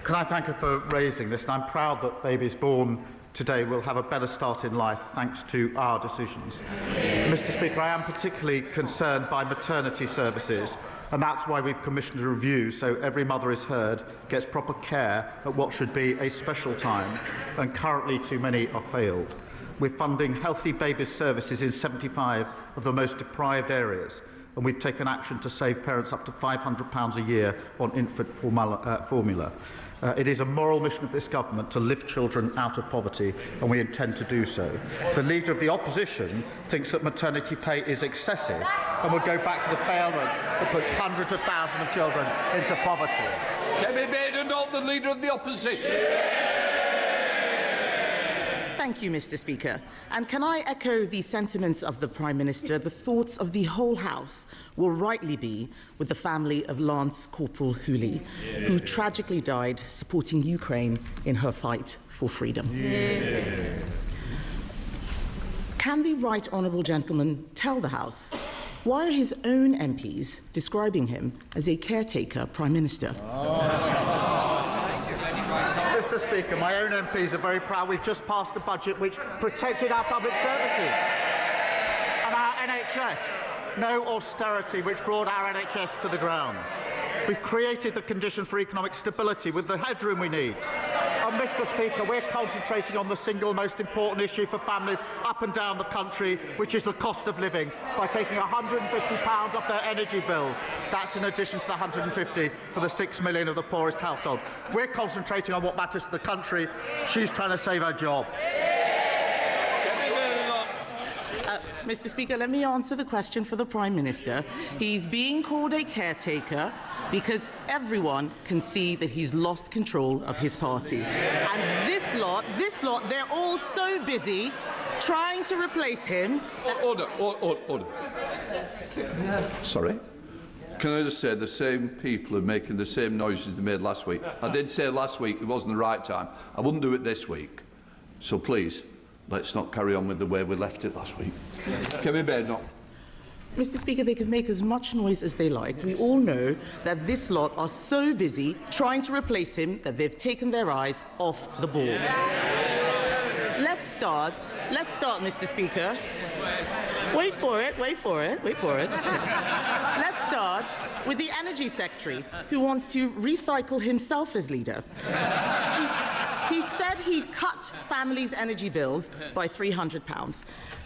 [SPEAKER 19] Can I thank her for raising this? And I'm proud that babies born today will have a better start in life thanks to our decisions. Mr. Speaker, I am particularly concerned by maternity services, and that's why we've commissioned a review so every mother is heard, gets proper care at what should be a special time, and currently too many are failed. We're funding healthy babies services in 75 of the most deprived areas, and we've taken action to save parents up to £500 a year on infant formula. It is a moral mission of this government to lift children out of poverty, and we intend to do so. The Leader of the Opposition thinks that maternity pay is excessive and would go back to the failment that puts hundreds of thousands of children into poverty.
[SPEAKER 20] Kevin Baden, not the Leader of the Opposition.
[SPEAKER 22] Thank you, Mr. Speaker. And can I echo the sentiments of the Prime Minister? The thoughts of the whole House will rightly be with the family of Lance Corporal Hooley, who tragically died supporting Ukraine in her fight for freedom. Can the right honourable gentleman tell the House why are his own MPs describing him as a caretaker Prime Minister?
[SPEAKER 19] Mr. Speaker, my own MPs are very proud. We've just passed a budget which protected our public services and our NHS. No austerity which brought our NHS to the ground. We've created the conditions for economic stability with the headroom we need. And Mr. Speaker, we're concentrating on the single most important issue for families up and down the country, which is the cost of living, by taking £150 off their energy bills. That's in addition to the £150 for the 6 million of the poorest household. We're concentrating on what matters to the country. She's trying to save her job.
[SPEAKER 22] Mr. Speaker, let me answer the question for the Prime Minister. He's being called a caretaker because everyone can see that he's lost control of his party. And this lot, they're all so busy trying to replace him.
[SPEAKER 20] Order. Sorry. Can I just say the same people are making the same noises they made last week. I did say last week it wasn't the right time. I wouldn't do it this week. So please, let's not carry on with the way we left it last week. Kevin Baden.
[SPEAKER 22] Mr. Speaker, they can make as much noise as they like. We all know that this lot are so busy trying to replace him that they've taken their eyes off the ball. Let's start, Mr. Speaker. Wait for it. Let's start with the Energy Secretary, who wants to recycle himself as leader. He said he'd cut families' energy bills by £300.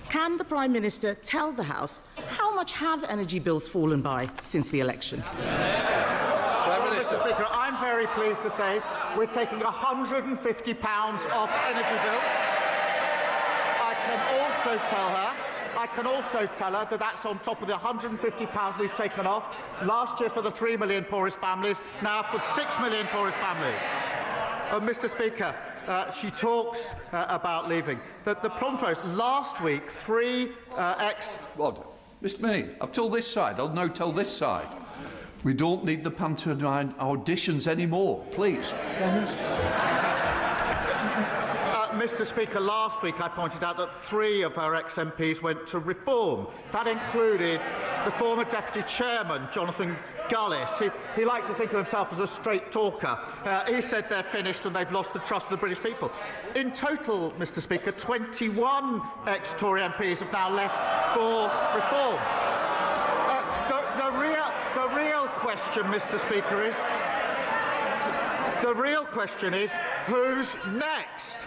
[SPEAKER 22] Can the Prime Minister tell the House how much have energy bills fallen by since the election?
[SPEAKER 19] Well, Mr. Speaker, I'm very pleased to say we're taking £150 off energy bills. I can also tell her that that's on top of the £150 we've taken off last year for the 3 million poorest families, now for 6 million poorest families. Mr. Speaker, she talks about leaving. The problem for us, last week,
[SPEAKER 20] What? Mr. May, I've told this side, I'll now tell this side. We don't need the pantomime auditions anymore, please.
[SPEAKER 19] Mr. Speaker, last week I pointed out that 3 of her ex-MPs went to reform. That included the former Deputy Chairman, Jonathan Gullis. He liked to think of himself as a straight talker. He said they're finished and they've lost the trust of the British people. In total, Mr. Speaker, 21 ex-Tory MPs have now left for reform. The real question, Mr. Speaker, is... The real question is, who's next?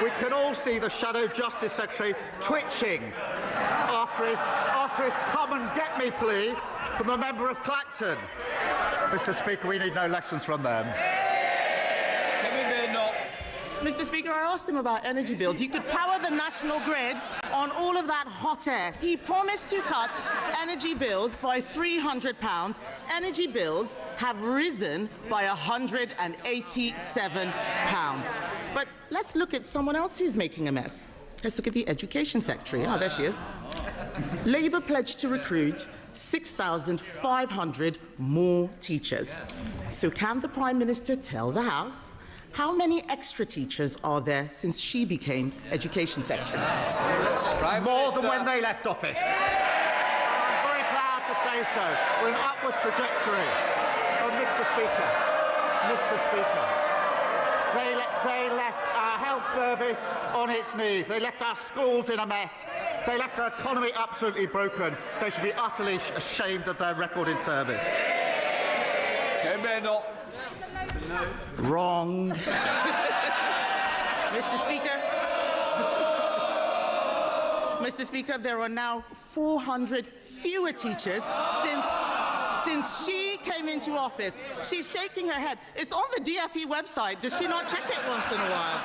[SPEAKER 19] We can all see the Shadow Justice Secretary twitching after his come and get me plea from the member of Clacton. Mr. Speaker, we need no lessons from them.
[SPEAKER 22] Mr. Speaker, I asked him about energy bills. He could power the national grid on all of that hot air. He promised to cut energy bills by £300. Energy bills have risen by £187. But let's look at someone else who's making a mess. Let's look at the Education Secretary. Oh, there she is. Labour pledged to recruit 6,500 more teachers. So can the Prime Minister tell the House how many extra teachers are there since she became Education Secretary?
[SPEAKER 19] More than when they left office. I'm very proud to say so. We're in an upward trajectory. Mr. Speaker, they left our health service on its knees. They left our schools in a mess. They left our economy absolutely broken. They should be utterly ashamed of their record in service.
[SPEAKER 22] Wrong. Mr. Speaker, there are now 400 fewer teachers since she came into office. She's shaking her head. It's on the DFE website. Does she not check it once in a while?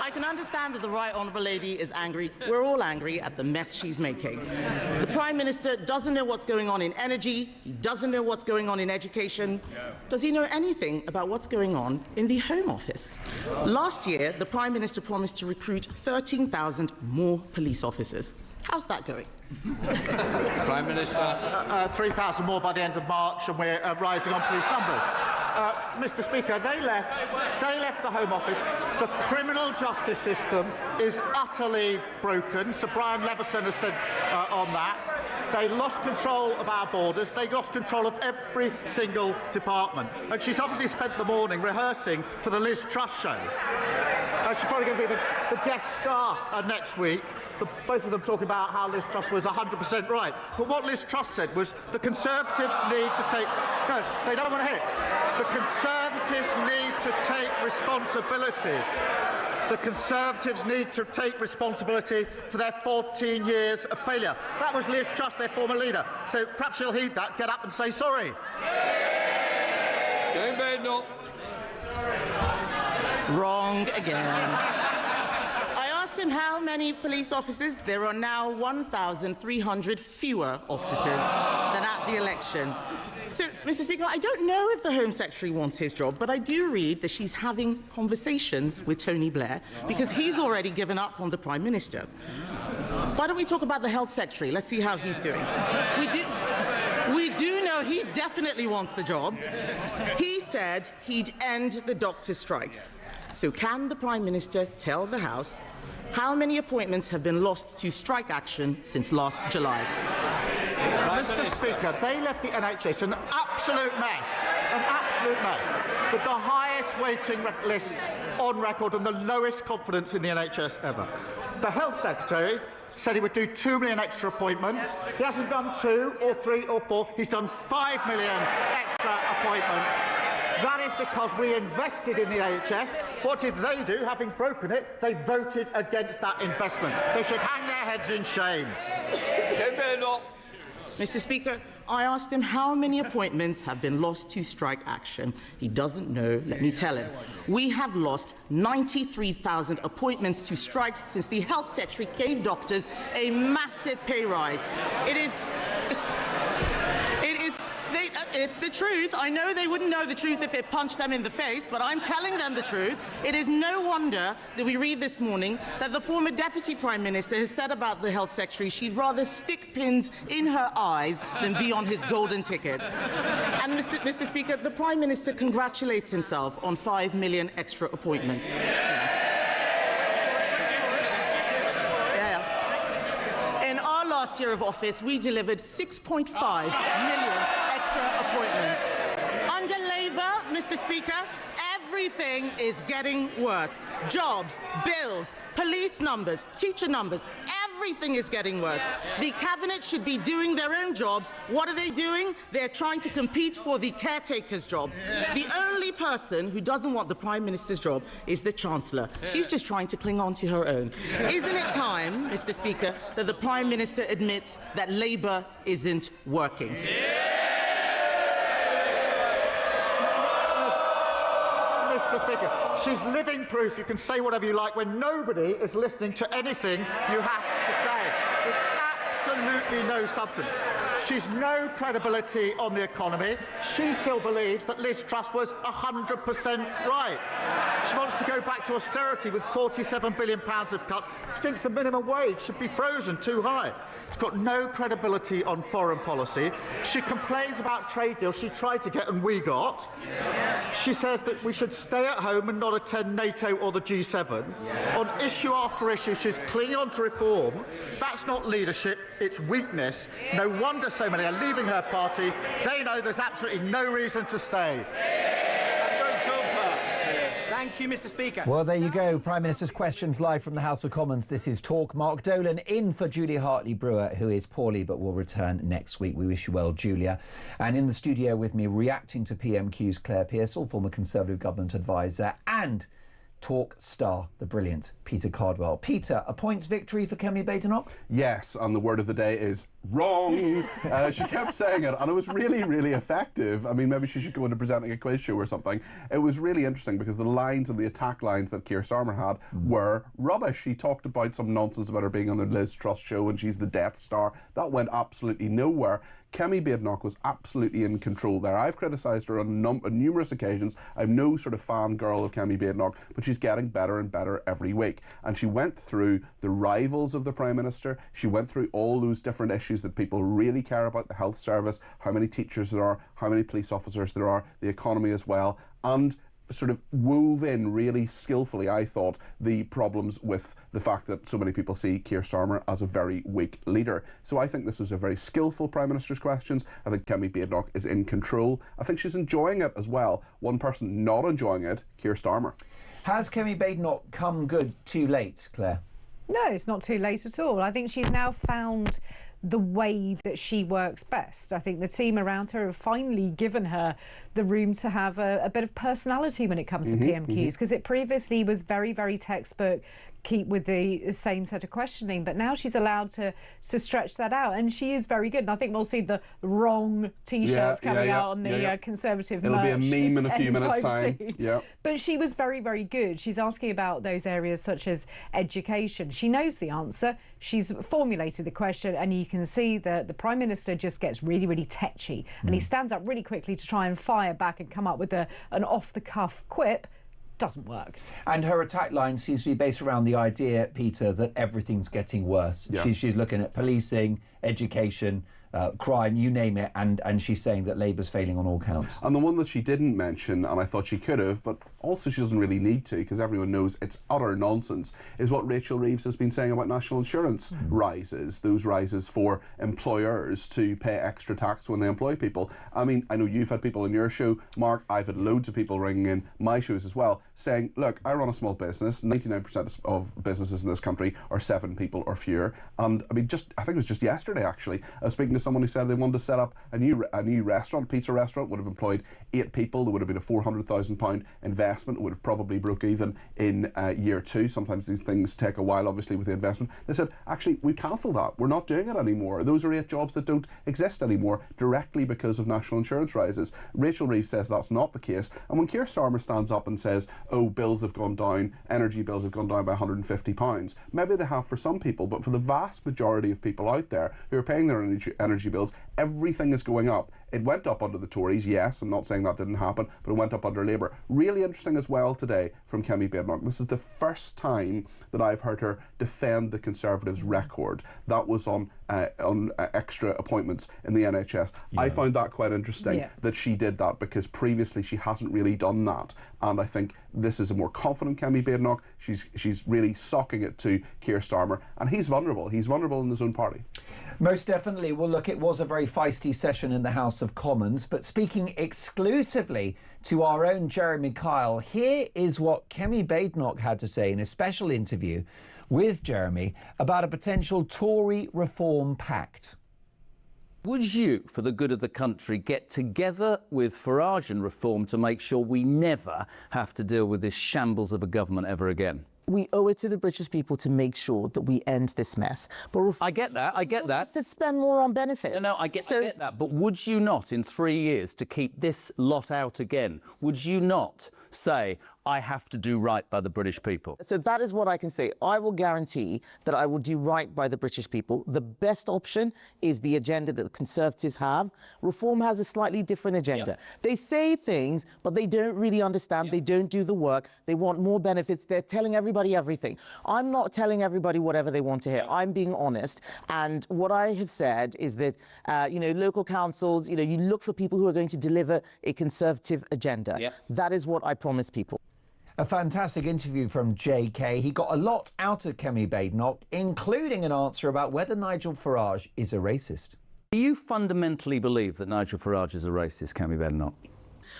[SPEAKER 22] I can understand that the Right Honourable Lady is angry. We're all angry at the mess she's making. The Prime Minister doesn't know what's going on in energy. He doesn't know what's going on in education. Does he know anything about what's going on in the Home Office? Last year, the Prime Minister promised to recruit 13,000 more police officers. How's that going?
[SPEAKER 20] Prime Minister.
[SPEAKER 19] 3,000 more by the end of March, and we're rising on police numbers. Mr. Speaker, they left the Home Office. The criminal justice system is utterly broken. Sir Brian Leveson has said on that. They lost control of our borders. They lost control of every single department. And she's obviously spent the morning rehearsing for the Liz Truss show. She's probably going to be the guest star next week. Both of them talking about how Liz Truss was 100% right. But what Liz Truss said was the Conservatives need to take... No, they don't want to hear it. The Conservatives need to take responsibility. The Conservatives need to take responsibility for their 14 years of failure. That was Liz Truss, their former leader. So perhaps she'll heed that, get up and say sorry.
[SPEAKER 22] Wrong again. I asked him how many police officers. There are now 1,300 fewer officers than at the election. So, Mr. Speaker, I don't know if the Home Secretary wants his job, but I do read that she's having conversations with Tony Blair because he's already given up on the Prime Minister. Why don't we talk about the Health Secretary? Let's see how he's doing. We do know he definitely wants the job. He said he'd end the doctor strikes. So can the Prime Minister tell the House how many appointments have been lost to strike action since last July?
[SPEAKER 19] Mr. Speaker, they left the NHS an absolute mess, with the highest waiting lists on record and the lowest confidence in the NHS ever. The Health Secretary said he would do 2 million extra appointments. He hasn't done 2 or 3 or 4. He's done 5 million extra appointments.
[SPEAKER 4] That is because we invested in the NHS. What did they do? Having broken it, they voted against that investment. They should hang their heads in shame.
[SPEAKER 22] Mr. Speaker, I asked him how many appointments have been lost to strike action. He doesn't know. Let me tell him. We have lost 93,000 appointments to strikes since the Health Secretary gave doctors a massive pay rise. It's the truth. I know they wouldn't know the truth if it punched them in the face, but I'm telling them the truth. It is no wonder that we read this morning that the former Deputy Prime Minister has said about the Health Secretary she'd rather stick pins in her eyes than be on his golden ticket. And Mr. Speaker, the Prime Minister congratulates himself on 5 million extra appointments. In our last year of office, we delivered 6.5 million extra appointments. Under Labour, Mr. Speaker, everything is getting worse. Jobs, bills, police numbers, teacher numbers, everything is getting worse. The Cabinet should be doing their own jobs. What are they doing? They're trying to compete for the caretaker's job. The only person who doesn't want the Prime Minister's job is the Chancellor. She's just trying to cling on to her own. Isn't it time, Mr. Speaker, that the Prime Minister admits that Labour isn't working?
[SPEAKER 4] Mr. Speaker, she's living proof you can say whatever you like when nobody is listening to anything you have to say. There's absolutely no substance. She's no credibility on the economy. She still believes that Liz Truss was 100% right. She wants to go back to austerity with £47 billion of cuts. She thinks the minimum wage should be frozen too high. She's got no credibility on foreign policy. She complains about trade deals she tried to get and we got. She says that we should stay at home and not attend NATO or the G7. On issue after issue, she's clinging on to reform. That's not leadership, it's weakness. No wonder so many are leaving her party. They know there's absolutely no reason to stay.
[SPEAKER 7] Thank you, Mr. Speaker.
[SPEAKER 2] Well, there you go. Prime Minister's questions live from the House of Commons. This is Talk. Mark Dolan in for Julia Hartley-Brewer, who is poorly but will return next week. We wish you well, Julia. And in the studio with me, reacting to PMQ's Claire Pearsall, former Conservative Government advisor, and Talk star, the brilliant Peter Cardwell. Peter, a points victory for Kemi Badenoch?
[SPEAKER 23] Yes, and the word of the day is wrong. She kept saying it, and it was really, really effective. I mean, maybe she should go into presenting a quiz show or something. It was really interesting because the lines and the attack lines that Keir Starmer had were rubbish. He talked about some nonsense about her being on the Liz Truss show and she's the Death Star. That went absolutely nowhere. Kemi Badenoch was absolutely in control there. I've criticised her on numerous occasions. I'm no sort of fangirl of Kemi Badenoch, but she's getting better and better every week. And she went through the rivals of the Prime Minister. She went through all those different issues that people really care about, the health service, how many teachers there are, how many police officers there are, the economy as well, and sort of wove in really skillfully, I thought, the problems with the fact that so many people see Keir Starmer as a very weak leader. So I think this was a very skillful Prime Minister's questions. I think Kemi Badenoch is in control. I think she's enjoying it as well. One person not enjoying it, Keir Starmer.
[SPEAKER 2] Has Kemi Badenoch come good too late, Claire?
[SPEAKER 3] No, it's not too late at all. I think she's now found the way that she works best. I think the team around her have finally given her the room to have a bit of personality when it comes to PMQs, because it previously was very, very textbook, keep with the same set of questioning, but now she's allowed to stretch that out, and she is very good. And I think we'll see the wrong T-shirts coming out on the Conservative
[SPEAKER 23] It'll
[SPEAKER 3] merch.
[SPEAKER 23] be a meme in a few minutes' time.
[SPEAKER 3] But she was very, very good. She's asking about those areas such as education. She knows the answer. She's formulated the question, and you can see that the Prime Minister just gets really, really tetchy, and he stands up really quickly to try and fire back and come up with an off-the-cuff quip. Doesn't work.
[SPEAKER 2] And her attack line seems to be based around the idea, Peter, that everything's getting worse. She's looking at policing, education, crime, you name it, and she's saying that Labour's failing on all counts.
[SPEAKER 23] And the one that she didn't mention, and I thought she could have, but also she doesn't really need to because everyone knows it's utter nonsense, is what Rachel Reeves has been saying about national insurance rises, those rises for employers to pay extra tax when they employ people. I mean, I know you've had people on your show, Mark, I've had loads of people ringing in my shows as well, saying, look, I run a small business, 99% of businesses in this country are 7 people or fewer, and I mean, I think it was just yesterday actually, I was speaking to as someone who said they wanted to set up a new restaurant, pizza restaurant, would have employed 8 people. There would have been a £400,000 investment. It would have probably broke even in year 2. Sometimes these things take a while, obviously, with the investment. They said, actually, we cancelled that. We're not doing it anymore. Those are 8 jobs that don't exist anymore directly because of national insurance rises. Rachel Reeves says that's not the case. And when Keir Starmer stands up and says, oh, bills have gone down, energy bills have gone down by £150, maybe they have for some people, but for the vast majority of people out there who are paying their energy bills, everything is going up. It went up under the Tories, yes, I'm not saying that didn't happen, but it went up under Labour. Really interesting as well today from Kemi Badenoch. This is the first time that I've heard her defend the Conservatives' record. That was on extra appointments in the NHS. I found that quite interesting that she did that, because previously she hasn't really done that. And I think this is a more confident Kemi Badenoch. She's really socking it to Keir Starmer, and he's vulnerable. He's vulnerable in his own party.
[SPEAKER 2] Most definitely. Well, look, it was a very feisty session in the House of Commons, but speaking exclusively to our own Jeremy Kyle, here is what Kemi Badenoch had to say in a special interview with Jeremy about a potential Tory reform pact.
[SPEAKER 8] Would you, for the good of the country, get together with Farage and Reform to make sure we never have to deal with this shambles of a government ever again?
[SPEAKER 9] We owe it to the British people to make sure that we end this mess. But
[SPEAKER 8] I get that.
[SPEAKER 9] To spend more on benefits.
[SPEAKER 8] No, I get that. But would you not, in 3 years, to keep this lot out again, would you not say, I have to do right by the British people?
[SPEAKER 9] So that is what I can say. I will guarantee that I will do right by the British people. The best option is the agenda that the Conservatives have. Reform has a slightly different agenda. They say things, but they don't really understand. They don't do the work. They want more benefits. They're telling everybody everything. I'm not telling everybody whatever they want to hear. I'm being honest. And what I have said is that, local councils, you look for people who are going to deliver a Conservative agenda. That is what I promise people.
[SPEAKER 2] A fantastic interview from JK. He got a lot out of Kemi Badenoch, including an answer about whether Nigel Farage is a racist.
[SPEAKER 8] Do you fundamentally believe that Nigel Farage is a racist, Kemi Badenoch?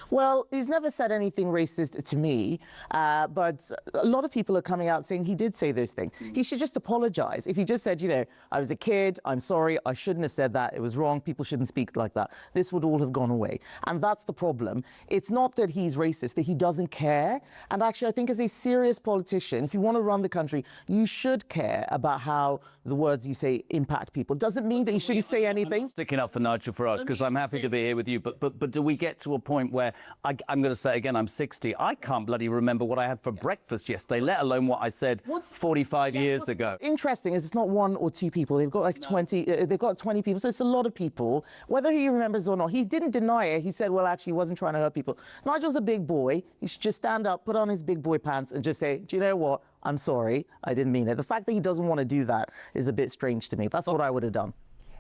[SPEAKER 9] Well, he's never said anything racist to me, but a lot of people are coming out saying he did say those things. He should just apologise. If he just said, I was a kid, I'm sorry, I shouldn't have said that, it was wrong, people shouldn't speak like that, this would all have gone away. And that's the problem. It's not that he's racist, that he doesn't care. And actually, I think as a serious politician, if you want to run the country, you should care about how the words you say impact people. Doesn't mean that you shouldn't say anything.
[SPEAKER 8] I'm sticking up for Nigel Farage because I'm happy to be here with you, but do we get to a point where, I'm going to say again, I'm 60, I can't bloody remember what I had for breakfast yesterday, let alone what I said 45 years ago.
[SPEAKER 9] Interesting is it's not 1 or 2 people, they've got like 20, they've got 20 people, so it's a lot of people. Whether he remembers or not, he didn't deny it. He said, well, actually, he wasn't trying to hurt people. Nigel's a big boy. He should just stand up, put on his big boy pants and just say, do you know what? I'm sorry, I didn't mean it. The fact that he doesn't want to do that is a bit strange to me. That's what I would have done.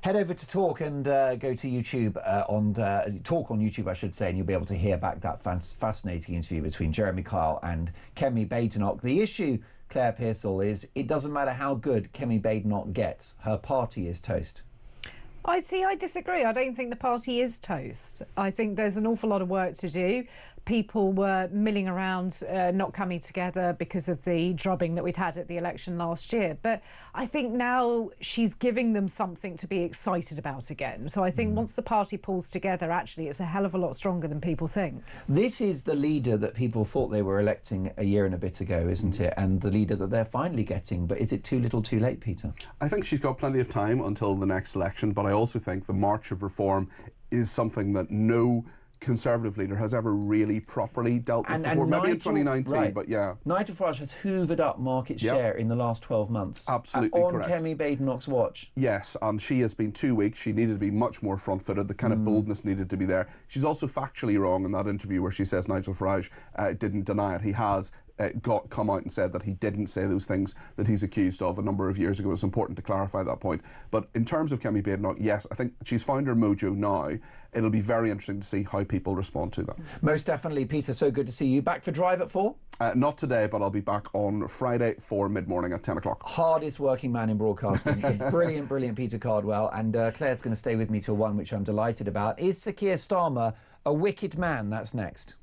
[SPEAKER 2] Head over to Talk and go to YouTube, Talk on YouTube, I should say, and you'll be able to hear back that fascinating interview between Jeremy Kyle and Kemi Badenoch. The issue, Claire Pearsall, is it doesn't matter how good Kemi Badenoch gets, her party is toast.
[SPEAKER 3] I disagree. I don't think the party is toast. I think there's an awful lot of work to do. People were milling around, not coming together because of the drubbing that we'd had at the election last year. But I think now she's giving them something to be excited about again. So I think once the party pulls together, actually, it's a hell of a lot stronger than people think.
[SPEAKER 2] This is the leader that people thought they were electing a year and a bit ago, isn't it? And the leader that they're finally getting. But is it too little too late, Peter?
[SPEAKER 23] I think she's got plenty of time until the next election, but I also think the march of reform is something that no Conservative leader has ever really properly dealt with before. Maybe in 2019, but yeah.
[SPEAKER 2] Nigel Farage has hoovered up market share in the last 12 months.
[SPEAKER 23] Absolutely correct.
[SPEAKER 2] On Kemi Badenoch's watch.
[SPEAKER 23] Yes, and she has been too weak. She needed to be much more front-footed. The kind of boldness needed to be there. She's also factually wrong in that interview where she says Nigel Farage didn't deny it. He has come out and said that he didn't say those things that he's accused of a number of years ago. It's important to clarify that point. But in terms of Kemi Badenoch, yes, I think she's found her mojo now. It'll be very interesting to see how people respond to that.
[SPEAKER 2] Most definitely, Peter. So good to see you. Back for Drive at 4?
[SPEAKER 23] Not today, but I'll be back on Friday for mid-morning at 10 o'clock.
[SPEAKER 2] Hardest working man in broadcasting. Brilliant, brilliant Peter Cardwell. And Claire's going to stay with me till 1, which I'm delighted about. Is Sir Keir Starmer a wicked man? That's next.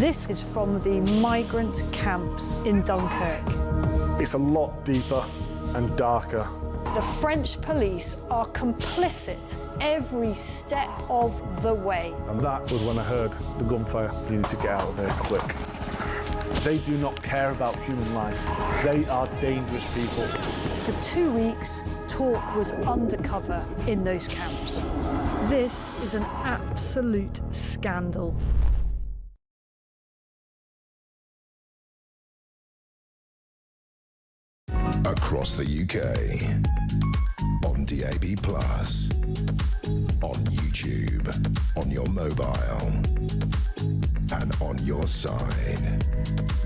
[SPEAKER 5] This is from the migrant camps in Dunkirk.
[SPEAKER 6] It's a lot deeper and darker.
[SPEAKER 5] The French police are complicit every step of the way.
[SPEAKER 6] And that was when I heard the gunfire. You need to get out of here quick. They do not care about human life. They are dangerous people.
[SPEAKER 5] For 2 weeks, talk was undercover in those camps. This is an absolute scandal.
[SPEAKER 1] Across the UK, on DAB+, on YouTube, on your mobile, and on your side.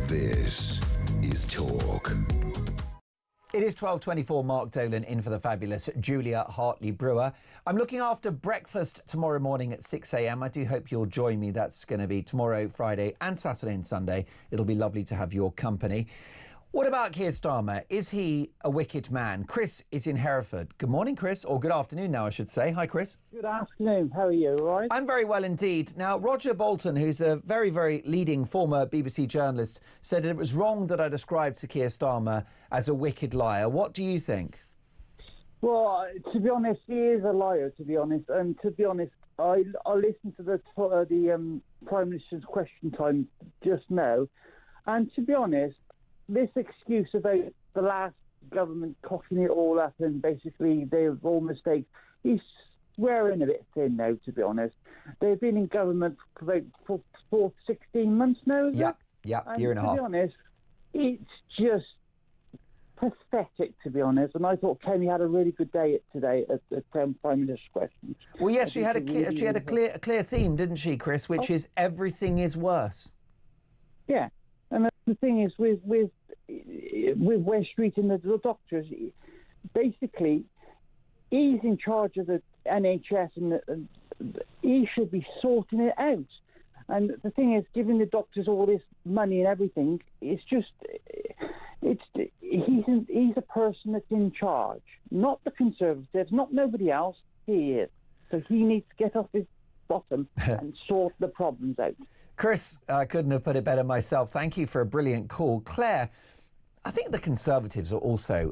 [SPEAKER 1] This is Talk.
[SPEAKER 2] It is 12:24, Mark Dolan in for the fabulous Julia Hartley-Brewer. I'm looking after breakfast tomorrow morning at 6 a.m. I do hope you'll join me. That's going to be tomorrow, Friday and Saturday and Sunday. It'll be lovely to have your company. What about Keir Starmer? Is he a wicked man? Chris is in Hereford. Good morning, Chris, or good afternoon now, I should say. Hi, Chris.
[SPEAKER 10] Good afternoon. How are you? All right?
[SPEAKER 2] I'm very well indeed. Now, Roger Bolton, who's a very, very leading former BBC journalist, said that it was wrong that I described Sir Keir Starmer as a wicked liar. What do you think?
[SPEAKER 10] Well, to be honest, he is a liar, to be honest. And to be honest, I listened to the Prime Minister's question time just now. And to be honest, this excuse about the last government cocking it all up and basically they're all mistakes, he's swearing a bit thin now, to be honest. They've been in government for about 16 months now, is it?
[SPEAKER 2] Yeah, year and a half.
[SPEAKER 10] To be honest, it's just pathetic, to be honest. And I thought Kenny had a really good day today at the Prime Minister's questions.
[SPEAKER 2] Well, yes, she had a clear theme, didn't she, Chris, which is everything is worse.
[SPEAKER 10] Yeah. And the thing is, with West Street and the doctors, basically, he's in charge of the NHS and he should be sorting it out. And the thing is, giving the doctors all this money and everything, he's a person that's in charge, not the Conservatives, not nobody else. He is. So he needs to get off his bottom and sort the problems out.
[SPEAKER 2] Chris, I couldn't have put it better myself. Thank you for a brilliant call. Claire, I think the Conservatives are also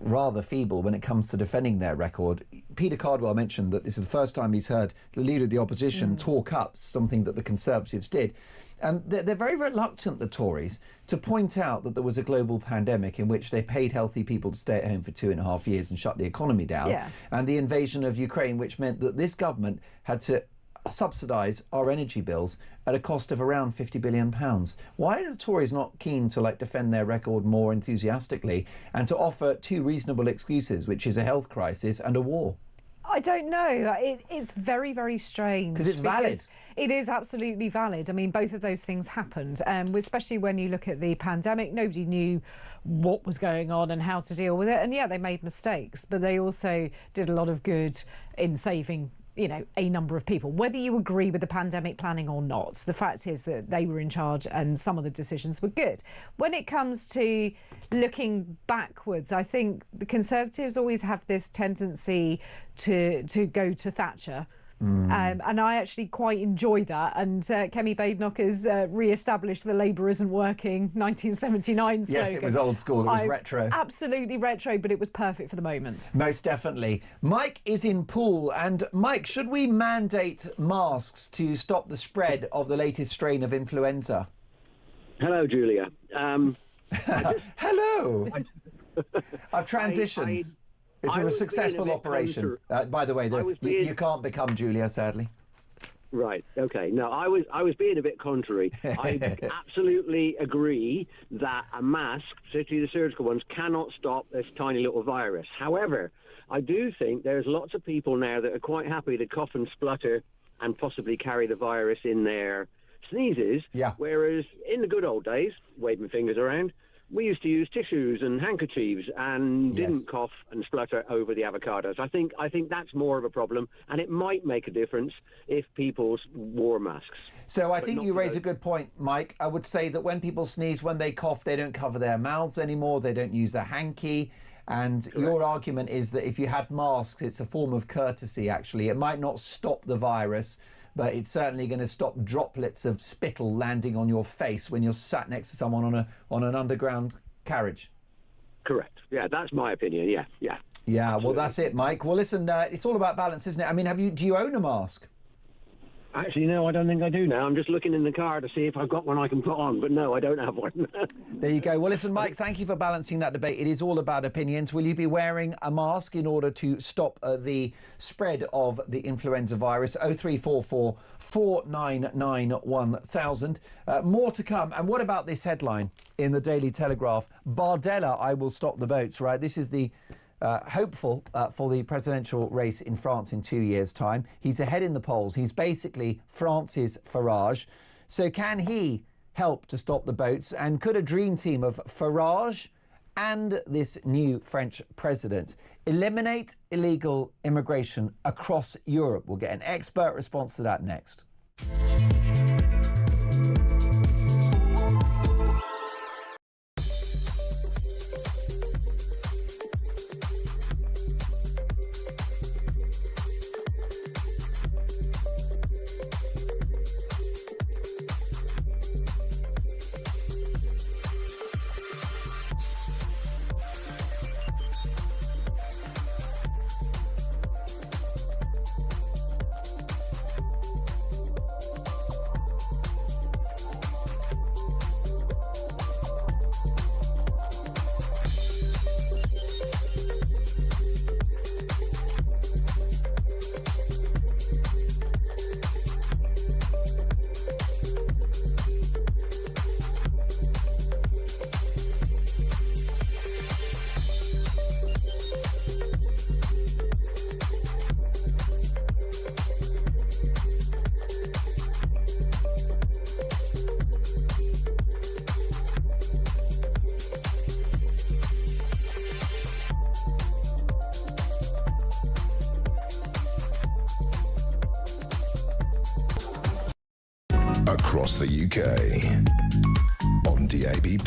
[SPEAKER 2] rather feeble when it comes to defending their record. Peter Cardwell mentioned that this is the first time he's heard the Leader of the Opposition talk up something that the Conservatives did. And they're very reluctant, the Tories, to point out that there was a global pandemic in which they paid healthy people to stay at home for 2.5 years and shut the economy down. Yeah. And the invasion of Ukraine, which meant that this government had to subsidise our energy bills at a cost of around £50 billion. Why are the Tories not keen to defend their record more enthusiastically and to offer two reasonable excuses, which is a health crisis and a war?
[SPEAKER 3] I don't know. It's very, very strange.
[SPEAKER 2] Because it's valid.
[SPEAKER 3] It is absolutely valid. I mean, both of those things happened, especially when you look at the pandemic. Nobody knew what was going on and how to deal with it. And yeah, they made mistakes, but they also did a lot of good in saving a number of people, whether you agree with the pandemic planning or not. The fact is that they were in charge and some of the decisions were good. When it comes to looking backwards, I think the Conservatives always have this tendency to go to Thatcher. And I actually quite enjoy that. And Kemi Badenoch has re-established the Labour isn't working 1979 slogan.
[SPEAKER 2] Yes, it was old school, it was retro.
[SPEAKER 3] Absolutely retro, but it was perfect for the moment.
[SPEAKER 2] Most definitely. Mike is in Poole. And Mike, should we mandate masks to stop the spread of the latest strain of influenza?
[SPEAKER 11] Hello, Julia.
[SPEAKER 2] Hello. I've transitioned. It's a successful operation. By the way, you can't become Julia, sadly.
[SPEAKER 11] Right. Okay. No, I was being a bit contrary. I absolutely agree that a mask, particularly the surgical ones, cannot stop this tiny little virus. However, I do think there's lots of people now that are quite happy to cough and splutter and possibly carry the virus in their sneezes. Yeah. Whereas in the good old days, wave my fingers around, we used to use tissues and handkerchiefs and didn't cough and splutter over the avocados. I think that's more of a problem, and it might make a difference if people wore masks.
[SPEAKER 2] So I think you raise a good point, Mike. I would say that when people sneeze, when they cough, they don't cover their mouths anymore. They don't use a hanky. And correct. Your argument is that if you had masks, it's a form of courtesy, actually. It might not stop the virus, but it's certainly going to stop droplets of spittle landing on your face when you're sat next to someone on an underground carriage.
[SPEAKER 11] Correct. Yeah, that's my opinion. Yeah.
[SPEAKER 2] Yeah,
[SPEAKER 11] Absolutely.
[SPEAKER 2] well, that's it, Mike. Well, listen, it's all about balance, isn't it? I mean, do you own a mask?
[SPEAKER 11] Actually, no, I don't think I do now. I'm just looking in the car to see if I've got one I can put on, but no, I don't have one.
[SPEAKER 2] There you go. Well, listen, Mike, thank you for balancing that debate. It is all about opinions. Will you be wearing a mask in order to stop the spread of the influenza virus? 0344 499 1000. More to come. And what about this headline in the Daily Telegraph? Bardella, I will stop the boats, right? This is the hopeful for the presidential race in France in 2 years' time. He's ahead in the polls. He's basically France's Farage. So can he help to stop the boats? And could a dream team of Farage and this new French president eliminate illegal immigration across Europe? We'll get an expert response to that next.
[SPEAKER 1] Across the UK, on DAB+,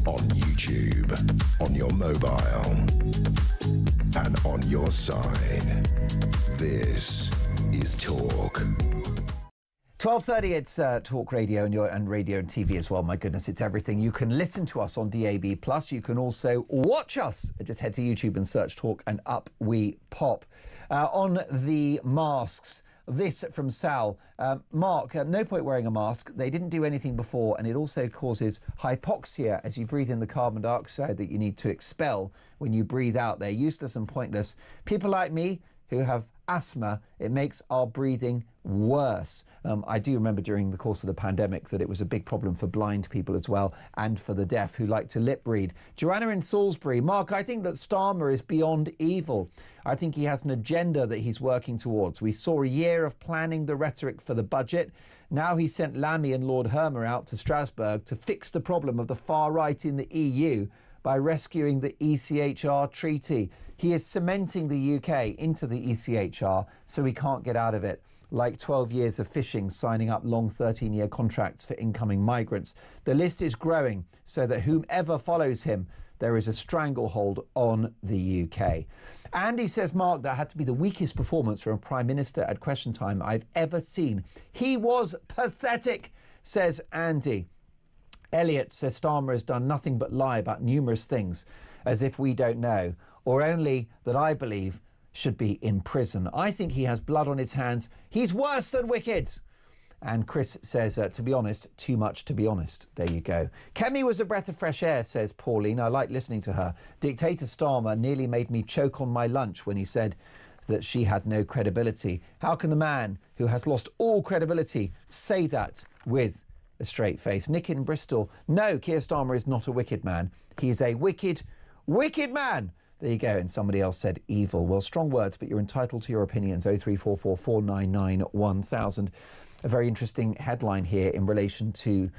[SPEAKER 1] on YouTube, on your mobile, and on your side. This is Talk.
[SPEAKER 2] 12:30, it's Talk Radio and radio and TV as well. My goodness, it's everything. You can listen to us on DAB+. You can also watch us. Just head to YouTube and search Talk and up we pop. On the masks, this from Sal. Mark, no point wearing a mask. They didn't do anything before, and it also causes hypoxia as you breathe in the carbon dioxide that you need to expel when you breathe out. They're useless and pointless. People like me who have asthma, it makes our breathing worse. I do remember during the course of the pandemic that it was a big problem for blind people as well, and for the deaf who like to lip read. Joanna in Salisbury. Mark, I think that Starmer is beyond evil. I think he has an agenda that he's working towards. We saw a year of planning the rhetoric for the budget. Now he sent Lammy and Lord Hermer out to Strasbourg to fix the problem of the far right in the EU by rescuing the ECHR treaty. He is cementing the UK into the ECHR so we can't get out of it. Like 12 years of fishing, signing up long 13-year contracts for incoming migrants. The list is growing so that whomever follows him, there is a stranglehold on the UK. Andy says, Mark, that had to be the weakest performance from a Prime Minister at Question Time I've ever seen. He was pathetic, says Andy. Elliot says Starmer has done nothing but lie about numerous things, as if we don't know, or only that I believe should be in prison. I think he has blood on his hands. He's worse than wicked. And Chris says, to be honest, too much to be honest. There you go. Kemi was a breath of fresh air, says Pauline. I like listening to her. Dictator Starmer nearly made me choke on my lunch when he said that she had no credibility. How can the man who has lost all credibility say that with a straight face? Nick in Bristol. No, Keir Starmer is not a wicked man. He is a wicked, wicked man. There you go. And somebody else said evil. Well, strong words, but you're entitled to your opinions. 0344 499 1000. A very interesting headline here in relation to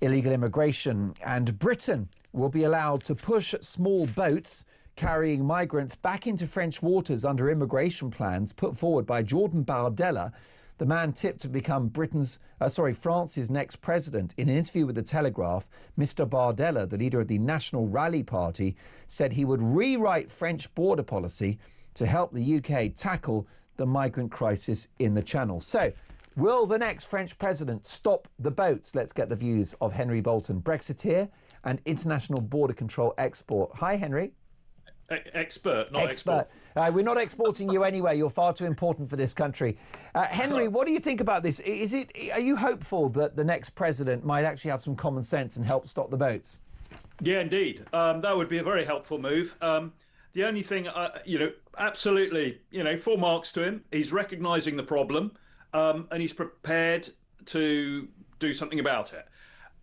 [SPEAKER 2] illegal immigration. And Britain will be allowed to push small boats carrying migrants back into French waters under immigration plans put forward by Jordan Bardella, the man tipped to become France's next president. In an interview with The Telegraph, Mr. Bardella, the leader of the National Rally Party, said he would rewrite French border policy to help the UK tackle the migrant crisis in the Channel. So, will the next French president stop the boats? Let's get the views of Henry Bolton, Brexiteer and international border control expert. Hi, Henry.
[SPEAKER 12] Expert, not export.
[SPEAKER 2] We're not exporting you anyway. You're far too important for this country. Henry, what do you think about this? Are you hopeful that the next president might actually have some common sense and help stop the boats?
[SPEAKER 12] Yeah, indeed. That would be a very helpful move. The only thing, absolutely, full marks to him. He's recognising the problem and he's prepared to do something about it.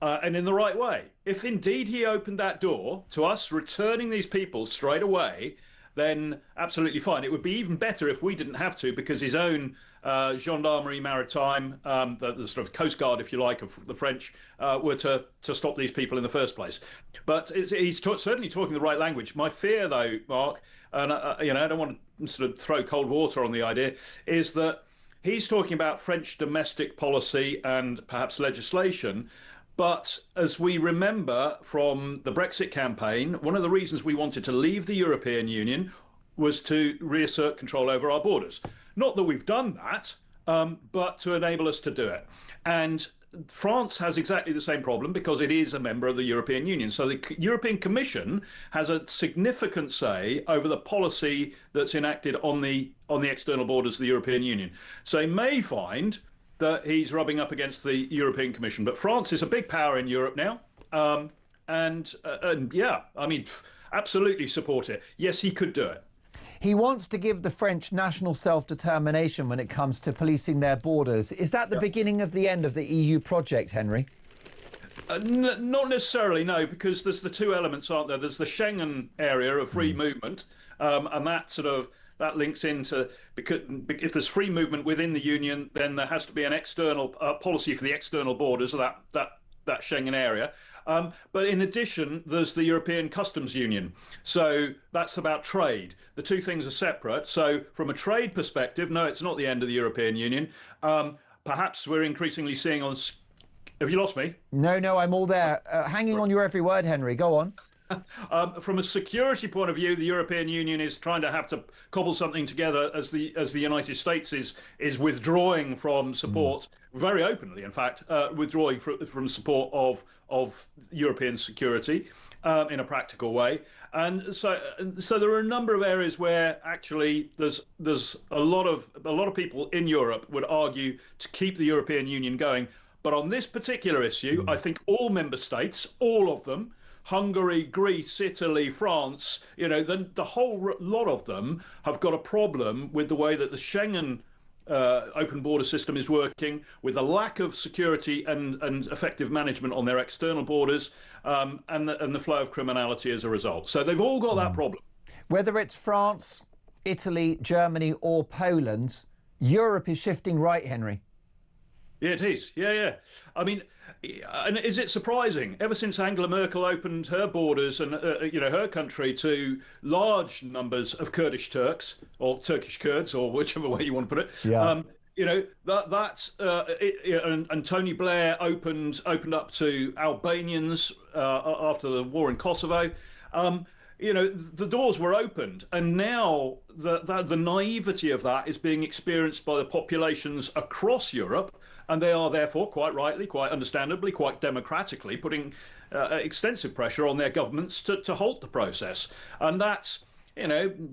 [SPEAKER 12] And in the right way. If indeed he opened that door to us returning these people straight away, then absolutely fine. It would be even better if we didn't have to, because his own gendarmerie maritime, the sort of coast guard, if you like, of the French, were to stop these people in the first place. But he's certainly talking the right language. My fear, though, Mark, and I don't want to sort of throw cold water on the idea, is that he's talking about French domestic policy and perhaps legislation. But as we remember from the Brexit campaign, one of the reasons we wanted to leave the European Union was to reassert control over our borders. Not that we've done that, but to enable us to do it. And France has exactly the same problem because it is a member of the European Union. So the European Commission has a significant say over the policy that's enacted on the external borders of the European Union. So you may find that he's rubbing up against the European Commission. But France is a big power in Europe now. And yeah, I mean, absolutely support it. Yes, he could do it.
[SPEAKER 2] He wants to give the French national self-determination when it comes to policing their borders. Is that the beginning of the end of the EU project, Henry?
[SPEAKER 12] Not necessarily, no, because there's the two elements, aren't there? There's the Schengen area of free movement, and that links into, because if there's free movement within the union, then there has to be an external policy for the external borders of that Schengen area. But in addition, there's the European Customs Union. So that's about trade. The two things are separate. So from a trade perspective, no, it's not the end of the European Union. Perhaps we're increasingly seeing on... Have you lost me?
[SPEAKER 2] No, I'm all there. Hanging on your every word, Henry. Go on.
[SPEAKER 12] From a security point of view, the European Union is trying to have to cobble something together as the United States is withdrawing from support, very openly, in fact, withdrawing from support of European security in a practical way. And so there are a number of areas where actually there's a lot of people in Europe would argue to keep the European Union going. But on this particular issue, I think all member states, all of them, Hungary, Greece, Italy, France, the whole lot of them have got a problem with the way that the Schengen open border system is working, with a lack of security and effective management on their external borders, and the flow of criminality as a result. So they've all got that problem.
[SPEAKER 2] Whether it's France, Italy, Germany or Poland, Europe is shifting right, Henry.
[SPEAKER 12] Yeah, it is. Yeah. I mean, and is it surprising? Ever since Angela Merkel opened her borders and her country to large numbers of Kurdish Turks or Turkish Kurds, or whichever way you want to put it, and Tony Blair opened up to Albanians after the war in Kosovo. The doors were opened, and now the naivety of that is being experienced by the populations across Europe. And they are therefore, quite rightly, quite understandably, quite democratically, putting extensive pressure on their governments to halt the process. And that's,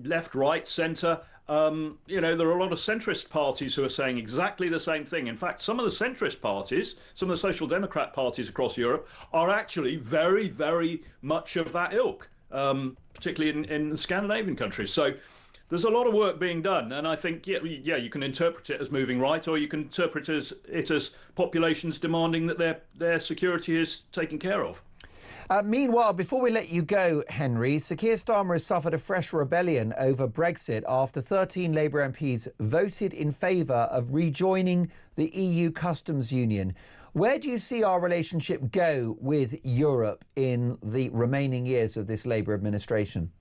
[SPEAKER 12] left, right, centre. There are a lot of centrist parties who are saying exactly the same thing. In fact, some of the centrist parties, some of the social democrat parties across Europe, are actually very, very much of that ilk, particularly in Scandinavian countries. So there's a lot of work being done, and I think, you can interpret it as moving right, or you can interpret it as populations demanding that their security is taken care of.
[SPEAKER 2] Meanwhile, before we let you go, Henry, Sir Keir Starmer has suffered a fresh rebellion over Brexit after 13 Labour MPs voted in favour of rejoining the EU customs union. Where do you see our relationship go with Europe in the remaining years of this Labour administration?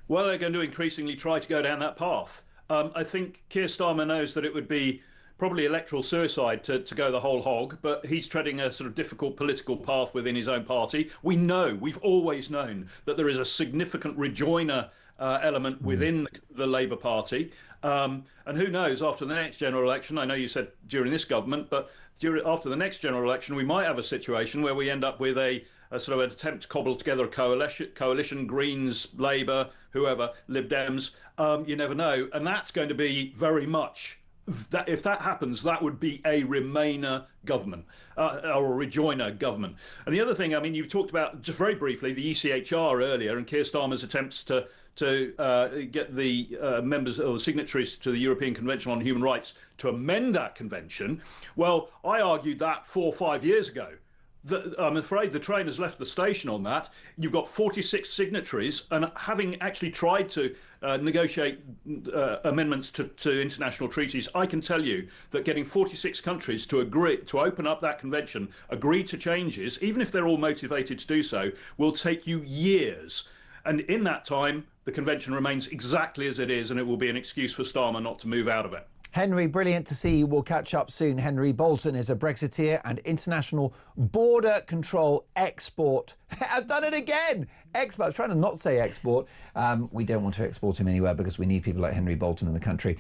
[SPEAKER 12] Well, they're going to increasingly try to go down that path. I think Keir Starmer knows that it would be probably electoral suicide to go the whole hog, but he's treading a sort of difficult political path within his own party. We've always known that there is a significant rejoiner element within the Labour Party. And who knows, after the next general election, I know you said during this government, but after the next general election, we might have a situation where we end up with a sort of an attempt to cobble together a coalition, Greens, Labour, whoever, Lib Dems, you never know. And that's going to be very much, that if that happens, that would be a Remainer government or a rejoiner government. And the other thing, I mean, you talked about, just very briefly, the ECHR earlier and Keir Starmer's attempts to get the members or the signatories to the European Convention on Human Rights to amend that convention. Well, I argued that 4 or 5 years ago. I'm afraid the train has left the station on that. You've got 46 signatories, and having actually tried to negotiate amendments to international treaties, I can tell you that getting 46 countries to agree to open up that convention, agree to changes, even if they're all motivated to do so, will take you years. And in that time, the convention remains exactly as it is, and it will be an excuse for Starmer not to move out of it.
[SPEAKER 2] Henry, brilliant to see you. We'll catch up soon. Henry Bolton is a Brexiteer and international border control export. I've done it again. Expert. I was trying to not say export. We don't want to export him anywhere because we need people like Henry Bolton in the country.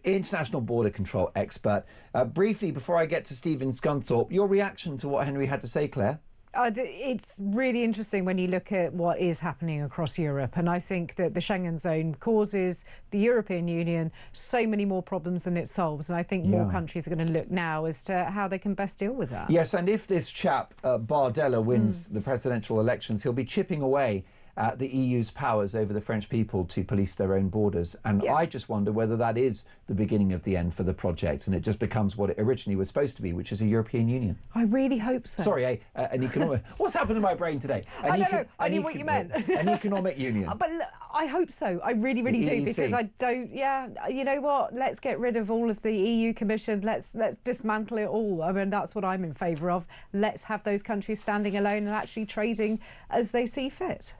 [SPEAKER 2] International border control expert. Briefly, before I get to Stephen Scunthorpe, your reaction to what Henry had to say, Claire?
[SPEAKER 3] It's really interesting when you look at what is happening across Europe, and I think that the Schengen zone causes the European Union so many more problems than it solves, and I think more countries are going to look now as to how they can best deal with that.
[SPEAKER 2] Yes, and if this chap, Bardella, wins the presidential elections, he'll be chipping away at the EU's powers over the French people to police their own borders. And I just wonder whether that is the beginning of the end for the project and it just becomes what it originally was supposed to be, which is a European Union.
[SPEAKER 3] I really hope so.
[SPEAKER 2] Sorry, an economic... What's happened to my brain today?
[SPEAKER 3] I don't know. I knew what you meant.
[SPEAKER 2] An economic union.
[SPEAKER 3] But I hope so. I really, really do, because I don't... Yeah, you know what? Let's get rid of all of the EU Commission. Let's dismantle it all. I mean, that's what I'm in favour of. Let's have those countries standing alone and actually trading as they see fit.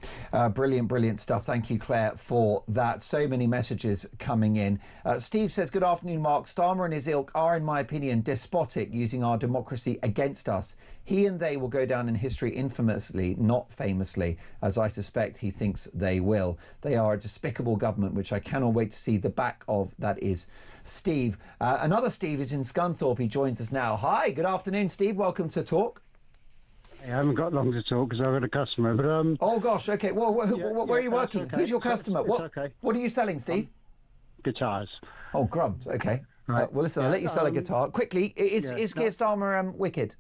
[SPEAKER 2] Brilliant stuff. Thank you, Claire, for that. So many messages coming in. Steve says, good afternoon, Mark. Starmer and his ilk are, in my opinion, despotic, using our democracy against us. He and they will go down in history infamously, not famously, as I suspect he thinks they will. They are a despicable government, which I cannot wait to see the back of. That is Steve. Another Steve is in Scunthorpe. He joins us now. Hi, good afternoon, Steve. Welcome to Talk.
[SPEAKER 13] I haven't got long to talk because I've got a customer, but
[SPEAKER 2] Oh gosh, okay. Well, where are you working?
[SPEAKER 13] Okay.
[SPEAKER 2] Who's your customer?
[SPEAKER 13] Okay.
[SPEAKER 2] What are you selling, Steve?
[SPEAKER 13] Guitars.
[SPEAKER 2] Oh, grubs. Okay.
[SPEAKER 13] Right.
[SPEAKER 2] Well, listen, I'll let you sell a guitar quickly. Is Keir Starmer wicked?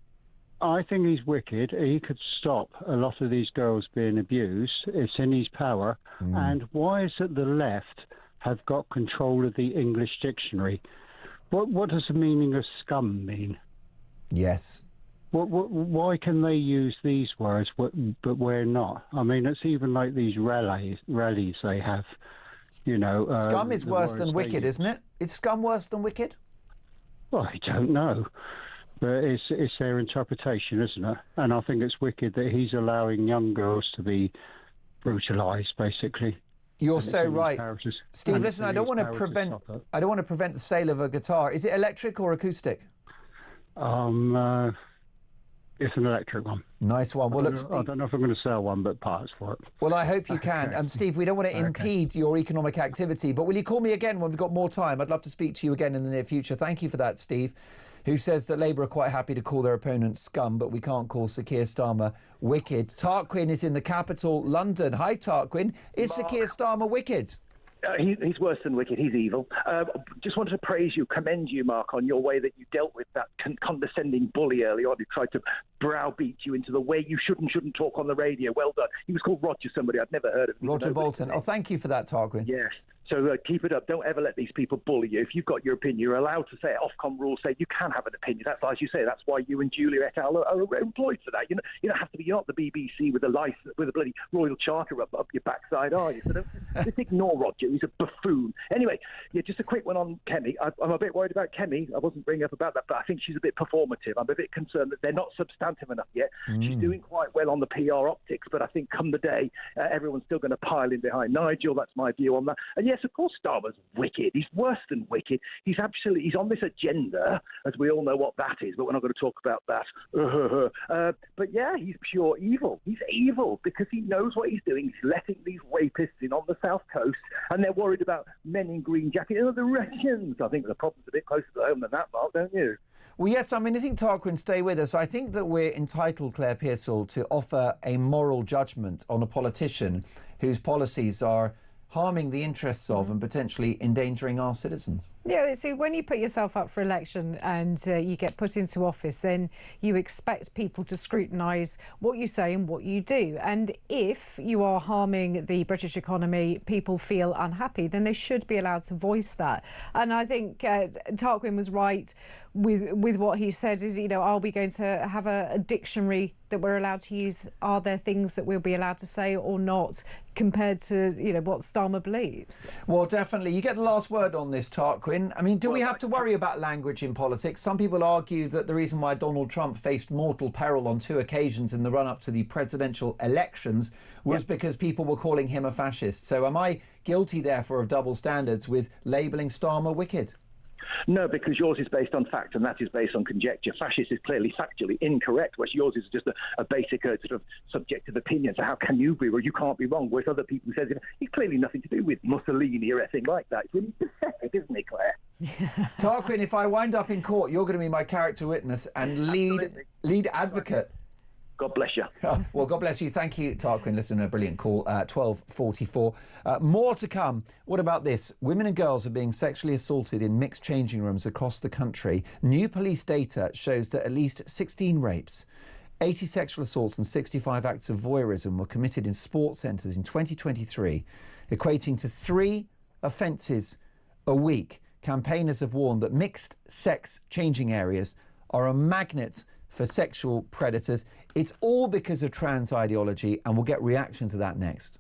[SPEAKER 13] I think he's wicked. He could stop a lot of these girls being abused. It's in his power. And why is it the left have got control of the English dictionary? What does the meaning of scum mean?
[SPEAKER 2] Yes.
[SPEAKER 13] Why can they use these words, but we're not? I mean, it's even like these rallies they have, you know.
[SPEAKER 2] Scum is worse than wicked, isn't it? Is scum worse than wicked?
[SPEAKER 13] Well, I don't know. But it's their interpretation, isn't it? And I think it's wicked that he's allowing young girls to be brutalised, basically.
[SPEAKER 2] You're so right, Steve. Listen, I don't want to prevent the sale of a guitar. Is it electric or acoustic?
[SPEAKER 13] It's an electric one.
[SPEAKER 2] Nice one. Well, look,
[SPEAKER 13] I don't know if I'm going to sell one, but parts for it.
[SPEAKER 2] Well, I hope you can. Steve, we don't want to impede your economic activity, but will you call me again when we've got more time? I'd love to speak to you again in the near future. Thank you for that, Steve, who says that Labour are quite happy to call their opponents scum, but we can't call Sir Keir Starmer wicked. Tarquin is in the capital, London. Hi, Tarquin. Is Sir Keir Starmer wicked?
[SPEAKER 14] He's worse than wicked. He's evil. Just wanted to praise you, commend you, Mark, on your way that you dealt with that condescending bully early on who tried to browbeat you into the way you shouldn't talk on the radio. Well done. He was called Roger somebody. I'd never heard of him.
[SPEAKER 2] Roger Bolton. Oh, thank you for that, Tarquin.
[SPEAKER 14] Yes. So keep it up. Don't ever let these people bully you. If you've got your opinion, you're allowed to say it. Ofcom rules say you can have an opinion. That's as you say. That's why you and Julia et al. are employed for that. You don't have to be. You're not the BBC with a license, with a bloody royal charter up your backside, are you? So just ignore Roger. He's a buffoon. Anyway, just a quick one on Kemi. I'm a bit worried about Kemi. I wasn't bringing up about that, but I think she's a bit performative. I'm a bit concerned that they're not substantive enough yet. She's doing quite well on the PR optics, but I think come the day, everyone's still going to pile in behind Nigel. That's my view on that. And yes, of course, Starmer's wicked. He's worse than wicked. He's on this agenda, as we all know what that is, but we're not going to talk about that. But yeah, he's pure evil. He's evil because he knows what he's doing. He's letting these rapists in on the south coast, and they're worried about men in green jackets and other Russians. I think the problem's a bit closer to home than that, Mark, don't you?
[SPEAKER 2] Well, yes, I mean, I think, Tarquin, stay with us. I think that we're entitled, Claire Pearsall, to offer a moral judgment on a politician whose policies are harming the interests of and potentially endangering our citizens.
[SPEAKER 3] Yeah, see, when you put yourself up for election and you get put into office, then you expect people to scrutinise what you say and what you do. And if you are harming the British economy, people feel unhappy, then they should be allowed to voice that. And I think Tarquin was right with what he said is, you know, are we going to have a dictionary that we're allowed to use? Are there things that we'll be allowed to say or not compared to, you know, what Starmer believes?
[SPEAKER 2] Well, definitely. You get the last word on this, Tarquin. I mean, do we have to worry about language in politics? Some people argue that the reason why Donald Trump faced mortal peril on 2 occasions in the run-up to the presidential elections was because people were calling him a fascist. So am I guilty, therefore, of double standards with labelling Starmer wicked?
[SPEAKER 14] No, because yours is based on fact and that is based on conjecture. Fascist is clearly factually incorrect, whereas yours is just a basic sort of subjective opinion. So how can you be, well, you can't be wrong, whereas other people say, it's clearly nothing to do with Mussolini or anything like that. It's really pathetic, isn't it, Claire?
[SPEAKER 2] Tarquin, if I wind up in court, you're going to be my character witness and lead advocate.
[SPEAKER 14] God bless you.
[SPEAKER 2] Well, God bless you. Thank you, Tarquin. Listen, a brilliant call. 12:44. More to come. What about this? Women and girls are being sexually assaulted in mixed changing rooms across the country. New police data shows that at least 16 rapes, 80 sexual assaults and 65 acts of voyeurism were committed in sports centres in 2023, equating to 3 offences a week. Campaigners have warned that mixed sex changing areas are a magnet for sexual predators. It's all because of trans ideology, and we'll get reaction to that next.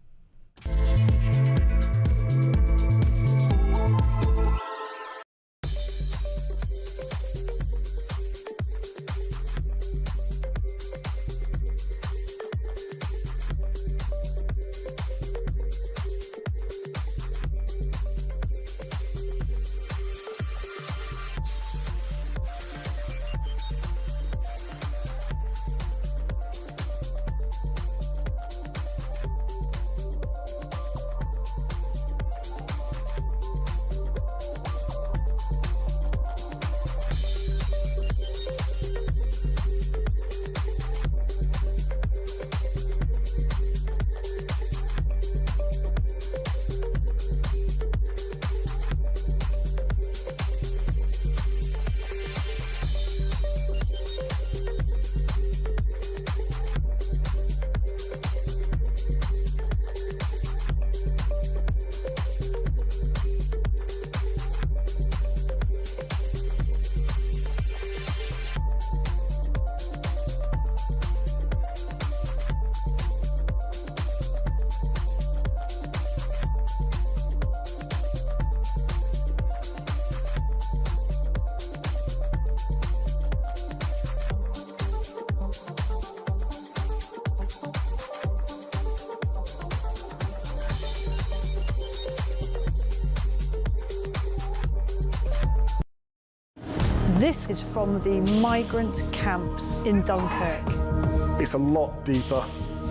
[SPEAKER 5] This is from the migrant camps in Dunkirk.
[SPEAKER 6] It's a lot deeper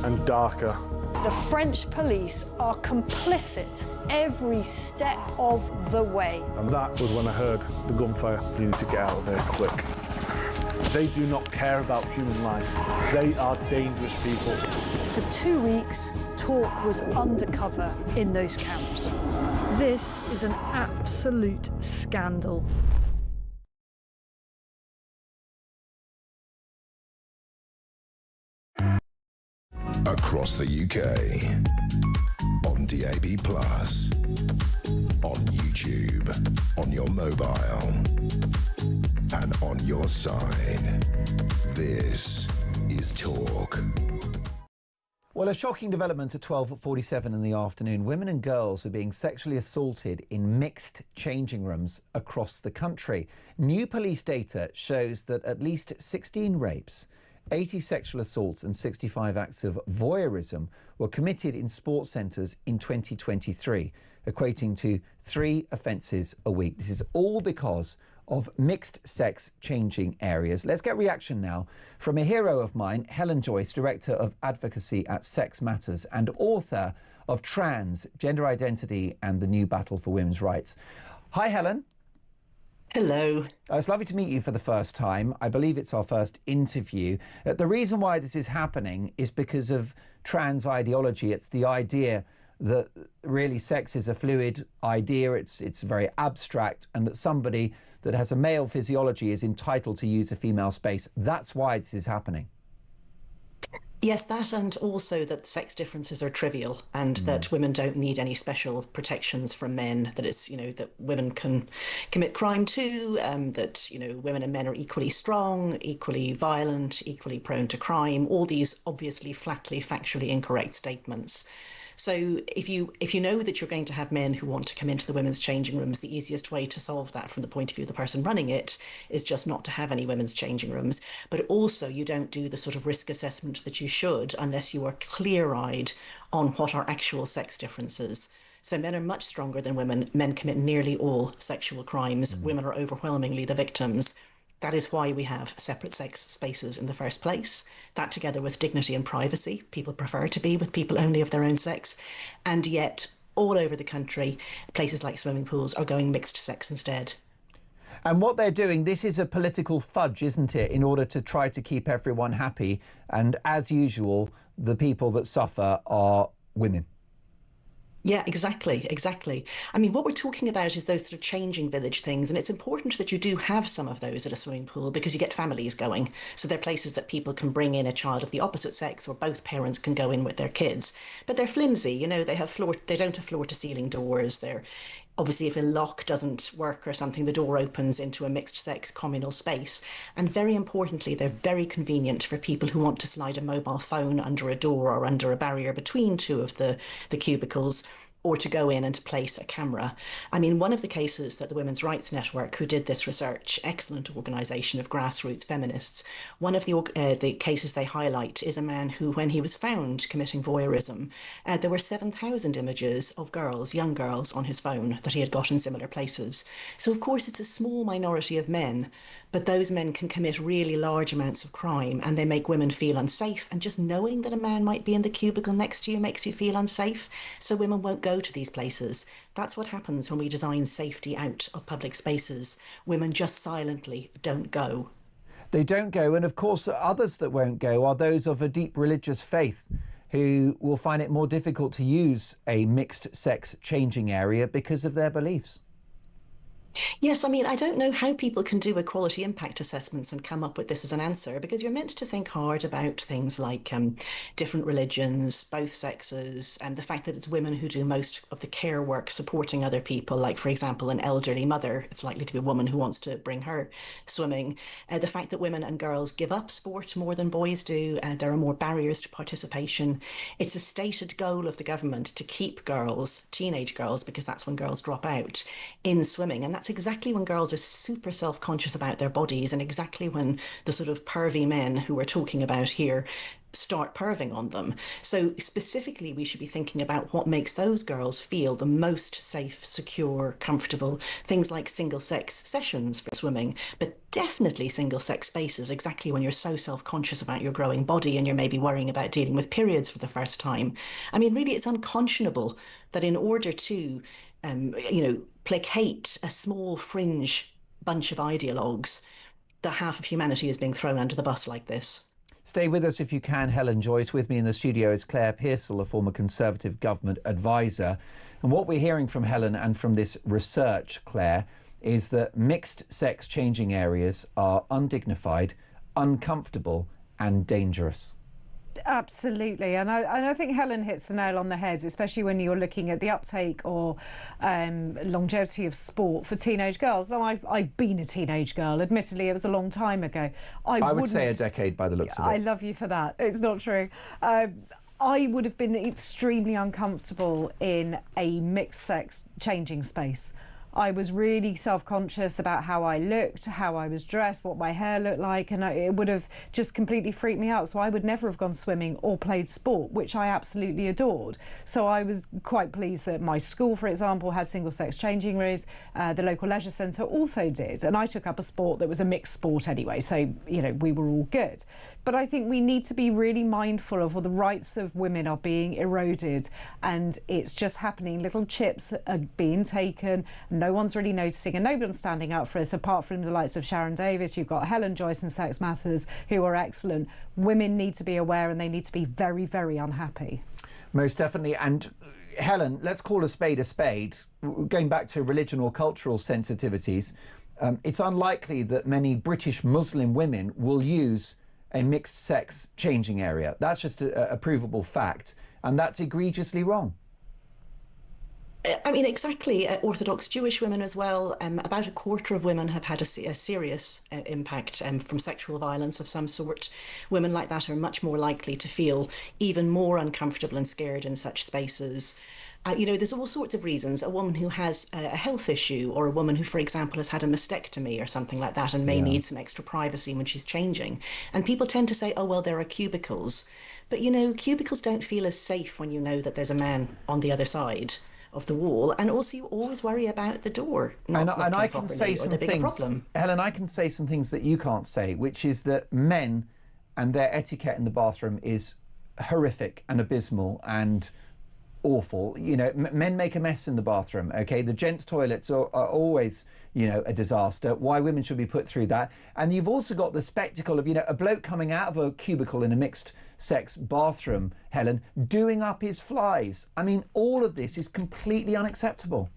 [SPEAKER 6] and darker.
[SPEAKER 5] The French police are complicit every step of the way.
[SPEAKER 6] And that was when I heard the gunfire. You need to get out of there quick. They do not care about human life. They are dangerous people.
[SPEAKER 5] For 2 weeks, talk was undercover in those camps. This is an absolute scandal.
[SPEAKER 1] Across the UK, on DAB+, on YouTube, on your mobile, and on your side. This is Talk.
[SPEAKER 2] Well, a shocking development at 12:47 in the afternoon. Women and girls are being sexually assaulted in mixed changing rooms across the country. New police data shows that at least 16 rapes, 80 sexual assaults and 65 acts of voyeurism were committed in sports centres in 2023, equating to 3 offences a week. This is all because of mixed-sex changing areas. Let's get reaction now from a hero of mine, Helen Joyce, Director of Advocacy at Sex Matters and author of Trans, Gender Identity and the New Battle for Women's Rights. Hi, Helen.
[SPEAKER 15] Hello.
[SPEAKER 2] It's lovely to meet you for the first time. I believe it's our first interview. The reason why this is happening is because of trans ideology. It's the idea that really sex is a fluid idea, it's very abstract, and that somebody that has a male physiology is entitled to use a female space. That's why this is happening.
[SPEAKER 15] Yes, that, and also that sex differences are trivial and that women don't need any special protections from men, that it's, that women can commit crime too, that, women and men are equally strong, equally violent, equally prone to crime, all these obviously flatly factually incorrect statements. So if you know that you're going to have men who want to come into the women's changing rooms, the easiest way to solve that from the point of view of the person running it is just not to have any women's changing rooms. But also you don't do the sort of risk assessment that you should unless you are clear-eyed on what are actual sex differences. So men are much stronger than women. Men commit nearly all sexual crimes. Women are overwhelmingly the victims. That is why we have separate sex spaces in the first place. That, together with dignity and privacy, people prefer to be with people only of their own sex. And yet, all over the country, places like swimming pools are going mixed sex instead.
[SPEAKER 2] And what they're doing, this is a political fudge, isn't it, in order to try to keep everyone happy. And as usual, the people that suffer are women.
[SPEAKER 15] Yeah, exactly. I mean, what we're talking about is those sort of changing village things, and it's important that you do have some of those at a swimming pool because you get families going. So they're places that people can bring in a child of the opposite sex, or both parents can go in with their kids. But they're flimsy, they don't have floor-to-ceiling doors. They're obviously, if a lock doesn't work or something, the door opens into a mixed-sex communal space. And very importantly, they're very convenient for people who want to slide a mobile phone under a door or under a barrier between two of the cubicles, or to go in and to place a camera. I mean, one of the cases that the Women's Rights Network, who did this research, excellent organisation of grassroots feminists, one of the cases they highlight is a man who, when he was found committing voyeurism, there were 7,000 images of girls, young girls, on his phone that he had got in similar places. So, of course, it's a small minority of men, but those men can commit really large amounts of crime, and they make women feel unsafe. And just knowing that a man might be in the cubicle next to you makes you feel unsafe, so women won't go to these places. That's what happens when we design safety out of public spaces. Women just silently don't go.
[SPEAKER 2] They don't go, and of course others that won't go are those of a deep religious faith who will find it more difficult to use a mixed sex changing area because of their beliefs.
[SPEAKER 15] Yes, I mean, I don't know how people can do equality impact assessments and come up with this as an answer, because you're meant to think hard about things like different religions, both sexes, and the fact that it's women who do most of the care work supporting other people, like, for example, an elderly mother. It's likely to be a woman who wants to bring her swimming. The fact that women and girls give up sport more than boys do, there are more barriers to participation. It's a stated goal of the government to keep girls, teenage girls, because that's when girls drop out, in swimming. And that's exactly when girls are super self-conscious about their bodies, and exactly when the sort of pervy men who we're talking about here start perving on them. So specifically, we should be thinking about what makes those girls feel the most safe, secure, comfortable. Things like single-sex sessions for swimming, but definitely single-sex spaces, exactly when you're so self-conscious about your growing body and you're maybe worrying about dealing with periods for the first time. I mean, really, it's unconscionable that in order to placate a small fringe bunch of ideologues, that half of humanity is being thrown under the bus like this.
[SPEAKER 2] Stay with us if you can, Helen Joyce. With me in the studio is Claire Pearsall, a former Conservative government advisor. And what we're hearing from Helen and from this research, Claire, is that mixed sex changing areas are undignified, uncomfortable and dangerous.
[SPEAKER 3] Absolutely, and I think Helen hits the nail on the head, especially when you're looking at the uptake or longevity of sport for teenage girls. Now, I've been a teenage girl. Admittedly, it was a long time ago. I would say
[SPEAKER 2] a decade by the looks of it.
[SPEAKER 3] I love you for that. It's not true. I would have been extremely uncomfortable in a mixed-sex changing space. I was really self-conscious about how I looked, how I was dressed, what my hair looked like, and it would have just completely freaked me out. So I would never have gone swimming or played sport, which I absolutely adored. So I was quite pleased that my school, for example, had single-sex changing rooms. The local leisure centre also did, and I took up a sport that was a mixed sport anyway, so, you know, we were all good. But I think we need to be really mindful of all the rights of women are being eroded, and it's just happening. Little chips are being taken, no one's really noticing, and no one's standing up for us apart from the likes of Sharon Davis. You've got Helen Joyce and Sex Matters, who are excellent. Women need to be aware, and they need to be very, very unhappy.
[SPEAKER 2] Most definitely. And Helen, let's call a spade a spade. Going back to religion or cultural sensitivities, it's unlikely that many British Muslim women will use a mixed sex changing area. That's just a provable fact, and that's egregiously wrong.
[SPEAKER 15] I mean, exactly. Orthodox Jewish women as well. About a quarter of women have had a serious impact from sexual violence of some sort. Women like that are much more likely to feel even more uncomfortable and scared in such spaces. You know, there's all sorts of reasons. A woman who has a health issue, or a woman who, for example, has had a mastectomy or something like that and may need some extra privacy when she's changing. And people tend to say, oh, well, there are cubicles. But, you know, cubicles don't feel as safe when you know that there's a man on the other side of the wall, and also you always worry about the door.
[SPEAKER 2] And I can say some things, Helen, I can say some things that you can't say, which is that men and their etiquette in the bathroom is horrific and abysmal and awful. You know, men make a mess in the bathroom, okay? The gents' toilets are always, you know, a disaster. Why women should be put through that. And you've also got the spectacle of, you know, a bloke coming out of a cubicle in a mixed sex bathroom, Helen, doing up his flies. I mean, all of this is completely unacceptable.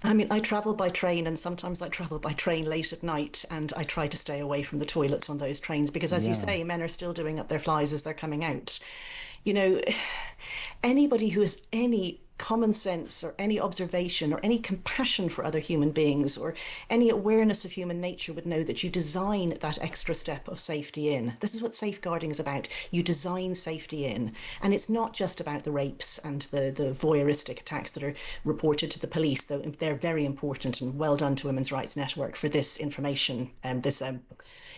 [SPEAKER 15] I mean, I travel by train, and sometimes I travel by train late at night, and I try to stay away from the toilets on those trains because, as you say, men are still doing up their flies as they're coming out. You know, anybody who has any common sense or any observation or any compassion for other human beings or any awareness of human nature would know that you design that extra step of safety in. This is what safeguarding is about. You design safety in. And it's not just about the rapes and the voyeuristic attacks that are reported to the police, though they're very important, and well done to Women's Rights Network for this information,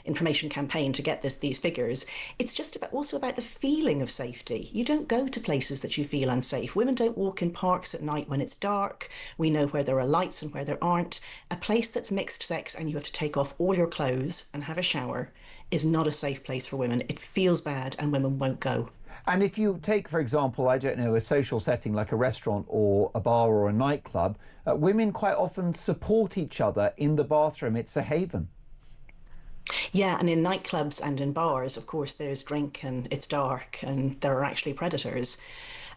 [SPEAKER 15] information campaign to get these figures. It's just also about the feeling of safety. You don't go to places that you feel unsafe. Women don't walk in parks at night when it's dark. We know where there are lights and where there aren't. A place that's mixed sex and you have to take off all your clothes and have a shower is not a safe place for women. It feels bad and women won't go.
[SPEAKER 2] And if you take, for example, I don't know, a social setting like a restaurant or a bar or a nightclub, women quite often support each other in the bathroom. It's a haven.
[SPEAKER 15] Yeah, and in nightclubs and in bars, of course, there's drink and it's dark and there are actually predators.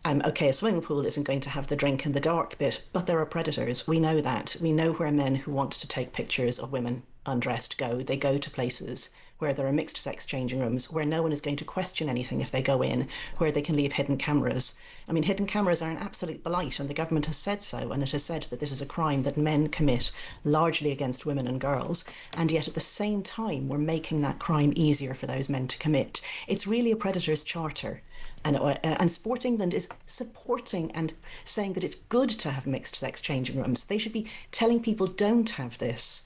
[SPEAKER 15] OK, a swimming pool isn't going to have the drink and the dark bit, but there are predators. We know that. We know where men who want to take pictures of women undressed go. They go to places where there are mixed sex changing rooms, where no one is going to question anything if they go in, where they can leave hidden cameras. I mean, hidden cameras are an absolute blight, and the government has said so, and it has said that this is a crime that men commit largely against women and girls, and yet at the same time we're making that crime easier for those men to commit. It's really a predator's charter. And Sport England is supporting and saying that it's good to have mixed sex changing rooms. They should be telling people don't have this.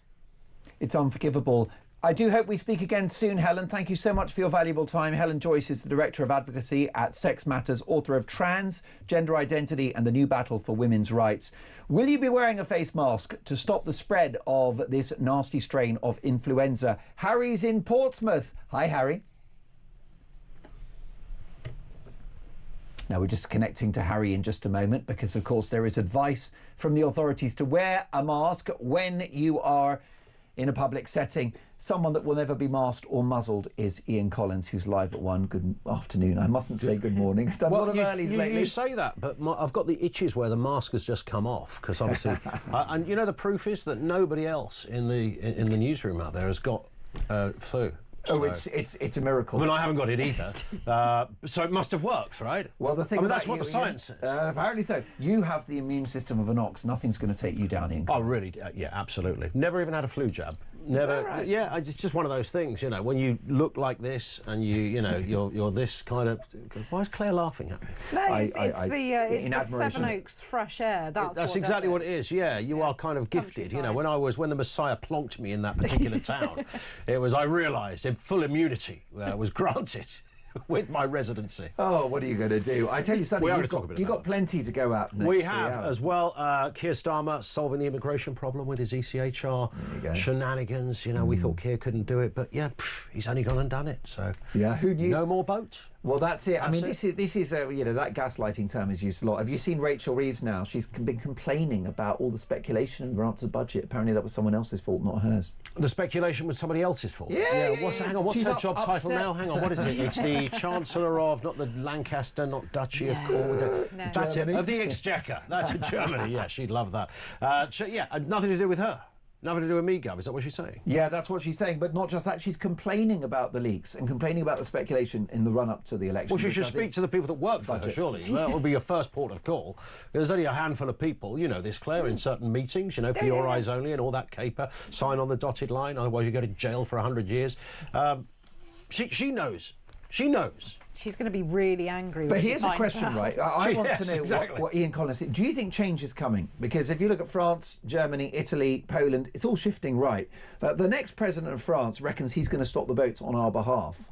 [SPEAKER 2] It's unforgivable. I do hope we speak again soon, Helen. Thank you so much for your valuable time. Helen Joyce is the Director of Advocacy at Sex Matters, author of Trans, Gender Identity and the New Battle for Women's Rights. Will you be wearing a face mask to stop the spread of this nasty strain of influenza? Harry's in Portsmouth. Hi, Harry. Now, we're just connecting to Harry in just a moment because, of course, there is advice from the authorities to wear a mask when you are in a public setting. Someone that will never be masked or muzzled is Ian Collins, who's live at 1. Good afternoon. I mustn't say good morning. I've done a lot of earlies lately.
[SPEAKER 16] You say that, but I've got the itches where the mask has just come off, because obviously... and you know, the proof is that nobody else in the newsroom out there has got flu.
[SPEAKER 2] Oh, it's a miracle.
[SPEAKER 16] I mean, I haven't got it either. So it must have worked, right?
[SPEAKER 2] Well, the thing about
[SPEAKER 16] that's what the science says.
[SPEAKER 2] Apparently so. You have the immune system of an ox. Nothing's going to take you down, Ian Collins.
[SPEAKER 16] Oh, really? Yeah, absolutely. Never even had a flu jab. Never.
[SPEAKER 2] right?
[SPEAKER 16] Yeah, it's just one of those things, you know. When you look like this and you're this kind of. Why is Claire laughing at me?
[SPEAKER 3] No, it's the Seven Oaks fresh air. That's
[SPEAKER 16] exactly what it is. Yeah, you are kind of gifted. You know, when the Messiah plonked me in that particular town, I realised full immunity was granted. With my residency.
[SPEAKER 2] Oh, what are you going to do? I tell you something, you've got plenty to go at next.
[SPEAKER 16] We have as well. Keir Starmer solving the immigration problem with his ECHR shenanigans. You know, we thought Keir couldn't do it, but he's only gone and done it. So
[SPEAKER 2] who knew?
[SPEAKER 16] No more boats.
[SPEAKER 2] Well, that's it. This is that gaslighting term is used a lot. Have you seen Rachel Reeves now? She's been complaining about all the speculation in regards to the budget. Apparently, that was someone else's fault, not hers.
[SPEAKER 16] The speculation was somebody else's fault. Hang on, what's her job title now? Hang on, what is it? It's the Chancellor of not the Lancaster, not Duchy of Cornwall. That's it. Of the Exchequer. That's in Germany. Yeah, she'd love that. Nothing to do with her. Nothing to do with me, Gav. Is that what she's saying?
[SPEAKER 2] Yeah, that's what she's saying. But not just that. She's complaining about the leaks and complaining about the speculation in the run-up to the election.
[SPEAKER 16] Well, she should speak to the people that work for her, surely. That would be your first port of call. There's only a handful of people, you know this, Claire, in certain meetings, for your eyes only and all that caper. Sign on the dotted line, otherwise you go to jail for 100 years. She knows. She knows.
[SPEAKER 3] She's going to be really angry.
[SPEAKER 2] But here's a question, right? I want to know what Ian Collins thinks. Do you think change is coming? Because if you look at France, Germany, Italy, Poland, it's all shifting right. The next president of France reckons he's going to stop the boats on our behalf.